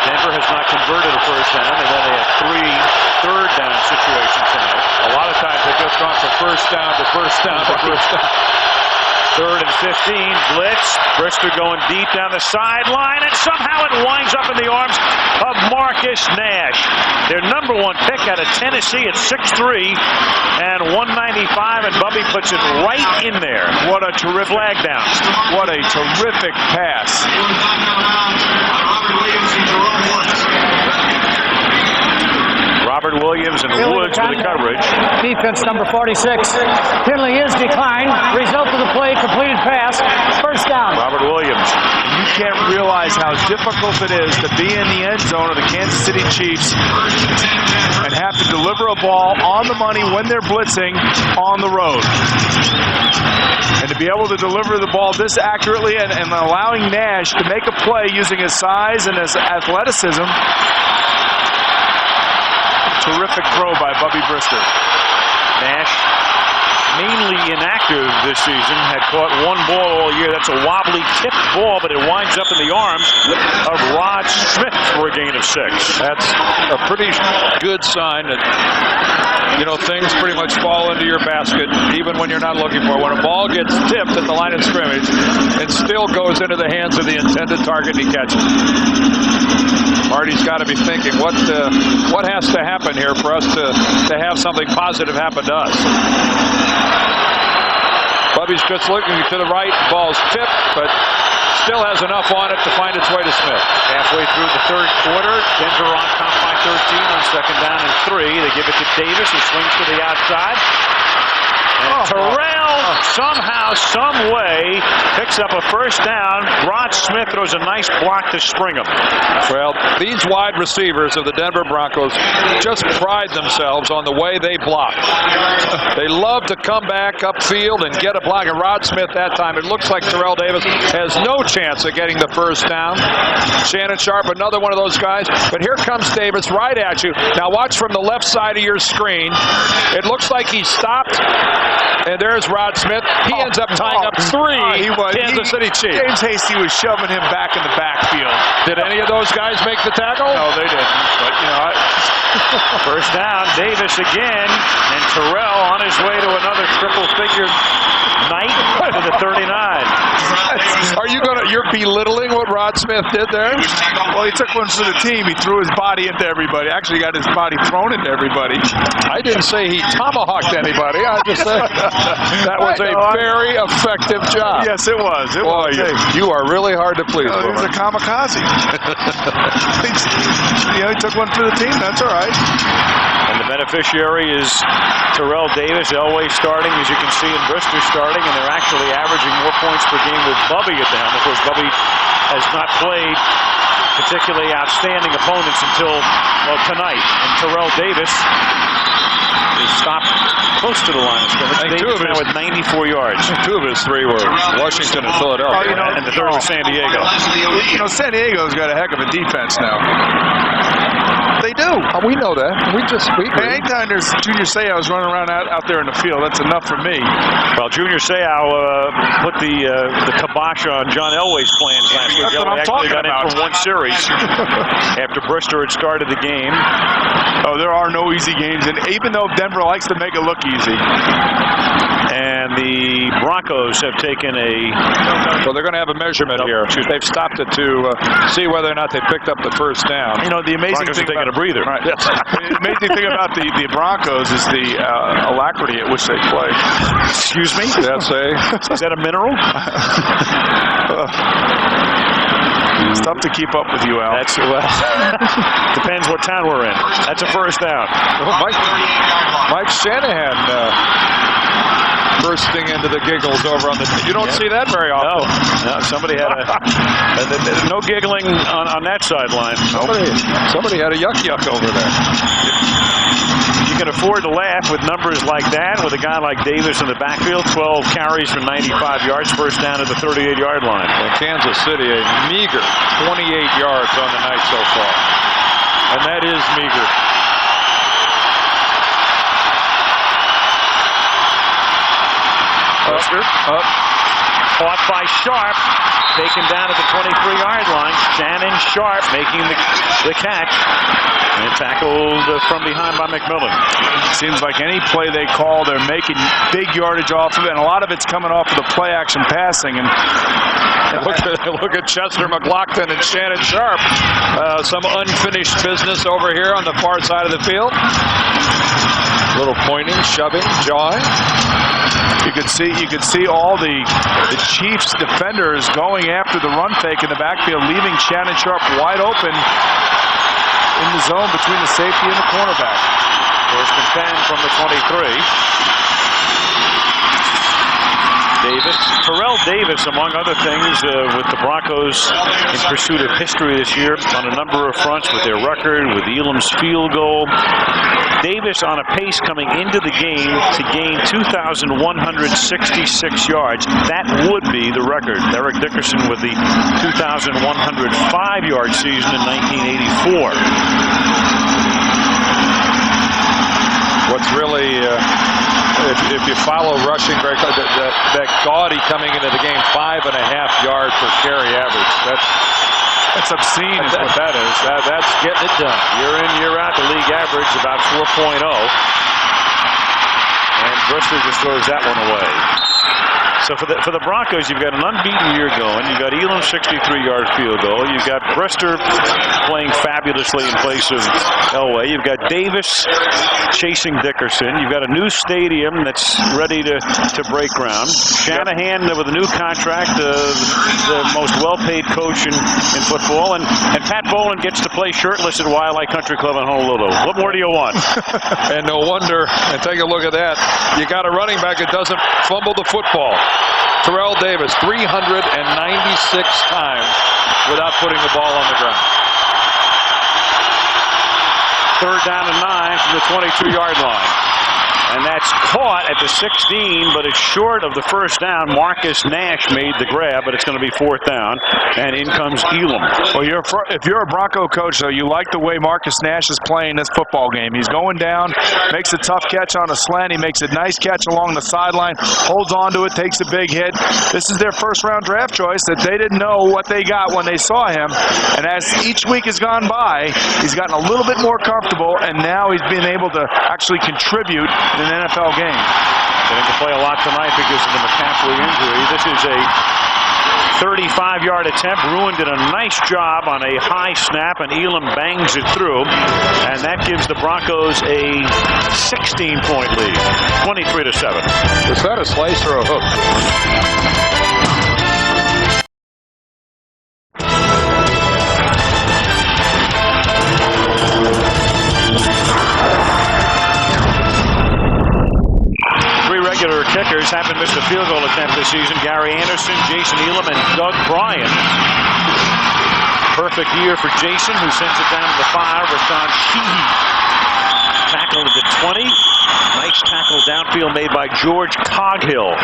Denver has not converted a first down. They've only had 3 third down situations tonight. A lot of times they've just gone from first down to first down to first down. 3rd and 15, blitz. Brister going deep down the sideline, and somehow it winds up in the arms of Marcus Nash. Their number 1 pick out of Tennessee at 6'3" and 195, and Bubby puts it right in there. What a terrific flag down. What a terrific pass. Robert Williams and Woods with the coverage. Defense number 46. Penalty is declined. Result of the play, completed pass. First down. Robert Williams. You can't realize how difficult it is to be in the end zone of the Kansas City Chiefs and have to deliver a ball on the money when they're blitzing on the road. And to be able to deliver the ball this accurately and allowing Nash to make a play using his size and his athleticism. Terrific throw by Bubby Brister. Nash, mainly inactive this season, had caught one ball all year. That's a wobbly tipped ball, but it winds up in the arms of Rod Smith for a gain of 6. That's a pretty good sign that, you know, things pretty much fall into your basket, even when you're not looking for it. When a ball gets tipped at the line of scrimmage, it still goes into the hands of the intended target and he catches it. Marty's got to be thinking, what has to happen here for us to have something positive happen to us? Bubby's just looking to the right. Ball's tipped, but still has enough on it to find its way to Smith. Halfway through the third quarter, Denver on top by 13 on 2nd down and 3. They give it to Davis, who swings to the outside. And Terrell somehow, some way, picks up a first down. Rod Smith throws a nice block to spring him. Well, these wide receivers of the Denver Broncos just pride themselves on the way they block. They love to come back upfield and get a block. And Rod Smith that time, it looks like Terrell Davis has no chance of getting the first down. Shannon Sharp, another one of those guys. But here comes Davis right at you. Now watch from the left side of your screen. It looks like he stopped. And there's Rod Smith. He ends up tying up 3 Kansas City Chiefs. James Hasty was shoving him back in the backfield. Did any of those guys make the tackle? No, they didn't. But, you know, first down, Davis again. And Terrell on his way to another triple-figure night to the 39. Are you you're belittling what Rod Smith did there? Well, he took one for the team. He threw his body into everybody. Actually got his body thrown into everybody. I didn't say he tomahawked anybody. I just said that was a very effective job. Yes, it was. You are really hard to please. He was a kamikaze. He took one for the team. That's all right. And the beneficiary is Terrell Davis, Elway starting, as you can see, and Brister starting, and they're actually averaging more points per game with Bubby at the helm. Of course, Bubby has not played particularly outstanding opponents until, well, tonight. And Terrell Davis is stopped close to the line of scrimmage. Davis now with 94 yards. 2 of his 3 were Washington and Philadelphia. And the third was San Diego. You know, San Diego's got a heck of a defense now. They do. We know that. We agree. Anytime there's Junior Seau's running around out there in the field, that's enough for me. Well, Junior Seau put the kibosh on John Elway's plans last week. That's what I'm talking about. For one series after Brister had started the game. Oh, there are no easy games, and even though Denver likes to make it look easy. And the Broncos have taken Well, they're going to have a measurement here. They've stopped it to see whether or not they picked up the first down. You know, the amazing Broncos thing are taking a breather. Right. Yes. The amazing thing about the Broncos is the alacrity at which they play. Excuse me? Is that a mineral? It's tough to keep up with you, Al. Depends what town we're in. That's a first down. Mike Shanahan bursting into the giggles over on the. You don't see that very often. No, somebody had no giggling on that sideline. Somebody had a yuck over there. You can afford to laugh with numbers like that with a guy like Davis in the backfield. 12 carries for 95 yards, first down at the 38-yard line. And Kansas City, a meager 28 yards on the night so far. And that is meager. Caught by Sharp, taken down at the 23-yard line. Shannon Sharp making the catch and tackled from behind by McMillan. Seems like any play they call, they're making big yardage off of it, and a lot of it's coming off of the play-action passing. And look at Chester McLaughlin and Shannon Sharp. Some unfinished business over here on the far side of the field. Little pointing, shoving, jawing. You could see all the Chiefs defenders going after the run fake in the backfield, leaving Shannon Sharp wide open in the zone between the safety and the cornerback. First and 10 from the 23. Davis Terrell Davis, among other things, with the Broncos in pursuit of history this year on a number of fronts with their record, with Elam's field goal. Davis on a pace coming into the game to gain 2,166 yards. That would be the record. Eric Dickerson with the 2,105-yard season in 1984. What's really, if you follow rushing, Greg, that Gaudy coming into the game, 5.5 yards per carry average. That's obscene is what that is. That's getting it done. Year in, year out, the league average about 4.0. And Bristol just throws that one away. So for the Broncos, you've got an unbeaten year going. You've got Elam's 63-yard field goal. You've got Brister playing fabulously in place of Elway. You've got Davis chasing Dickerson. You've got a new stadium that's ready to break ground. Shanahan with a new contract, the most well-paid coach in football. And Pat Bowlen gets to play shirtless at Wildlife Country Club in Honolulu. What more do you want? And no wonder. And take a look at that. You got a running back that doesn't fumble the football. Terrell Davis, 396 times without putting the ball on the ground. 3rd down and 9 from the 22-yard line. And that's caught at the 16, but it's short of the first down. Marcus Nash made the grab, but it's going to be 4th down, and in comes Elam. Well, if you're a Bronco coach, though, you like the way Marcus Nash is playing this football game. He's going down, makes a tough catch on a slant. He makes a nice catch along the sideline, holds on to it, takes a big hit. This is their first-round draft choice that they didn't know what they got when they saw him. And as each week has gone by, he's gotten a little bit more comfortable, and now he's been able to actually contribute in an NFL game. Going to play a lot tonight because of the McCaffrey injury. This is a 35-yard attempt. Ruin did a nice job on a high snap, and Elam bangs it through. And that gives the Broncos a 16-point lead, 23-7. Was that a slice or a hook? Regular kickers haven't missed a field goal attempt this season. Gary Anderson, Jason Elam, and Doug Bryan. Perfect year for Jason, who sends it down to the 5. Rashawn Sheehy tackled at the 20. Nice tackle downfield made by George Coghill.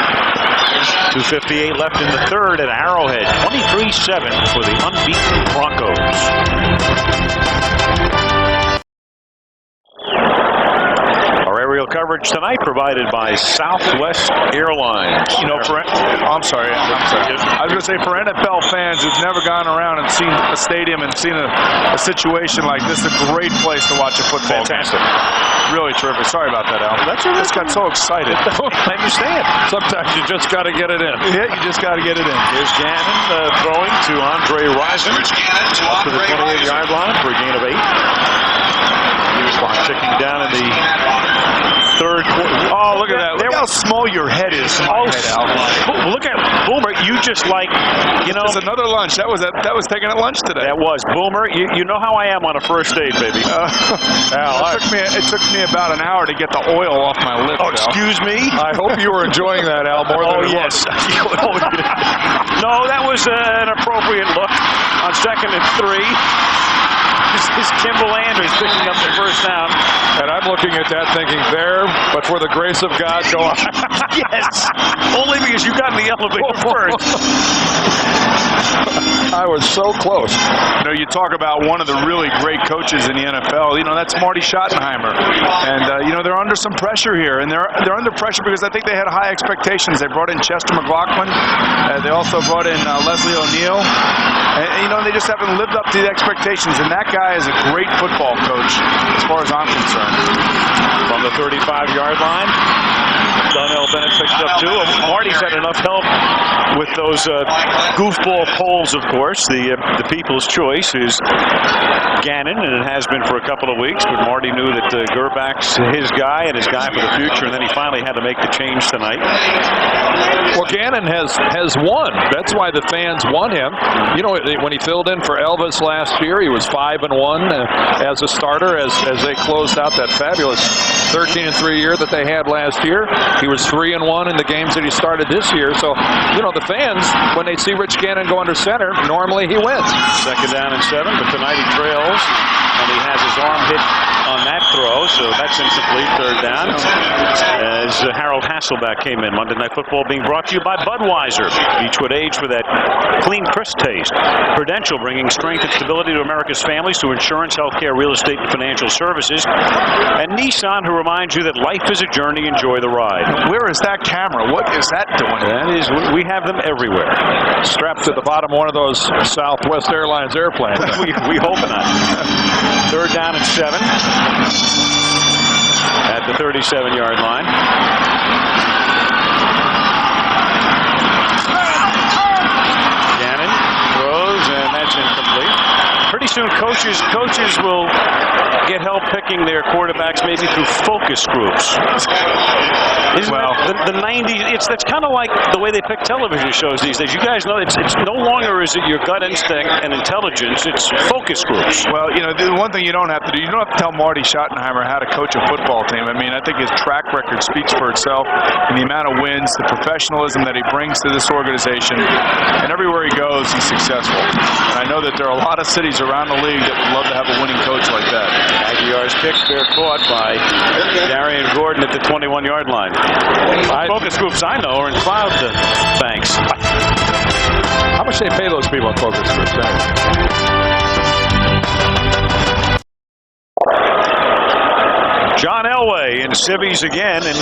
2:58 left in the 3rd at Arrowhead. 23-7 for the unbeaten Broncos. Aerial coverage tonight provided by Southwest Airlines. You know, I'm sorry. I was going to say, for NFL fans who've never gone around and seen a stadium and seen a situation like this, a great place to watch a football game. Fantastic. Really terrific. Sorry about that, Al. That's all right. Just got so excited. I understand. Sometimes you just got to get it in. Yeah, you just got to get it in. Here's Gannon throwing to Andre Rison. Up to the 28-yard line for a gain of 8. Clock ticking down in the 3rd quarter. Oh, look at that. Look how small your head is. Look at Boomer. You just like, you know. It's another lunch. That was taken at lunch today. That was. Boomer, you know how I am on a first date, baby. Al, it took me about an hour to get the oil off my lips. Oh, excuse me? I hope you were enjoying that, Al, more than it yes. No, that was an appropriate look on 2nd and 3. This is Kimball Anders picking up the first down. And I'm looking at that thinking, there, but for the grace of God, go on. Yes, only because you got in the elevator first. I was so close. You know, you talk about one of the really great coaches in the NFL. You know, that's Marty Schottenheimer. And, you know, they're under some pressure here. And they're under pressure because I think they had high expectations. They brought in Chester McLaughlin. They also brought in Leslie O'Neal. And, you know, they just haven't lived up to the expectations. And that guy is a great football coach as far as I'm concerned. From the 35-yard line, Donnell Bennett picked up 2. Marty's had enough help with those goofball polls, of course. The People's Choice is Gannon, and it has been for a couple of weeks, but Marty knew that Gerbach's his guy and his guy for the future, and then he finally had to make the change tonight. Well, Gannon has won. That's why the fans want him. You know, when he filled in for Elvis last year, he was 5-1 as a starter as they closed out that fabulous 13-3 year that they had last year. He was 3-1 3-1 in the games that he started this year. So, you know, the fans, when they see Rich Gannon go under center, normally he wins. 2nd down and 7, but tonight he trails, and he has his arm hit on that throw, so that's incomplete. 3rd down. As Harold Hasselback came in. Monday Night Football being brought to you by Budweiser. Beechwood age for that clean, crisp taste. Prudential bringing strength and stability to America's families through insurance, healthcare, real estate, and financial services. And Nissan, who reminds you that life is a journey. Enjoy the ride. Where is that camera? What is that doing? That is, we have them everywhere. Strapped to the bottom of one of those Southwest Airlines airplanes. we hope not. 3rd down and 7 at the 37-yard line. Gannon throws, and that's incomplete. Pretty soon, coaches will get help picking their quarterbacks, maybe through focus groups. Well, the 90s, that's kind of like the way they pick television shows these days. You guys know it's no longer is it your gut instinct and intelligence, it's focus groups. Well, you know, the one thing you don't have to do, you don't have to tell Marty Schottenheimer how to coach a football team. I mean, I think his track record speaks for itself, and the amount of wins, the professionalism that he brings to this organization, and everywhere he goes, he's successful. And I know that there are a lot of cities around the league that would love to have a winning coach like that. Aguiar's kick, fair caught by Darian Gordon at the 21-yard line. Focus groups I know are in cloud banks. How much they pay those people in focus groups? John Elway in civvies again, and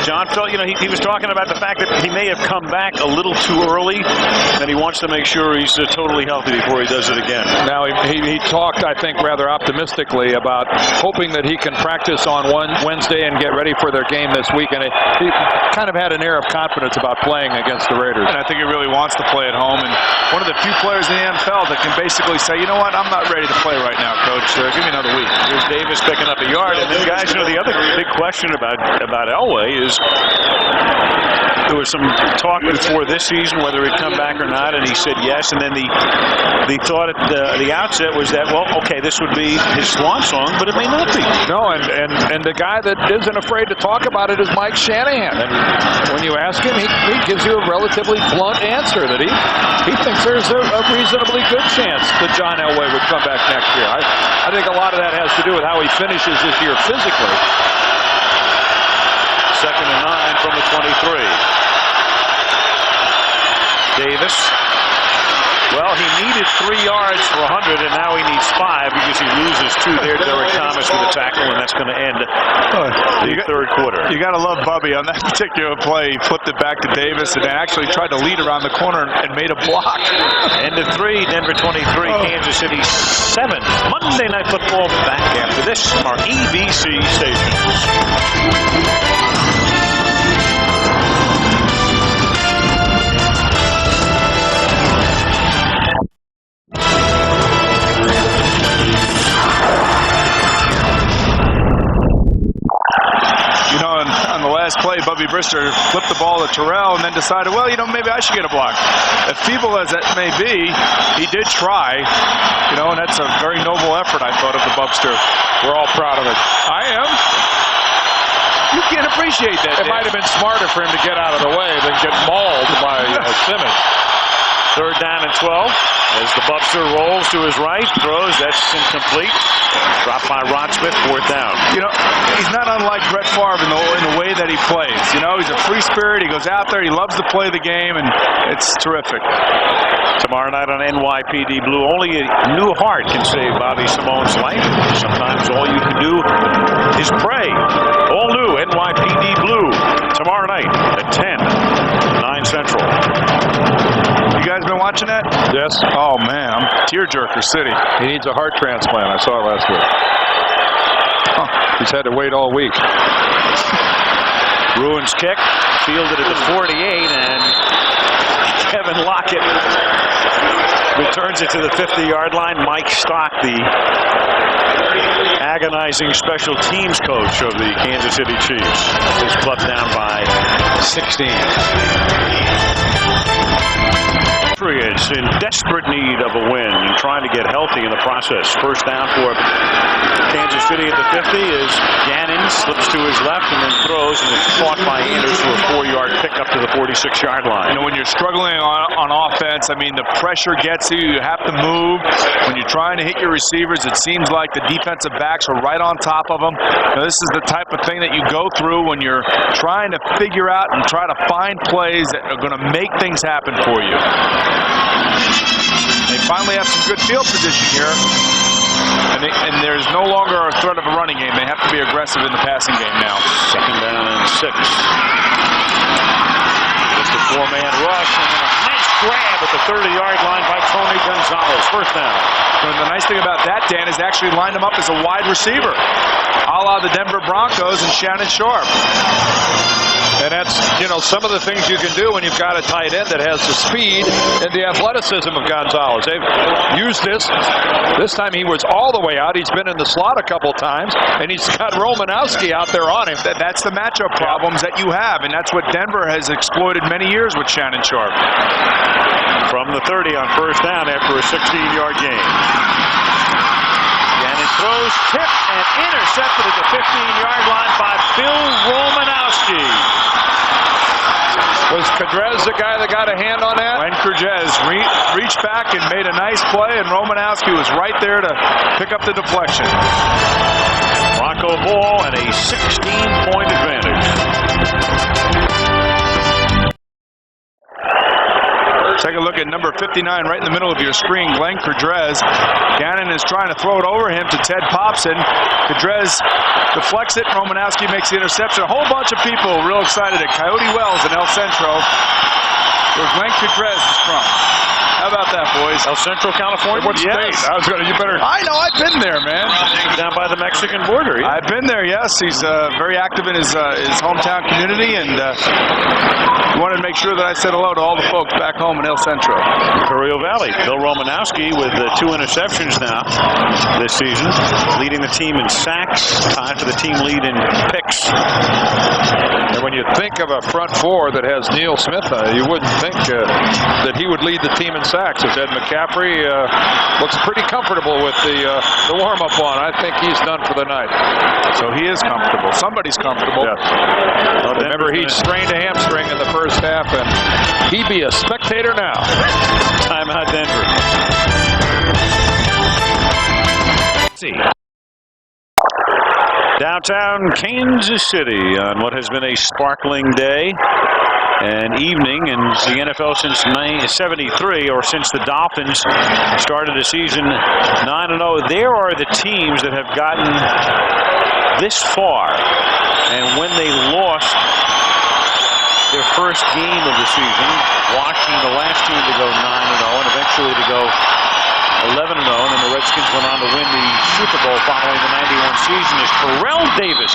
John felt, you know, he was talking about the fact that he may have come back a little too early, and he wants to make sure he's totally healthy before he does it again. Now, he talked, I think, rather optimistically about hoping that he can practice on Wednesday and get ready for their game this week, and he kind of had an air of confidence about playing against the Raiders. And I think he really wants to play at home, and one of the few players in the NFL that can basically say, you know what, I'm not ready to play right now, Coach. Give me another week. Here's Davis picking up a yard, and then guys, you know, the other big question about Elway is there was some talk before this season whether he'd come back or not, and he said yes, and then the thought at the outset was that, well, okay, this would be his swan song, but it may not be. No, and the guy that isn't afraid to talk about it is Mike Shanahan, and when you ask him, he gives you a relatively blunt answer that he thinks there's a reasonably good chance that John Elway would come back next year. I think a lot of that has to do with how he finishes this year physically. 2nd and 9 from the 23. Davis. Well, he needed 3 yards for 100, and now he needs 5 because he loses 2 there. Derek Thomas with a tackle, and that's going to end the 3rd quarter. You got to love Bubby on that particular play. He flipped it back to Davis and actually tried to lead around the corner and made a block. End of 3, Denver 23, Kansas City 7. Monday Night Football back after this from our EBC stations. You know, on the last play, Bubby Brister flipped the ball to Terrell and then decided, well, you know, maybe I should get a block. As feeble as that may be, he did try, you know, and that's a very noble effort, I thought, of the Bubster. We're all proud of it. I am. You can't appreciate that. It might have been smarter for him to get out of the way than get mauled by Simmons. 3rd down and 12 as the Bubster rolls to his right, throws, that's incomplete. Dropped by Ron Smith, 4th down. You know, he's not unlike Brett Favre in the way that he plays. You know, he's a free spirit. He goes out there, he loves to play the game, and it's terrific. Tomorrow night on NYPD Blue, only a new heart can save Bobby Simone's life. Sometimes all you can do is pray. All new NYPD Blue tomorrow night at 10, 9 Central. You guys been watching that? Yes. Oh, man, I'm tearjerker city. He needs a heart transplant. I saw it last week. Oh, he's had to wait all week. Bruins kick, fielded at the 48, and Kevin Lockett returns it to the 50-yard line. Mike Stock, the agonizing special teams coach of the Kansas City Chiefs, is clubbed down by 16. Patriots in desperate need of a win and trying to get healthy in the process. First down for Kansas City at the 50 as Gannon slips to his left and then throws, and it's caught by Anders for a the 46-yard line. You know, when you're struggling on offense, I mean, the pressure gets you. You have to move. When you're trying to hit your receivers, it seems like the defensive backs are right on top of them. You know, this is the type of thing that you go through when you're trying to figure out and try to find plays that are going to make things happen for you. They finally have some good field position here. And there's no longer a threat of a running game. They have to be aggressive in the passing game now. 2nd down and 6. Just a 4-man rush and then a nice grab at the 30-yard line by Tony Gonzalez. 1st down. And the nice thing about that, Dan, is actually lined him up as a wide receiver, a la the Denver Broncos and Shannon Sharp. And that's, you know, some of the things you can do when you've got a tight end that has the speed and the athleticism of Gonzalez. They've used this. This time he was all the way out. He's been in the slot a couple times, and he's got Romanowski out there on him. That's the matchup problems that you have, and that's what Denver has exploited many years with Shannon Sharp. From the 30 on 1st down after a 16-yard gain. Gannon throws, tipped, and intercepted at the 15-yard line by Bill Romanowski. Was Cudrez the guy that got a hand on that? Glenn Cudrez reached back and made a nice play, and Romanowski was right there to pick up the deflection. Bronco ball and a 16-point advantage. Take a look at number 59 right in the middle of your screen, Glenn Cudrez. Gannon is trying to throw it over him to Ted Popson. Cudrez deflects it. Romanowski makes the interception. A whole bunch of people real excited at Coyote Wells in El Centro, where Glenn Cudrez is from. How about that, boys? El Centro, California? What state? I was going to, you better. I know, I've been there, man. Down by the Mexican border. Yeah. I've been there, yes. He's very active in his hometown community, and wanted to make sure that I said hello to all the folks back home in El Centro. Carrillo Valley. Bill Romanowski with 2 interceptions now this season, leading the team in sacks, tied for the team lead in picks. And when you think of a front four that has Neil Smith, you wouldn't think that he would lead the team in sacks. As Ed McCaffrey looks pretty comfortable with the warm-up on. I think he's done for the night. So he is comfortable. Somebody's comfortable. Yes. Remember, he strained a hamstring in the first half, and he'd be a spectator now. Timeout, Denver. Downtown Kansas City on what has been a sparkling day and evening in the NFL since 73, or since the Dolphins started the season 9-0. There are the teams that have gotten this far, and when they lost their first game of the season, watching the last team to go 9-0 and eventually to go 11-0, and then the Redskins went on to win the Super Bowl following the 91 season, as Terrell Davis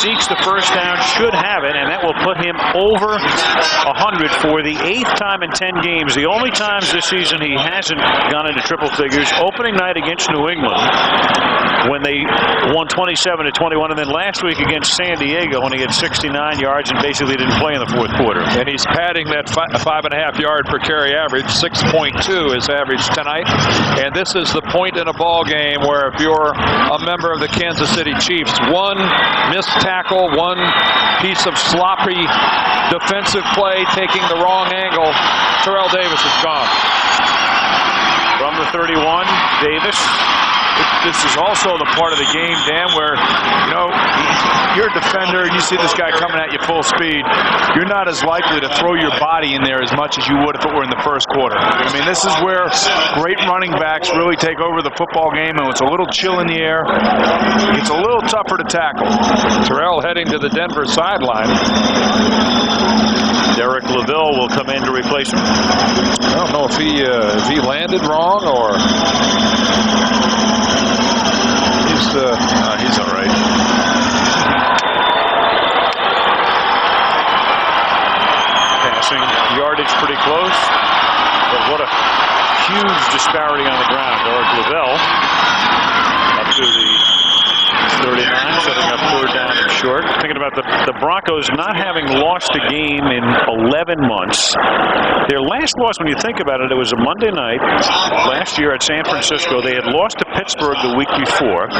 seeks the first down, should have it, and that will put him over 100 for the 8th time in 10 games. The only times this season he hasn't gone into triple figures: opening night against New England when they won 27-21, and then last week against San Diego when he had 69 yards and basically didn't play in the 4th quarter. And he's padding that 5.5 yard per carry average. 6.2 is average tonight. And this is the point in a ball game where if you're a member of the Kansas City Chiefs, one missed tackle, one piece of sloppy defensive play taking the wrong angle, Terrell Davis is gone. From the 31, Davis. This is also the part of the game, Dan, where, you know, you're a defender and you see this guy coming at you full speed. You're not as likely to throw your body in there as much as you would if it were in the first quarter. I mean, this is where great running backs really take over the football game, and it's a little chill in the air. It's a little tougher to tackle. Terrell heading to the Denver sideline. Derek LaVille will come in to replace him. I don't know if he landed wrong or he's all right. Passing yardage pretty close, but what a huge disparity on the ground. Derek LaVille up to the 39, setting up third down and short. Thinking about the Broncos not having lost a game in 11 months. Their last loss, when you think about it, it was a Monday night last year at San Francisco. They had lost to Pittsburgh the week before.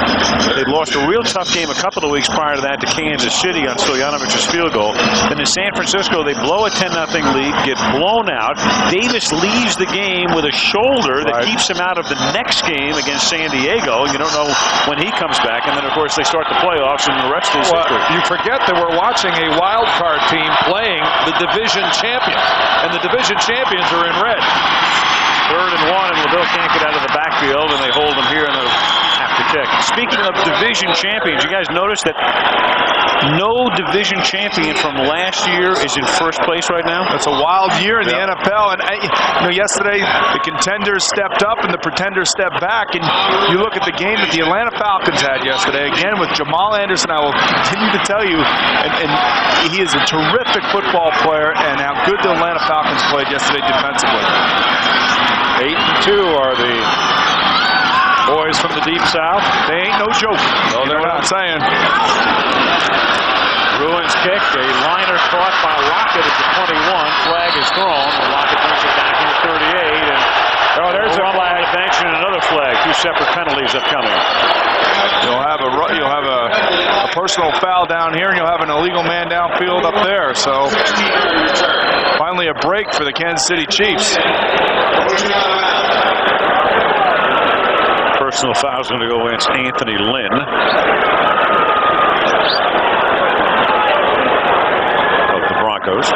They'd lost a real tough game a couple of weeks prior to that to Kansas City on Stoyanovic's field goal. Then in San Francisco, they blow a 10-0 lead, get blown out. Davis leaves the game with a shoulder that keeps him out of the next game against San Diego. You don't know when he comes back. And then, of course, they start the playoffs, and the rest is history. You forget that we're watching a wild card team playing the division champion, and the division champions are in red. 3rd and 1, and LaVille can't get out of the backfield, and they hold him here in the after kick. Speaking of division champions, you guys notice that no division champion from last year is in first place right now? That's a wild year in the NFL. And yesterday the contenders stepped up and the pretenders stepped back. And you look at the game that the Atlanta Falcons had yesterday, again with Jamal Anderson, I will continue to tell you, and he is a terrific football player, and how good the Atlanta Falcons played yesterday defensively. 8-2 are the boys from the Deep South. They ain't no joke. No, they're not. Saying. Bruins kick, a liner caught by Lockett at the 21. Flag is thrown. Lockett brings it back in at 38. And there's a flag on the bench and another flag. 2 separate penalties upcoming. You'll have a personal foul down here, and you'll have an illegal man downfield up there. So finally a break for the Kansas City Chiefs. Personal foul is going to go against Anthony Lynn of the Broncos.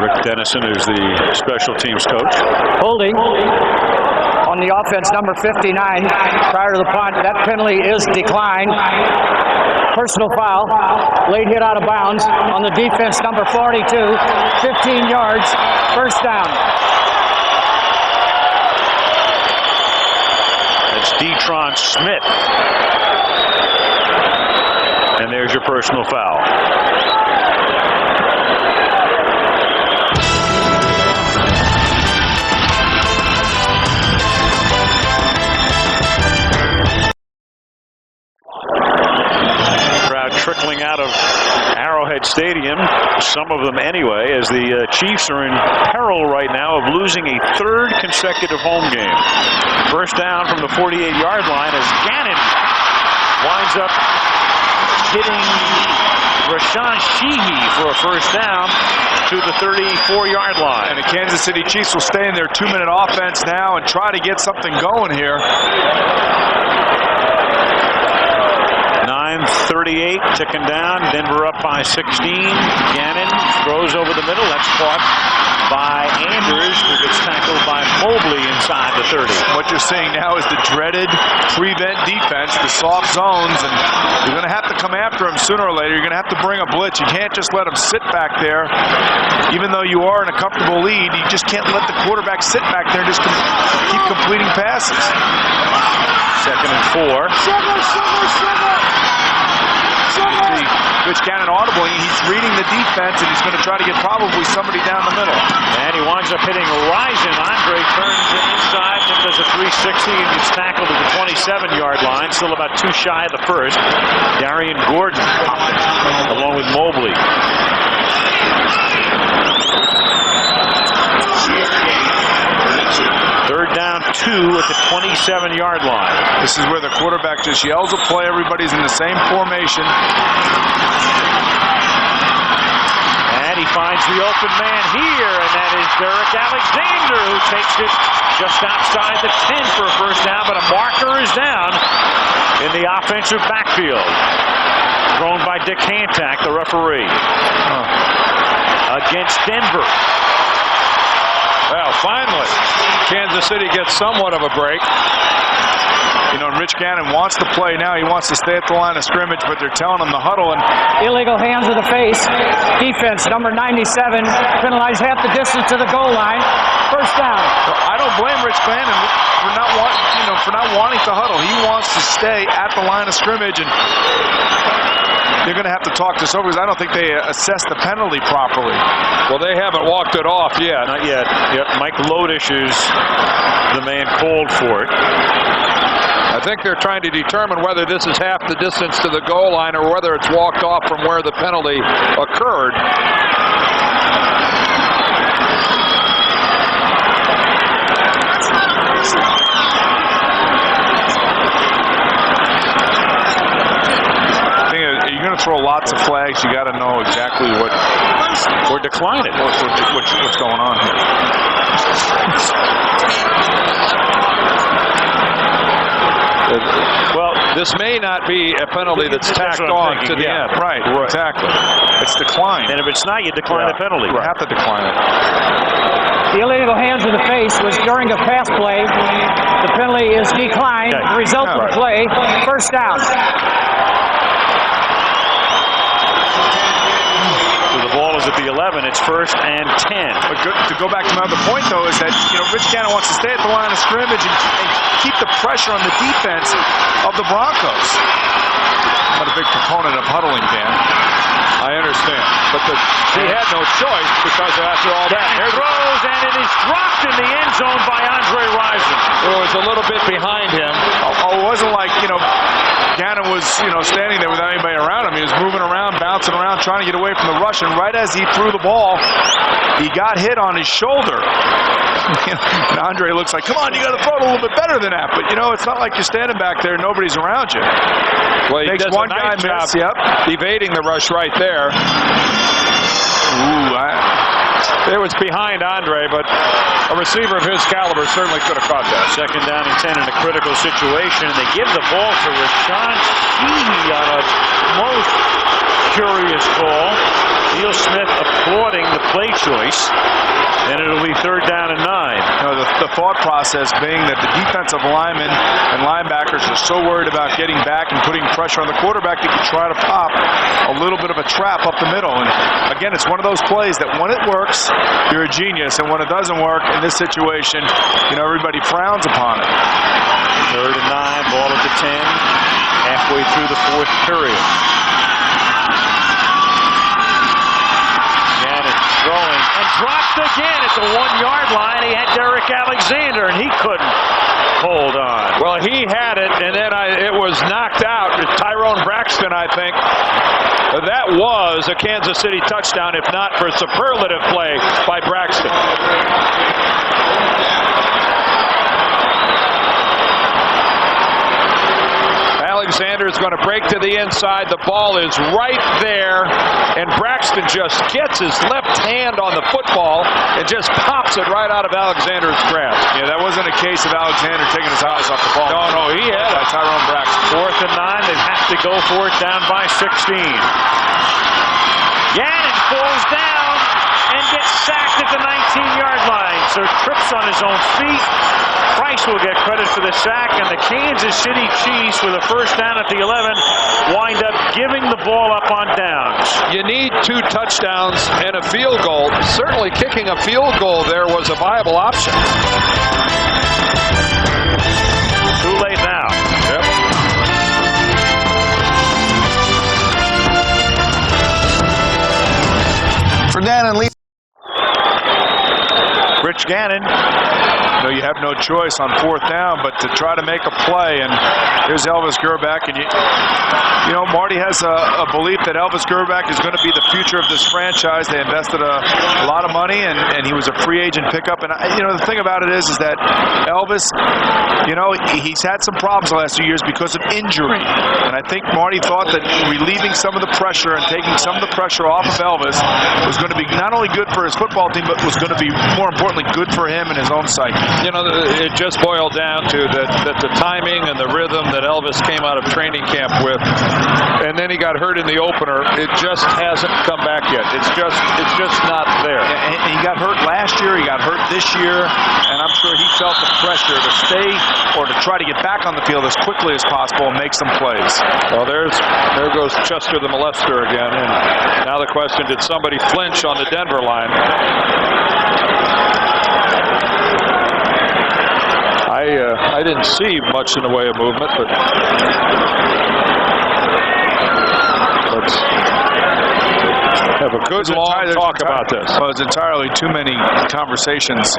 Rick Dennison is the special teams coach. Holding on the offense, number 59, prior to the punt. That penalty is declined. Personal foul, late hit out of bounds on the defense, number 42, 15 yards, first down. That's Detron Smith. And there's your personal foul. Trickling out of Arrowhead Stadium, some of them anyway, as the Chiefs are in peril right now of losing a 3rd consecutive home game. First down from the 48-yard line as Gannon winds up hitting Rashawn Sheehy for a first down to the 34-yard line. And the Kansas City Chiefs will stay in their 2-minute offense now and try to get something going here. 9:38 ticking down. Denver up by 16. Gannon throws over the middle. That's caught by Anders, who gets tackled by Mobley inside the 30. What you're seeing now is the dreaded prevent defense, the soft zones, and you're going to have to come after them sooner or later. You're going to have to bring a blitz. You can't just let them sit back there. Even though you are in a comfortable lead, you just can't let the quarterback sit back there and just keep completing passes. 2nd and 4. Rich Gannon audible. He's reading the defense, and he's going to try to get probably somebody down the middle. And he winds up hitting Rison. Andre turns inside and does a 360 and gets tackled at the 27-yard line. Still about 2 shy of the first. Darian Gordon along with Mobley. Third down 2 at the 27-yard line. This is where the quarterback just yells a play. Everybody's in the same formation. And he finds the open man here, and that is Derek Alexander, who takes it just outside the 10 for a first down, but a marker is down in the offensive backfield. Thrown by Dick Hantak, the referee. Against Denver. Well, finally, Kansas City gets somewhat of a break. You know, Rich Gannon wants to play now. He wants to stay at the line of scrimmage, but they're telling him to huddle. And illegal hands of the face. Defense, number 97, penalized half the distance to the goal line. First down. I don't blame Rich Gannon. for not wanting to huddle. He wants to stay at the line of scrimmage, and you're going to have to talk this over because I don't think they assessed the penalty properly. Well, they haven't walked it off yet. Not yet. Yep. Mike Lodish is the man called for it. I think they're trying to determine whether this is half the distance to the goal line or whether it's walked off from where the penalty occurred. You're going to throw lots of flags. You got to know exactly what or decline it. What's going on here? Well, this may not be a penalty that's tacked on to the end. Right, exactly. It's declined. And if it's not, you decline the penalty. You have to decline it. The illegal hands in the face was during a pass play. The penalty is declined. The result of the play, first down. So the ball is at the 11. It's 1st and 10. But to go back to my other point, though, is that Rich Gannon wants to stay at the line of scrimmage and keep the pressure on the defense of the Broncos. I'm not a big proponent of huddling, Dan. I understand. But he had no choice because after all that. He throws, and it is dropped in the end zone by Andre Rison. It was a little bit behind him. Oh, it wasn't like, Gannon was, standing there without anybody around him. He was moving around, bouncing around, trying to get away from the rush, and right as he threw the ball, he got hit on his shoulder. And Andre looks like, come on, you got to throw it a little bit better than that. But, it's not like you're standing back there and nobody's around you. Well, he makes does one a nice guy miss. job evading the rush right there. It was behind Andre, but a receiver of his caliber certainly could have caught that. 2nd down and 10 in a critical situation, and they give the ball to Rashawn Sheehy on a most curious call. Neil Smith applauding the play choice, and it'll be 3rd down and 9. The thought process being that the defensive linemen and linebackers are so worried about getting back and putting pressure on the quarterback that you try to pop a little bit of a trap up the middle. And again, it's one of those plays that when it works, you're a genius, and when it doesn't work in this situation, everybody frowns upon it. 3rd and 9, ball at the 10, halfway through the 4th period. Throwing and dropped again at the 1-yard line. He had Derek Alexander, and he couldn't hold on. Well, he had it, and then it was knocked out. Tyrone Braxton, I think. That was a Kansas City touchdown, if not for superlative play by Braxton. Alexander is going to break to the inside. The ball is right there, and Braxton just gets his left hand on the football and just pops it right out of Alexander's grasp. Yeah, that wasn't a case of Alexander taking his eyes off the ball. No, he had it. Tyrone Braxton. 4th and 9, they have to go for it, down by 16. Gannon falls down and gets sacked at the 19-yard line, so trips on his own feet. Price will get credit for the sack, and the Kansas City Chiefs, with a 1st down at the 11, wind up giving the ball up on downs. You need 2 touchdowns and a field goal. Certainly kicking a field goal there was a viable option. Too late now. Yep. For Dan and Lee. Rich Gannon, you have no choice on 4th down but to try to make a play. And here's Elvis Grbac, and Marty has a belief that Elvis Grbac is going to be the future of this franchise. They invested a lot of money, and he was a free agent pickup. And the thing about it is that Elvis, he's had some problems the last 2 years because of injury. And I think Marty thought that relieving some of the pressure and taking some of the pressure off of Elvis was going to be not only good for his football team, but was going to be, more importantly, good for him and his own psyche. It just boiled down to that the timing and the rhythm that Elvis came out of training camp with, and then he got hurt in the opener. It just hasn't come back yet. It's just not there. And he got hurt last year. He got hurt this year, and I'm sure he felt the pressure to stay or to try to get back on the field as quickly as possible and make some plays. Well, there goes Chester the molester again, and now the question: did somebody flinch on the Denver line? I didn't see much in the way of movement, but let's have a good long talk about this. Well, it's entirely too many conversations.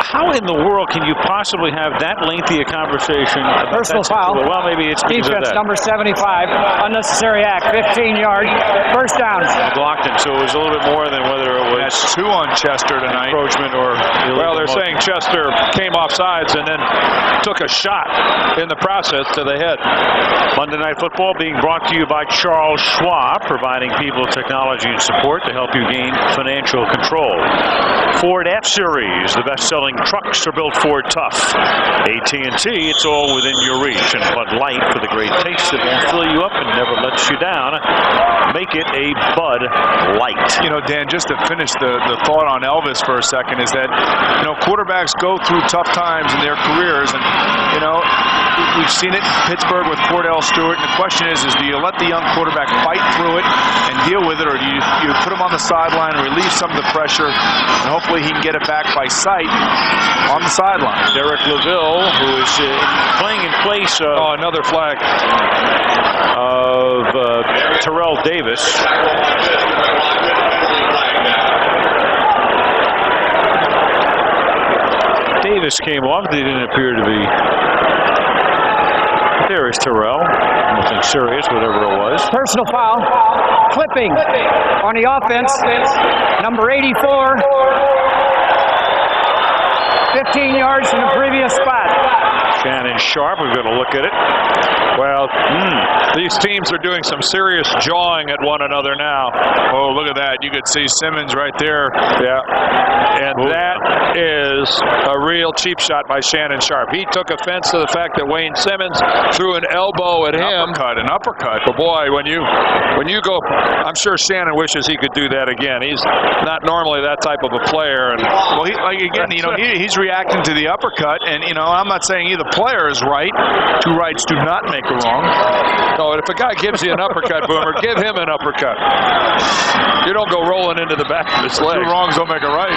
How in the world can you possibly have that lengthy a conversation? Personal foul. Well, maybe it's because Defense of that. number 75. Unnecessary act. 15 yards. First down. McLaughlin, so it was a little bit more than whether it was That's 2 on Chester tonight. Encroachment or well, they're saying Chester came off sides and then took a shot in the process to the head. Monday Night Football being brought to you by Charles Schwab, providing people technology and support to help you gain financial control. Ford F-Series, the best-selling trucks are built Ford tough. AT&T, it's all within your reach. And Bud Light, for the great taste that won't fill you up and never lets you down. Make it a Bud Light. You know, Dan, just to finish the thought on Elvis for a second is that, you know, quarterbacks go through tough times in their careers. And, you know, we've seen it in Pittsburgh with Cordell Stewart. And the question is do you let the young quarterback fight through it and deal with it, or do you put him on the sideline and relieve some of the pressure, and hopefully he can get it back by sight on the sideline? Derek LaVille, who is playing in place of... Oh, another flag. Of Terrell Davis. Davis came off. They didn't appear to be... There is Terrell. Nothing serious, whatever it was. Personal foul. Clipping on the offense. Number 84. 15 yards from the previous spot. Shannon Sharp, we've got to look at it. Well, these teams are doing some serious jawing at one another now. Oh, look at that. You could see Simmons right there. Yeah. And that is a real cheap shot by Shannon Sharp. He took offense to the fact that Wayne Simmons threw an elbow at him. An uppercut. But boy, when you go, I'm sure Shannon wishes he could do that again. He's not normally that type of a player. And well, he's reacting to the uppercut, and I'm not saying either player is right. 2 rights do not make a wrong. No, if a guy gives you an uppercut, Boomer, give him an uppercut. You don't go rolling into the back of his leg. 2 wrongs don't make a right.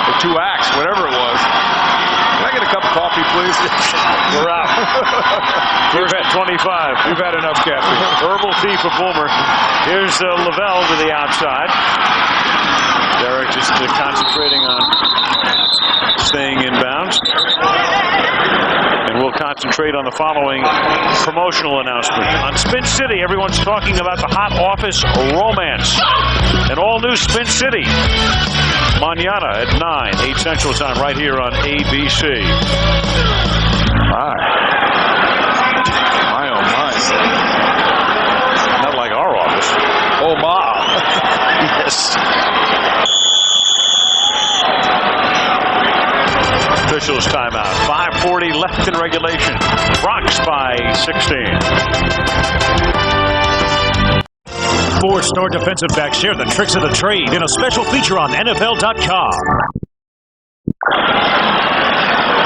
Or 2 acts, whatever it was. Can I get a cup of coffee, please? We're out. We're at 25. We've had enough caffeine. Verbal fee for Boomer. Here's Lavelle to the outside. Derek just concentrating on staying in bounds. And we'll concentrate on the following promotional announcement. On Spin City, everyone's talking about the hot office romance. An all-new Spin City. Mañana at 9, 8 Central Time, right here on ABC. My oh my. Not like our office. Oh my. Yes. Officials timeout. 5:40 left in regulation. Bronx by 16. 4-star defensive backs share the tricks of the trade in a special feature on NFL.com.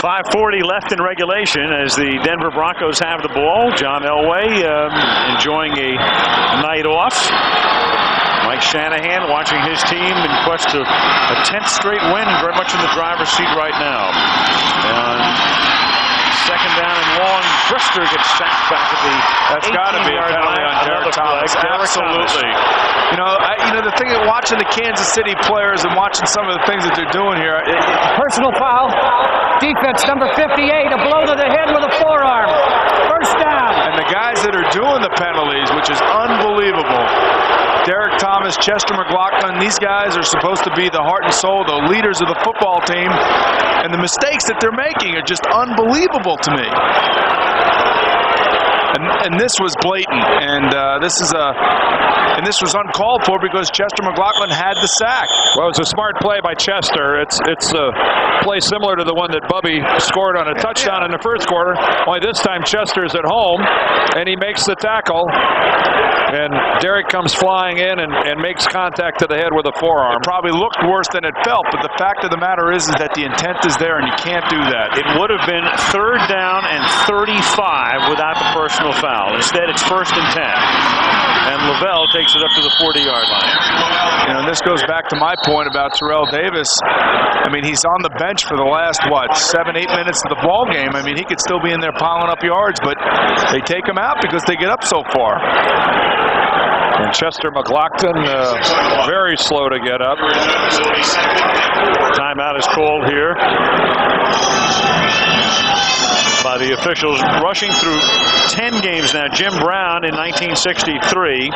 5:40 left in regulation as the Denver Broncos have the ball. John Elway enjoying a night off. Mike Shanahan watching his team in quest of a 10th straight win, very much in the driver's seat right now. And second down and long, Brister gets sacked back at the That's got to be a penalty on Derek Thomas. Absolutely. The thing that watching the Kansas City players and watching some of the things that they're doing here. Personal foul. Defense number 58. A blow to the head with a forearm. First down. And the guys that are doing the penalties, which is unbelievable. Derek Thomas, Chester McLaughlin, these guys are supposed to be the heart and soul, the leaders of the football team. And the mistakes that they're making are just unbelievable to me. And this was blatant, and this was uncalled for because Chester McLaughlin had the sack. Well, it was a smart play by Chester. It's a play similar to the one that Bubby scored on a touchdown in the first quarter. Only this time Chester's at home, and he makes the tackle. And Derek comes flying in and makes contact to the head with a forearm. It probably looked worse than it felt, but the fact of the matter is that the intent is there, and you can't do that. It would have been 3rd down and 35 without the personal personal foul. Instead, it's 1st and 10. And Lavelle takes it up to the 40-yard line. You know, and this goes back to my point about Terrell Davis. I mean, he's on the bench for the last, 7-8 minutes of the ball game. I mean, he could still be in there piling up yards, but they take him out because they get up so far. And Chester McLaughlin very slow to get up. Timeout is called here by the officials, rushing through 10 games now. Jim Brown in 1963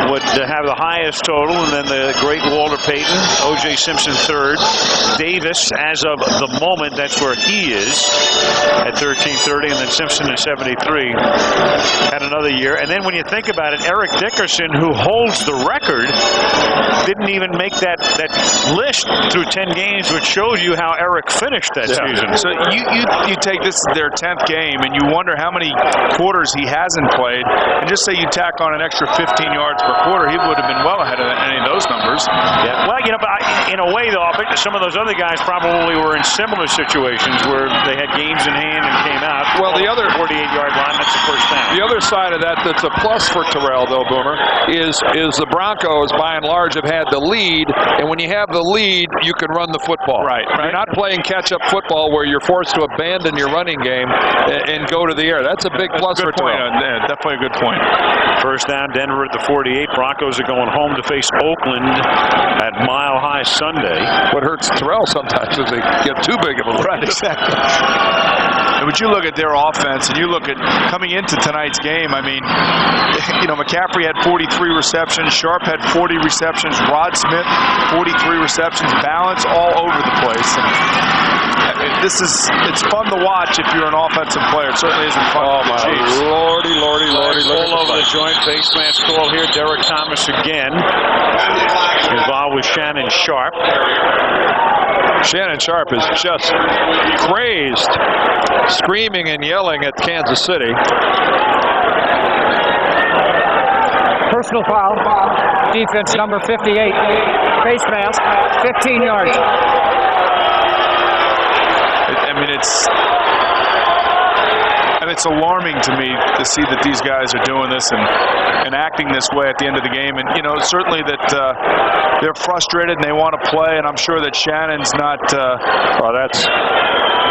would have the highest total, and then the great Walter Payton, O.J. Simpson third. Davis, as of the moment, that's where he is at 1330, and then Simpson in 73 had another year. And then when you think about it, Eric Dickerson, who holds the record, didn't even make that list through 10 games, which shows you how Eric finished that season. So you take this their 10th game, and you wonder how many quarters he hasn't played, and just say you tack on an extra 15 yards per quarter, he would have been well ahead of any of those numbers. Yeah. Well, you know, but in a way, though, I think some of those other guys probably were in similar situations where they had games in hand and came out. Well, the other 48-yard line, that's the first down. The other side of that's a plus for Terrell, though, Boomer, is the Broncos, by and large, have had the lead, and when you have the lead, you can run the football. Right. You're not playing catch-up football where you're forced to abandon your running game and go to the air. That's a big plus for Terrell. Yeah, definitely a good point. First down, Denver at the 48. Broncos are going home to face Oakland at Mile High Sunday. What hurts Terrell sometimes is they get too big of a lead. Right, exactly. And when you look at their offense and you look at coming into tonight's game, I mean, you know, McCaffrey had 43 receptions, Sharp had 40 receptions, Rod Smith 43 receptions, balance all over the place. And it's fun to watch if you're an offensive player. It certainly isn't fun. Oh my lordy. All over the joint. Face mask call here. Derek Thomas again involved with Shannon Sharp. Shannon Sharp is just crazed, screaming and yelling at Kansas City. Personal foul. Defense number 58. Face mask. 15 yards. It's alarming to me to see that these guys are doing this and acting this way at the end of the game. And, you know, certainly that they're frustrated and they want to play, and I'm sure that Shannon's not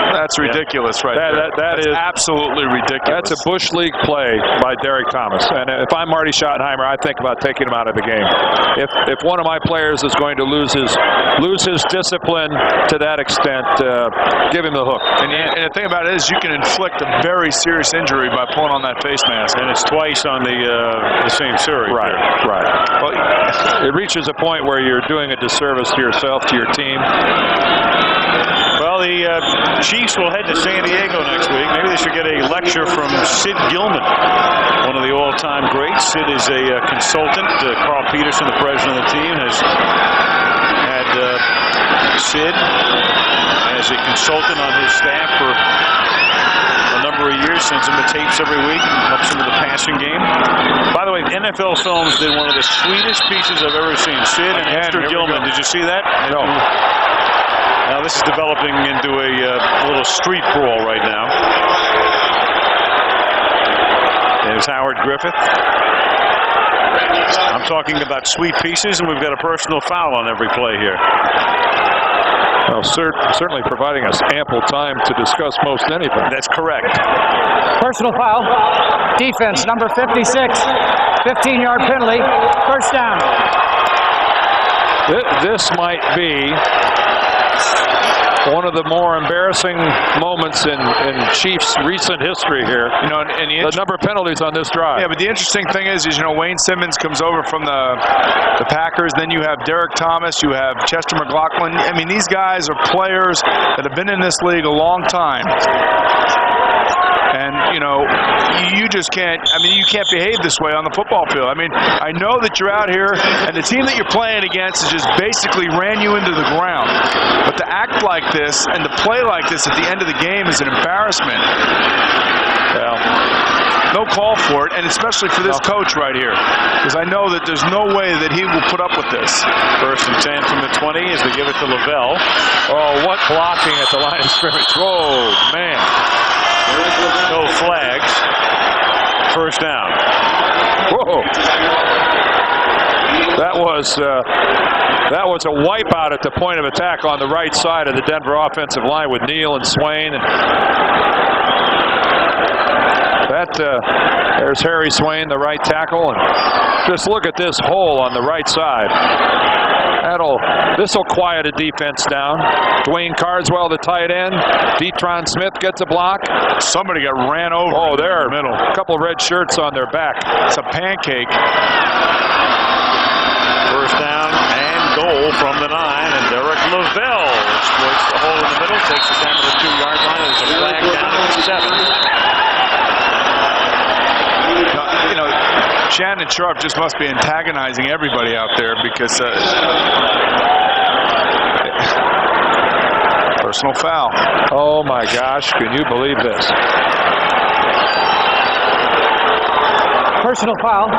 that's ridiculous right there. That's absolutely ridiculous. That's a Bush League play by Derek Thomas. And if I'm Marty Schottenheimer, I think about taking him out of the game. If one of my players is going to lose his discipline to that extent, give him the hook. And the thing about it is you can inflict a very serious injury by pulling on that face mask. And it's twice on the same series. Right. Well, it reaches a point where you're doing a disservice to yourself, to your team. Well, the Chiefs will head to San Diego next week. Maybe they should get a lecture from Sid Gilman, one of the all-time greats. Sid is a consultant. Carl Peterson, the president of the team, has had Sid as a consultant on his staff for a number of years, sends him the tapes every week, helps him with the passing game. By the way, NFL Films did one of the sweetest pieces I've ever seen. Sid and Esther Gilman. Did you see that? No. Now this is developing into a little street brawl right now. There's Howard Griffith. I'm talking about sweet pieces, and we've got a personal foul on every play here. Well, certainly providing us ample time to discuss most anything. That's correct. Personal foul. Defense number 56. 15-yard penalty. First down. This might be one of the more embarrassing moments in Chiefs' recent history here. You know, and the number of penalties on this drive. Yeah, but the interesting thing is you know, Wayne Simmons comes over from the Packers. Then you have Derek Thomas. You have Chester McLaughlin. I mean, these guys are players that have been in this league a long time. And, you know, you just can't, I mean, you can't behave this way on the football field. I mean, I know that you're out here, and the team that you're playing against has just basically ran you into the ground. But to act like this and to play like this at the end of the game is an embarrassment. Well, no call for it, and especially for this coach right here. Because I know that there's no way that he will put up with this. First and 10 from the 20 as they give it to Lavelle. Oh, what blocking at the line of scrimmage. Oh, man. No flags. First down. Whoa. That was a wipeout at the point of attack on the right side of the Denver offensive line with Neal and Swain. And there's Harry Swain, the right tackle, and just look at this hole on the right side. This will quiet a defense down. Dwayne Carswell, the tight end. Detron Smith gets a block. Somebody got ran over. Oh, there. In the middle. A couple red shirts on their back. It's a pancake. First down and goal from the 9, and Derek Lavelle exploits the hole in the middle, takes it down to the 2-yard line. There's a flag down at the 7. You know, Shannon Sharp just must be antagonizing everybody out there because personal foul. Oh my gosh, can you believe this? Personal foul.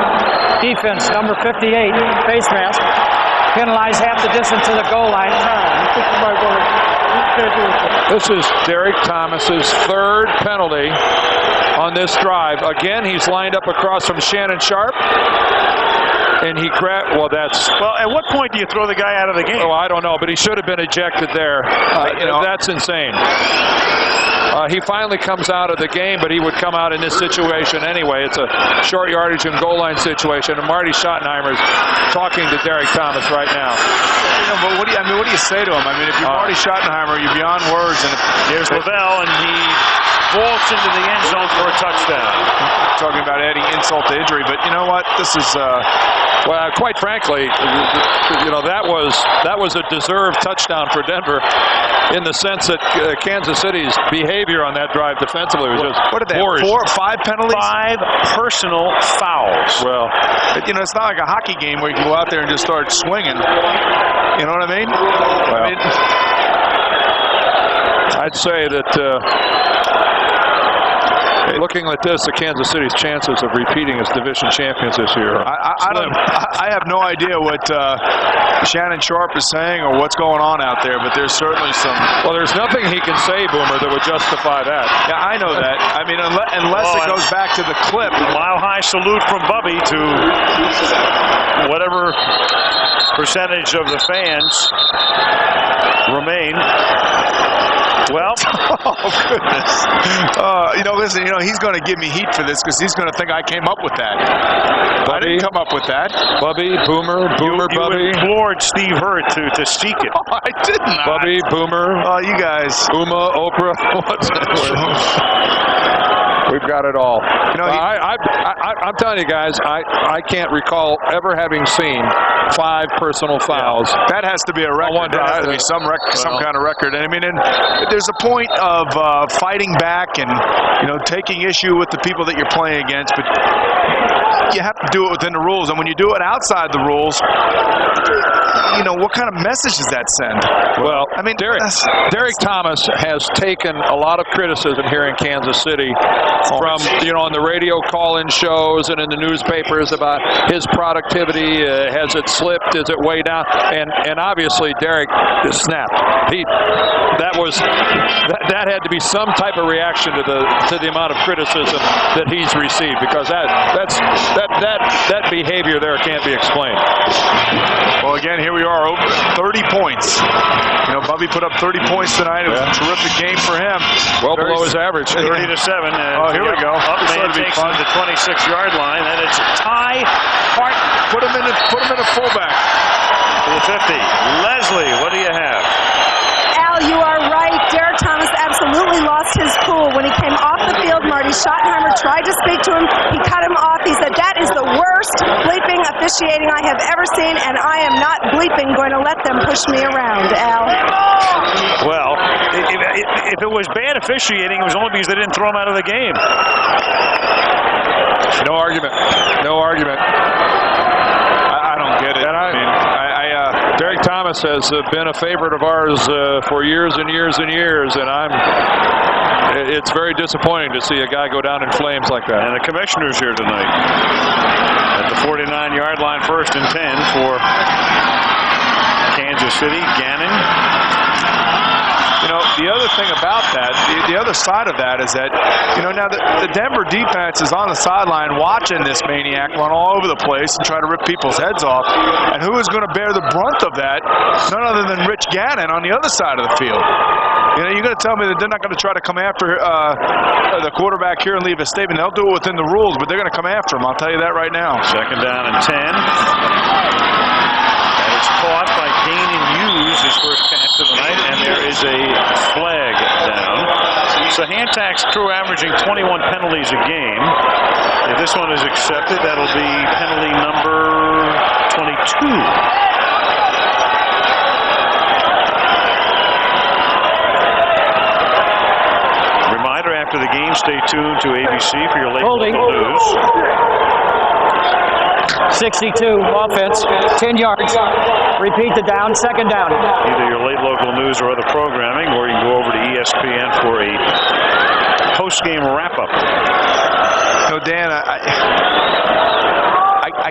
Defense, number 58, face mask. Penalized half the distance to the goal line. This is Derek Thomas's 3rd penalty on this drive. Again, he's lined up across from Shannon Sharp. And he grabbed, well, at what point do you throw the guy out of the game? Oh, I don't know, but he should have been ejected there. That's insane. He finally comes out of the game, but he would come out in this situation anyway. It's a short yardage and goal line situation, and Marty Schottenheimer's talking to Derek Thomas right now. But what do you say to him? I mean, if you're Marty Schottenheimer, you're beyond words. And here's Lavelle, and he vaults into the end zone for a touchdown. Talking about adding insult to injury, but you know what? This is well, quite frankly, that was a deserved touchdown for Denver, in the sense that Kansas City's behavior on that drive defensively was just what did they have, 4 or 5 penalties? 5 personal fouls. Well, it's not like a hockey game where you can go out there and just start swinging. You know what I mean? Well, I'd say that looking at this, the Kansas City's chances of repeating as division champions this year are slim. I have no idea what Shannon Sharp is saying or what's going on out there, but there's certainly some. Well, there's nothing he can say, Boomer, that would justify that. Yeah, I know that. I mean, unless it goes back to the clip. Mile-high salute from Bubby to whatever percentage of the fans remain. Well, oh goodness. Listen, he's going to give me heat for this because he's going to think I came up with that. Bubby, I didn't come up with that. Bubby, Boomer, Bubby. You implored Steve Hurt to seek it. Oh, I did not. Bubby, Boomer. Oh, you guys. Uma, Oprah. What's We've got it all. I'm telling you guys, I can't recall ever having seen 5 personal fouls. Yeah. That has to be a record. That has to be some kind of record. And I mean, there's a point of fighting back and taking issue with the people that you're playing against, but you have to do it within the rules. And when you do it outside the rules, what kind of message does that send? Well, I mean, Derek Thomas has taken a lot of criticism here in Kansas City from, on the radio call-in shows and in the newspapers about his productivity. Has it slipped? Is it way down? And obviously, Derek is snapped. That had to be some type of reaction to the amount of criticism that he's received, because that behavior there can't be explained. Well, again, here we are, over 30 points. Bubby put up 30 points tonight. It was a terrific game for him. Well below his average, 30-7. Oh, here we go. Upman takes him to the 26-yard line, and it's Ty Hart. Put him in a fullback. To the 50. Leslie, what do you have? Al, you are right. Derek Thomas absolutely lost his cool. When he came off the field, Marty Schottenheimer tried to speak to him. He cut him off. He said, "That is the worst bleeping officiating I have ever seen, and I am not bleeping going to let them push me around," Al. Well, if it was bad officiating, it was only because they didn't throw him out of the game. No argument. No argument. I don't get it. Derek Thomas has been a favorite of ours for years and years and years, and it's very disappointing to see a guy go down in flames like that. And the commissioner's here tonight at the 49-yard line, 1st and 10 for Kansas City. Gannon. The other thing about that, the other side of that is that, now the Denver defense is on the sideline watching this maniac run all over the place and try to rip people's heads off. And who is going to bear the brunt of that? None other than Rich Gannon on the other side of the field. You're going to tell me that they're not going to try to come after the quarterback here and leave a statement. They'll do it within the rules, but they're going to come after him. I'll tell you that right now. Second down and 10. That is caught by Dane Hughes, his first catch of the night, and there is a flag down. So Hantak's crew averaging 21 penalties a game. If this one is accepted, that'll be penalty number 22. After the game, stay tuned to ABC for your late local news. 62 offense, 10 yards. Repeat the down, second down. Either your late local news or other programming, or you can go over to ESPN for a post-game wrap-up. Dan, I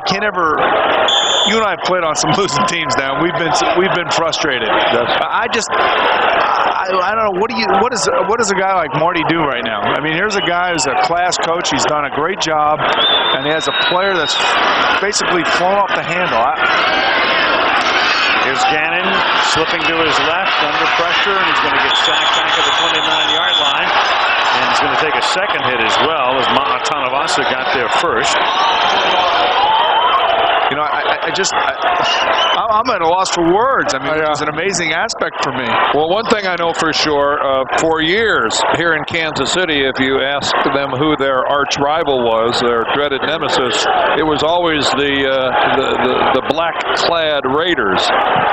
can't ever. You and I have played on some losing teams now. We've been frustrated. I don't know. What does a guy like Marty do right now? I mean, here's a guy who's a class coach. He's done a great job, and he has a player that's basically flown off the handle. Here's Gannon slipping to his left under pressure, and he's going to get sacked back at the 29-yard line. And he's going to take a second hit as well, as Matanavasa got there first. I'm at a loss for words. I mean, it was an amazing aspect for me. Well, one thing I know for sure, for years here in Kansas City, if you asked them who their arch rival was, their dreaded nemesis, it was always the black-clad Raiders.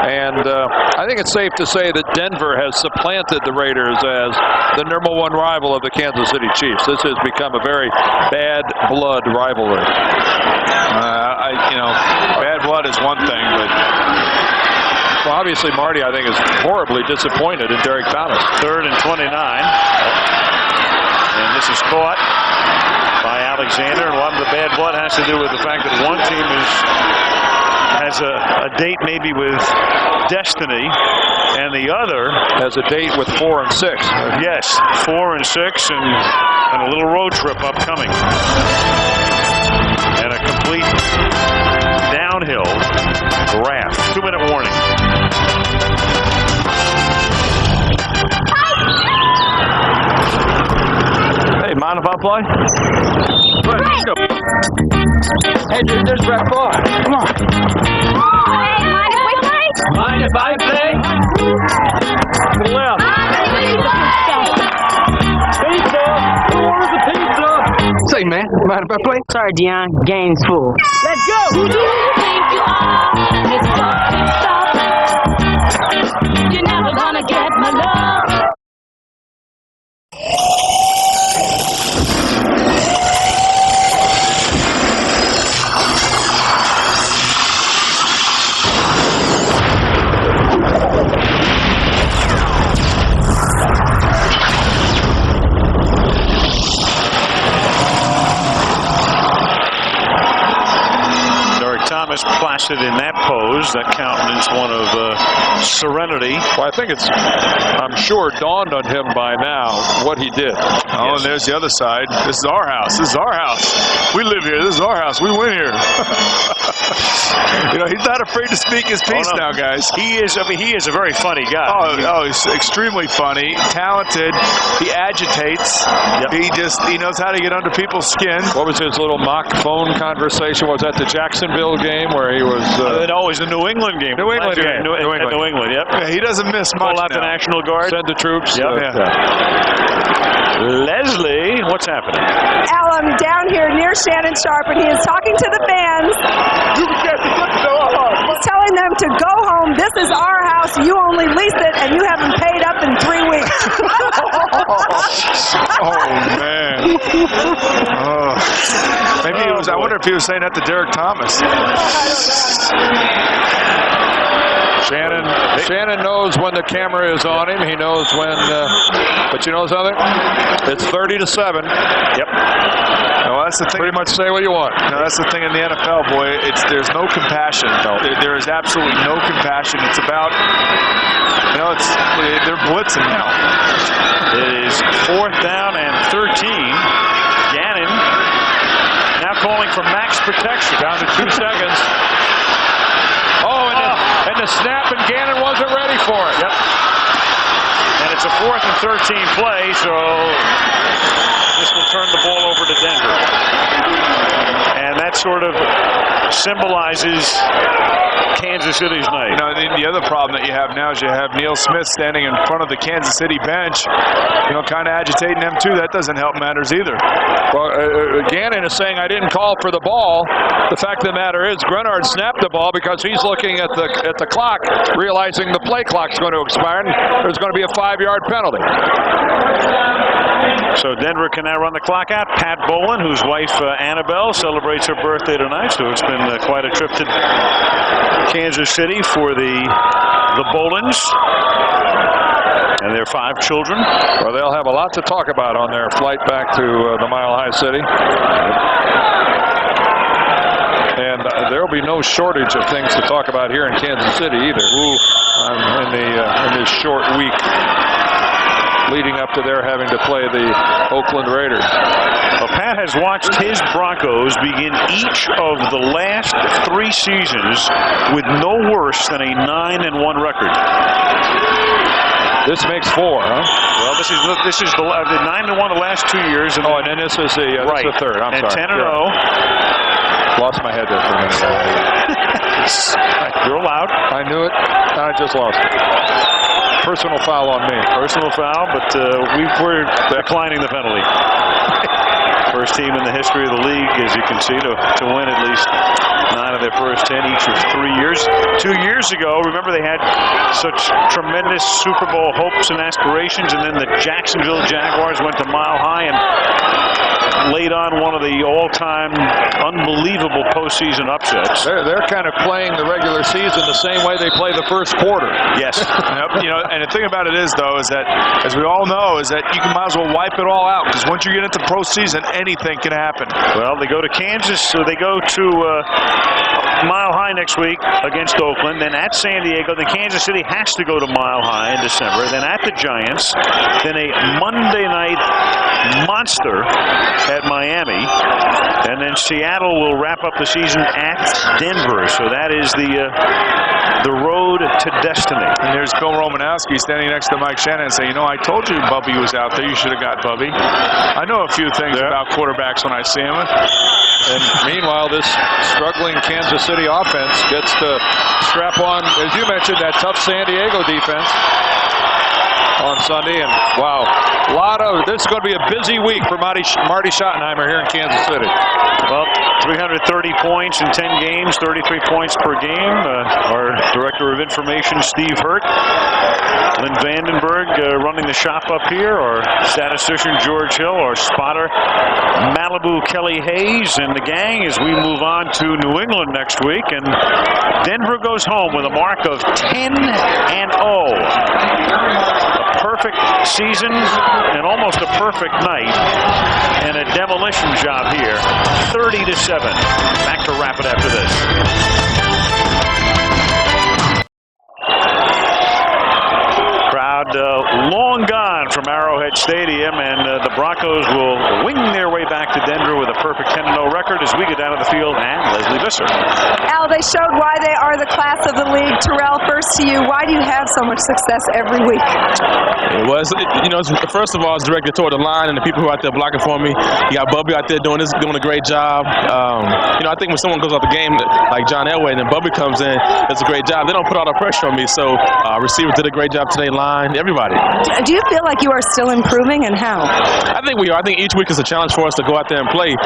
And I think it's safe to say that Denver has supplanted the Raiders as the #1 rival of the Kansas City Chiefs. This has become a very bad blood rivalry. Bad blood is one thing, but obviously Marty, I think, is horribly disappointed in Derek Thomas. 3rd and 29. And this is caught by Alexander. And a lot of the bad blood has to do with the fact that one team has a date maybe with destiny, and the other has a date with 4 and 6. Yes, 4 and 6, and a little road trip upcoming. And a complete downhill draft. 2-minute warning. Hey, mind if I play? Let's go. Hey, dude, there's Brett Favre. Come on. Hey, mind if we play? Mind if I play? To the left. Pizza! Who orders a pizza? Say, man, mind if I play? Sorry, Dion. Game's full. Let's go! Who do you think you are? It's tough and stuff. You're never gonna get my love. Thomas placid in that pose, that countenance one of serenity. Well, I think I'm sure dawned on him by now what he did. Oh, yes. And there's the other side. This is our house. This is our house. We live here. This is our house. We win here. He's not afraid to speak his piece now, guys. He is. I mean, he is a very funny guy. He's extremely funny, talented. He agitates. Yep. He knows how to get under people's skin. What was his little mock phone conversation? Was that the Jacksonville game where he was? Always the New England game. New England game. New England. Yep. Yeah, he doesn't miss much. Pull out the National Guard. Send the troops. Yep. Leslie, what's happening? Alan, down here near Shannon Sharp, and he is talking to the fans. He's telling them to go home. This is our house. You only leased it, and you haven't paid up in 3 weeks. Oh, man. Maybe it was. I wonder if he was saying that to Derek Thomas. Shannon knows when the camera is on him. He knows when, but you know something? It's 30-7. Yep. No, that's the thing. Pretty much say what you want. No, that's the thing in the NFL, boy. There's no compassion. There is absolutely no compassion. It's about, they're blitzing now. It is 4th down and 13. Gannon now calling for max protection. Down to 2 seconds. Oh, and the snap, and Gannon wasn't ready for it. Yep. And it's a 4th and 13 play, so this will turn the ball over to Denver. And that sort of symbolizes Kansas City's night. The other problem that you have now is you have Neil Smith standing in front of the Kansas City bench, kind of agitating them too. That doesn't help matters either. Well, Gannon is saying I didn't call for the ball. The fact of the matter is Grenard snapped the ball because he's looking at the clock, realizing the play clock's going to expire and there's going to be a 5-yard penalty. So Denver can now run the clock out. Pat Bolin, whose wife Annabelle celebrates her birthday tonight, so it's been quite a trip to Kansas City for the Bolins and their 5 children. Well, they'll have a lot to talk about on their flight back to the Mile High City. And there will be no shortage of things to talk about here in Kansas City either. In this short week leading up to their having to play the Oakland Raiders. Well, Pat has watched his Broncos begin each of the last 3 seasons with no worse than a 9-1 record. This makes 4, huh? Well, this is the 9-1 the last 2 years. And and then this is the right. This is the third. I'm and sorry. 10-0. Lost my head there for a minute. You're allowed. I knew it. I just lost it. Personal foul on me. Personal foul, but we're declining the penalty. First team in the history of the league, as you can see, to win at least 9 of their first 10 each of 3 years. 2 years ago, remember they had such tremendous Super Bowl hopes and aspirations, and then the Jacksonville Jaguars went to Mile High and laid on one of the all-time unbelievable postseason upsets. They're kind of playing the regular season the same way they play the first quarter. Yes. And the thing about it is, though, is that, as we all know, is that you might as well wipe it all out, because once you get into postseason, anything can happen. Well, they go to Kansas, so they go to Mile High next week against Oakland, then at San Diego, then Kansas City has to go to Mile High in December, then at the Giants, then a Monday night monster at Miami, and then Seattle will wrap up the season at Denver. So that is the road to destiny. And there's Bill Romanowski standing next to Mike Shannon and saying, I told you Bubby was out there. You should have got Bubby. I know a few things about quarterbacks when I see him. And meanwhile, this struggling Kansas City offense gets to strap on, as you mentioned, that tough San Diego defense on Sunday. And wow, this is going to be a busy week for Marty Schottenheimer here in Kansas City. Well, 330 points in 10 games, 33 points per game. Our Director of Information, Steve Hurt. Lynn Vandenberg running the shop up here, or statistician George Hill, or spotter Malibu Kelly Hayes, and the gang as we move on to New England next week. And Denver goes home with a mark of 10-0. Perfect season and almost a perfect night, and a demolition job here. 30-7. Back to wrap it after this. Crowd long gone from Arrowhead Stadium, and the Broncos will wing their way back to Denver with a perfect 10-0 record as we get down to the field, and Leslie Visser. Al, they showed why they are the class of the league. Terrell, first to you. Why do you have so much success every week? First of all, it's directed toward the line and the people who are out there blocking for me. You got Bubby out there doing a great job. I think when someone goes out the game, like John Elway, and then Bubby comes in, does a great job. They don't put all the pressure on me. So receivers did a great job today, line, everybody. Do you feel like you are still improving, and how? I think we are. I think each week is a challenge for us to go out there and play.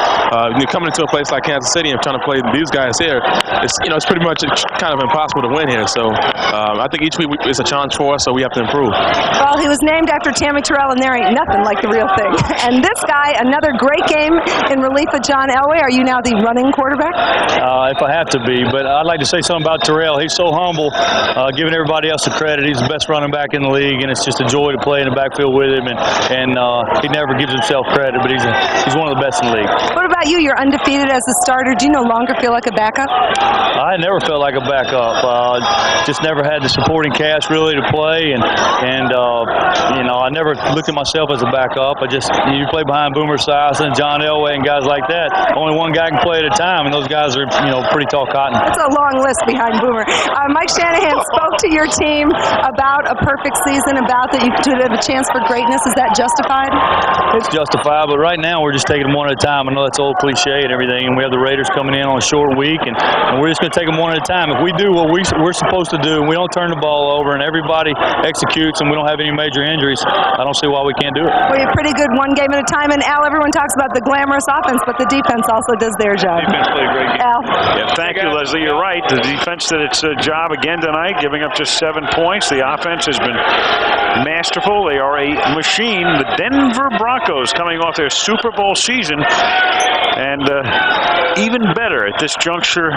Coming into a place like Kansas City and trying to play these guys here, it's pretty much kind of impossible to win here. So I think each week is a challenge for us, so we have to improve. Well, he was named after Tammy Terrell, and there ain't nothing like the real thing. And this guy, another great game in relief of John Elway. Are you now the running quarterback? If I have to be, but I'd like to say something about Terrell. He's so humble, giving everybody else the credit. He's the best running back in the league, and it's just a joy to play in the backfield with him. And he never gives himself credit, but he's one of the best in the league. What about you? You're undefeated as a starter. Do you no longer feel like a backup? I never felt like a backup. Just never had the supporting cast really to play, and you know, I never looked at myself as a backup. You play behind Boomer Esiason, John Elway, and guys like that. Only one guy can play at a time, and those guys are, you know, pretty tall cotton. It's a long list behind Boomer. Mike Shanahan spoke to your team about a perfect season, about that you could have a chance for greatness. Is that justified? It's justified, but right now we're just taking them one at a time. I know that's old cliche and everything, and we have the Raiders coming in on a short week, and we're just going to take them one at a time. If we do what we're supposed to do, and we don't turn the ball over, and everybody executes, and we don't have any major injuries, I don't see why we can't do it. Well, you're pretty good one game at a time, and Al, everyone talks about the glamorous offense, but the defense also does their job. Defense played a great game. Al. Yeah, thank you, Leslie. You're right. The defense did its job again tonight, giving up just 7 points. The offense has been masterful. They are a machine. The Denver Broncos coming off their Super Bowl season, and even better at this juncture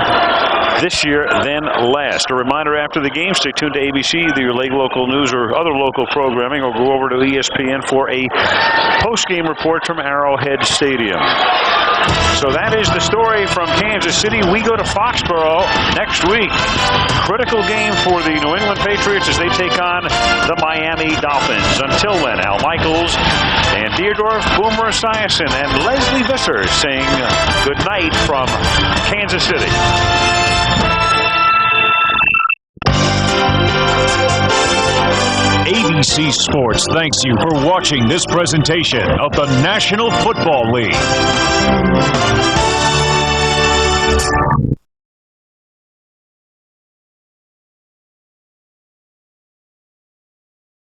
this year than last. A reminder after the game, stay tuned to ABC, either your late local news or other local programming, or go over to ESPN for a post-game report from Arrowhead Stadium. So that is the story from Kansas City. We go to Foxborough next week. Critical game for the New England Patriots as they take on the Miami Dolphins. Until then, Al Michaels and Deodorf, Boomer Esiason, and Leslie Visser saying good night from Kansas City. ABC Sports thanks you for watching this presentation of the National Football League.